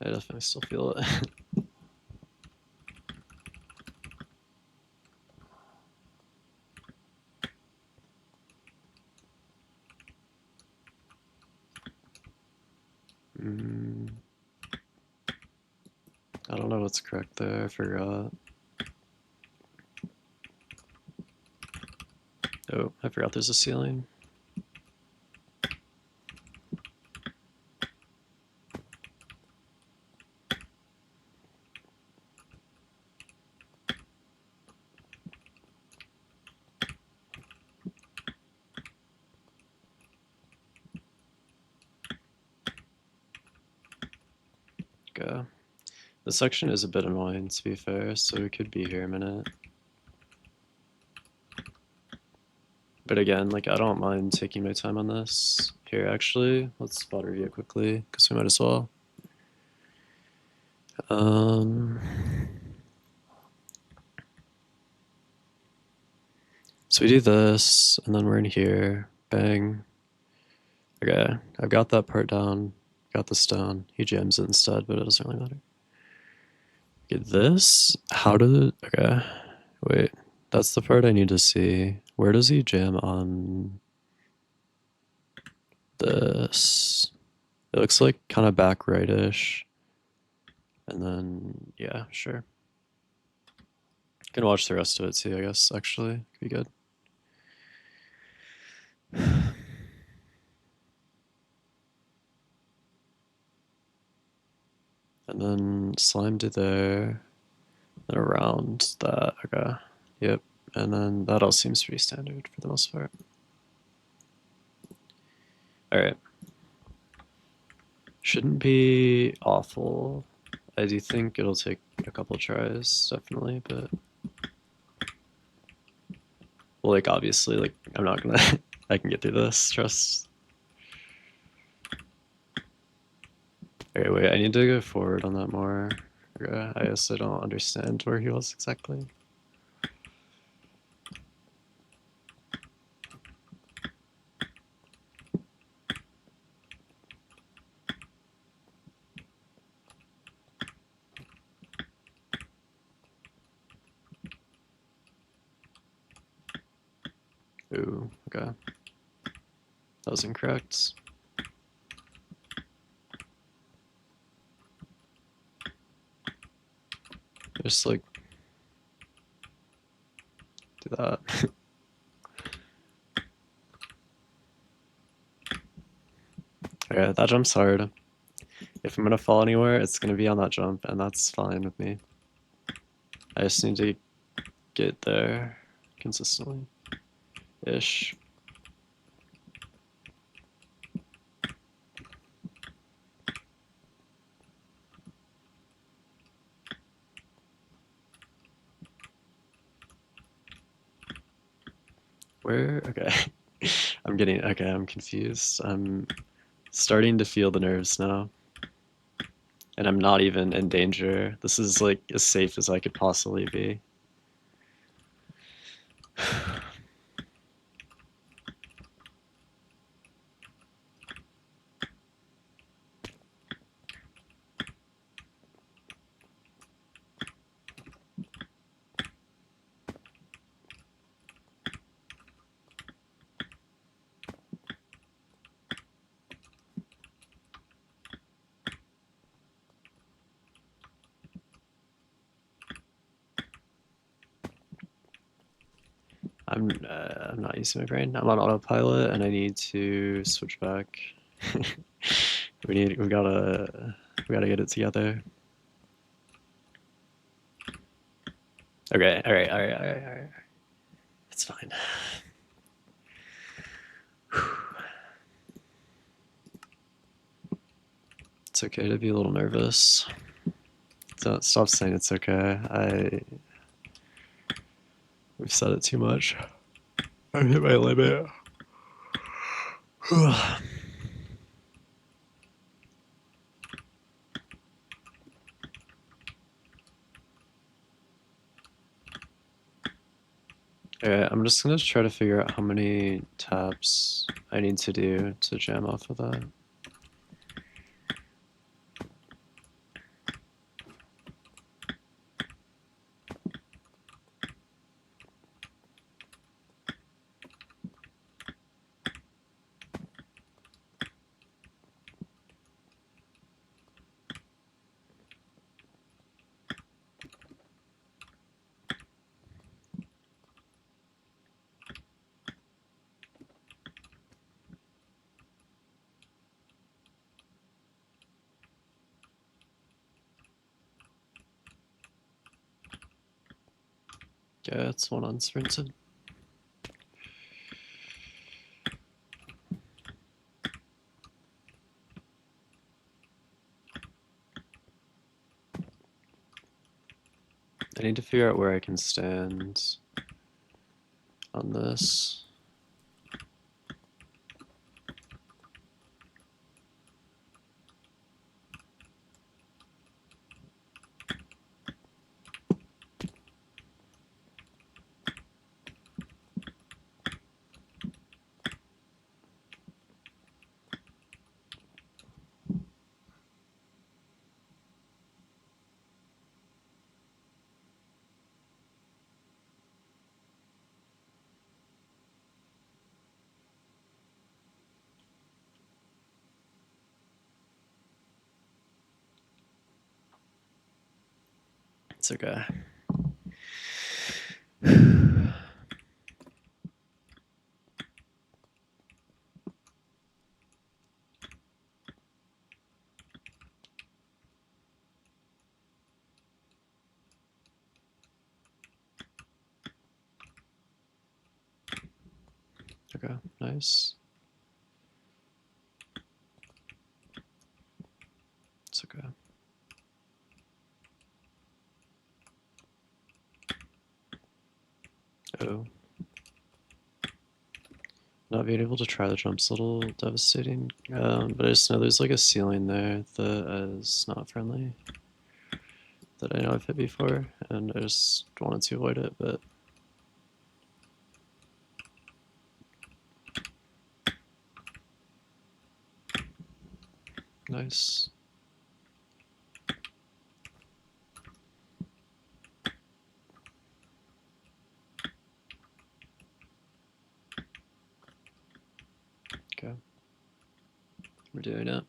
I definitely still feel it. I don't know what's correct there, I forgot. Oh, I forgot there's a ceiling. Okay. This section is a bit annoying, to be fair, so we could be here a minute. But again, like, I don't mind taking my time on this. Here, actually, let's spot review quickly, because we might as well. So we do this, and then we're in here. Bang. Okay, I've got that part down. Got the stone. He jams it instead, but it doesn't really matter. Okay, this? How did... Okay. Wait. That's the part I need to see. Where does he jam on this? It looks like kind of back right-ish. And then, yeah, sure. Can watch the rest of it too, I guess, actually. Could be good. And then slime to there. And around that, okay. Yep. And then that all seems pretty standard for the most part. Alright. Shouldn't be awful. I do think it'll take a couple tries, definitely, but... Well, like, obviously, like, I'm not gonna... I can get through this, trust. Okay, wait, I need to go forward on that more. Okay, I also don't understand where he was exactly. Ooh, okay. That was incorrect. Just like do that. Okay, that jump's hard. If I'm gonna fall anywhere, it's gonna be on that jump, and that's fine with me. I just need to get there consistently. Ish. Where? Okay. I'm confused. I'm starting to feel the nerves now. And I'm not even in danger. This is like as safe as I could possibly be. I'm not using my brain. I'm on autopilot, and I need to switch back. We gotta get it together. Okay, all right. It's fine. It's okay to be a little nervous. Don't stop saying it's okay. We've said it too much. I've hit my limit. Alright, I'm just gonna try to figure out how many taps I need to do to jam off of that. Yeah, it's one unsprinted. I need to figure out where I can stand on this. It's okay. Okay, nice. It's okay. Oh. Not being able to try the jump's a little devastating, but I just know there's like a ceiling there that is not friendly that I know I've hit before, and I just wanted to avoid it, but nice. We're doing it.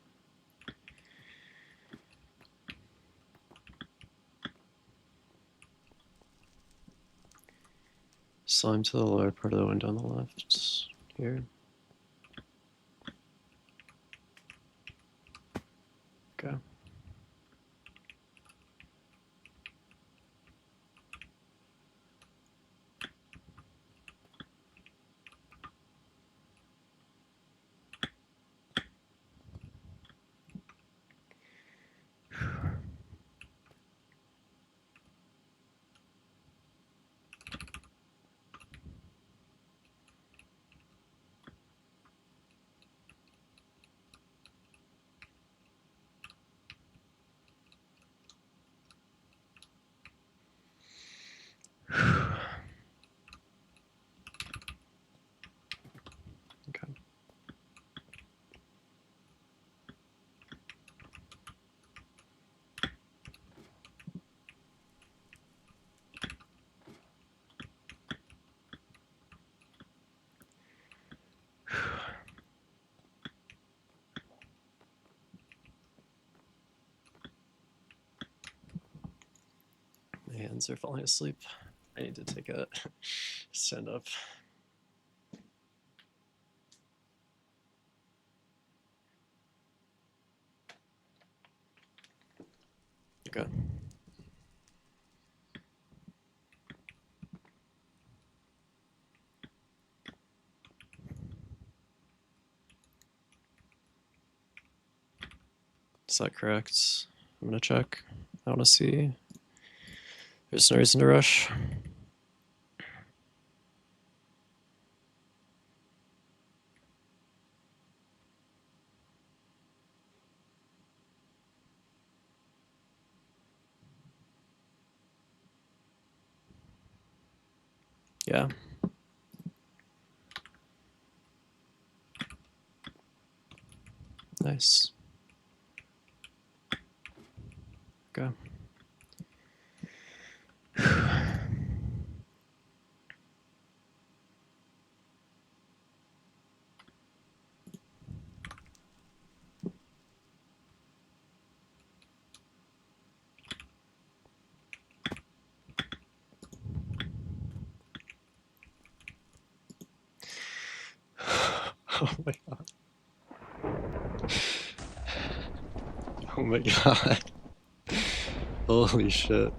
Slime to the lower part of the window on the left here. Okay. Okay. My hands are falling asleep. I need to take a stand up. Okay. Is that correct? I'm gonna check. I wanna see. There's no reason to rush. Yeah. Nice. Okay. Oh my god. Oh my god. Holy shit.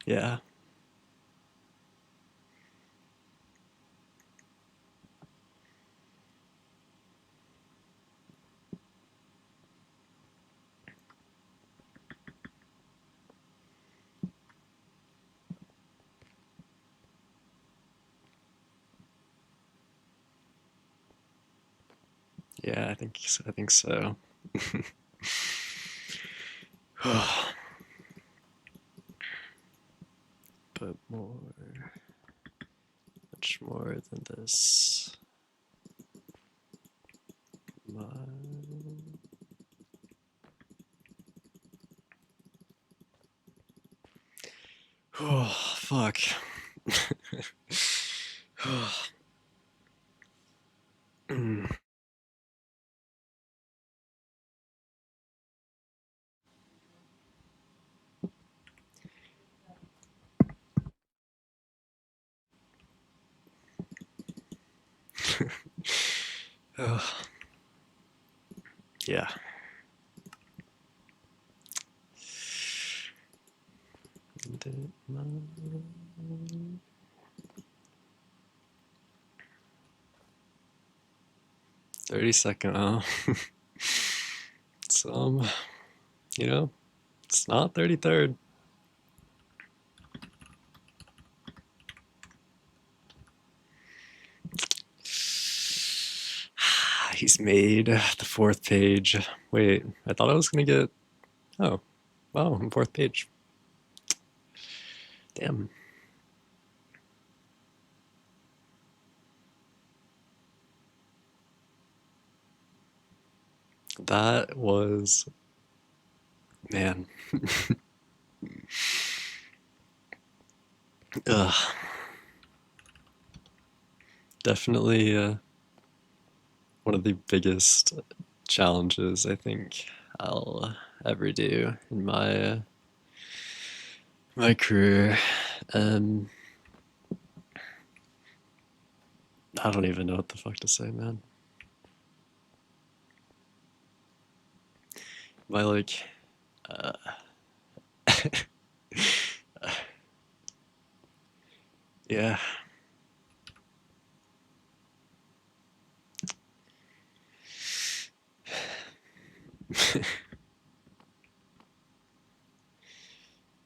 Yeah. Yeah, I think so. But more, much more than this. My... Oh, fuck. Ugh. Yeah. $30. It's you know, it's not 33rd. He's made the fourth page. Wait, I thought I was gonna get. Oh, wow, fourth page. Damn. That was. Man. Ugh. Definitely one of the biggest challenges I think I'll ever do in my career. Um, I don't even know what the fuck to say, man. My like, uh, yeah.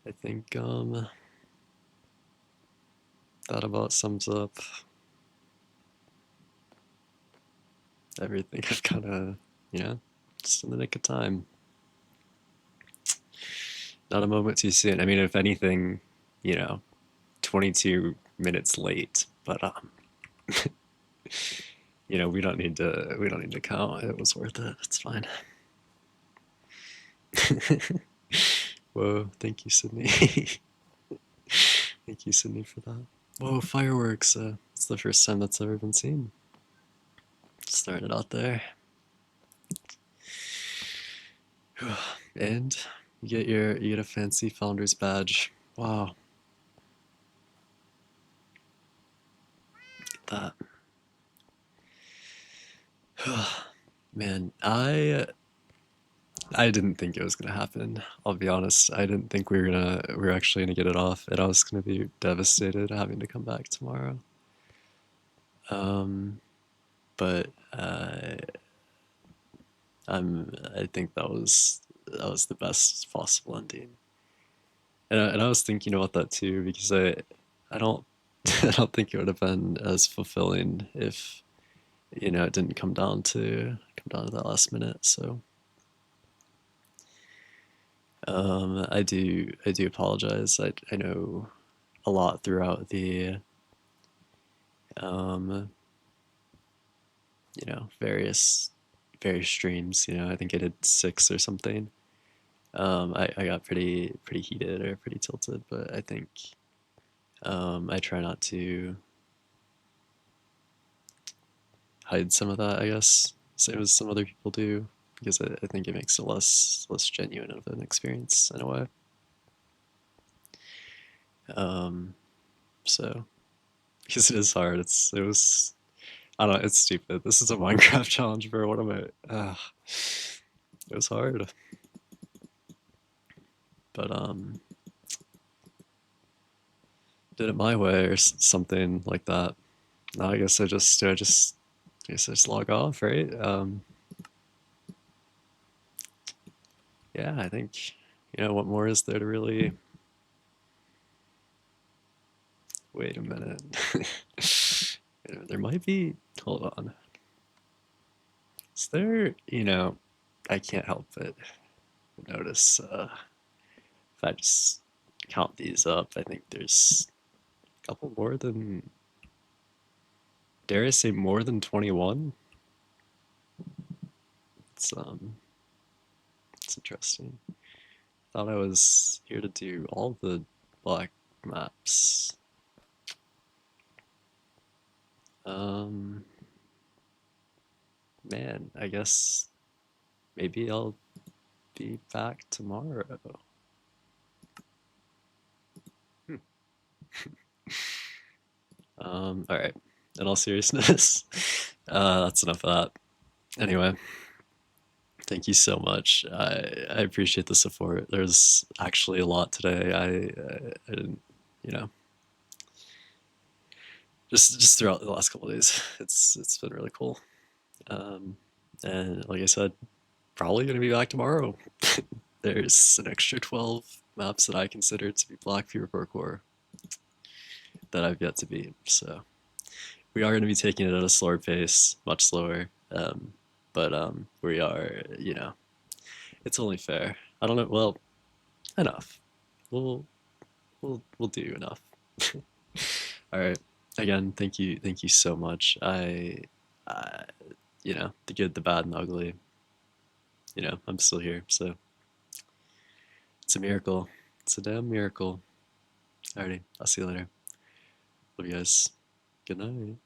I think that about sums up everything I've kind of, just in the nick of time. Not a moment too soon. I mean, if anything, you know, 22 minutes late, but we don't need to count. It was worth it. It's fine. Whoa, thank you, Sydney. Thank you, Sydney, for that. Whoa, fireworks. It's the first time that's ever been seen. Starting it out there. And you get a fancy founder's badge. Wow. That. Man, I didn't think it was gonna happen. I'll be honest. I didn't think we were actually gonna get it off, and I was gonna be devastated having to come back tomorrow. Um, but I think that was the best possible ending. And I was thinking about that too because I don't I don't think it would have been as fulfilling if it didn't come down to that last minute. So I do apologize. I know a lot throughout the um, various streams. I think I did six or something. I got pretty heated or pretty tilted, but I think I try not to hide some of that, I guess, same as some other people do, because I think it makes it less genuine of an experience in a way. Um, so because it is hard, it was I don't know, it's stupid. This is a Minecraft challenge, bro. What am I? It was hard, but did it my way or something like that. No, I guess I just log off, right? Yeah, I think what more is there to really. Wait a minute. There might be. Hold on. Is there? I can't help but notice. If I just count these up, I think there's a couple more than. Dare I say more than 21? It's it's interesting. Thought I was here to do all the black maps. Um, Man, I guess maybe I'll be back tomorrow. Hmm. All right. In all seriousness, that's enough of that. Anyway, thank you so much. I appreciate the support. There's actually a lot today. I didn't, you know, just throughout the last couple of days, it's been really cool. Um, and like I said, probably gonna be back tomorrow. There's an extra 12 maps that I consider to be Black Fury Parkour that I've yet to beat. So we are going to be taking it at a slower pace, much slower. But we are, it's only fair. I don't know. Well, enough. We'll we'll do enough. All right. Again, thank you so much. I, the good, the bad, and the ugly. I'm still here, so it's a miracle. It's a damn miracle. Alrighty, I'll see you later. Love you guys. Good night.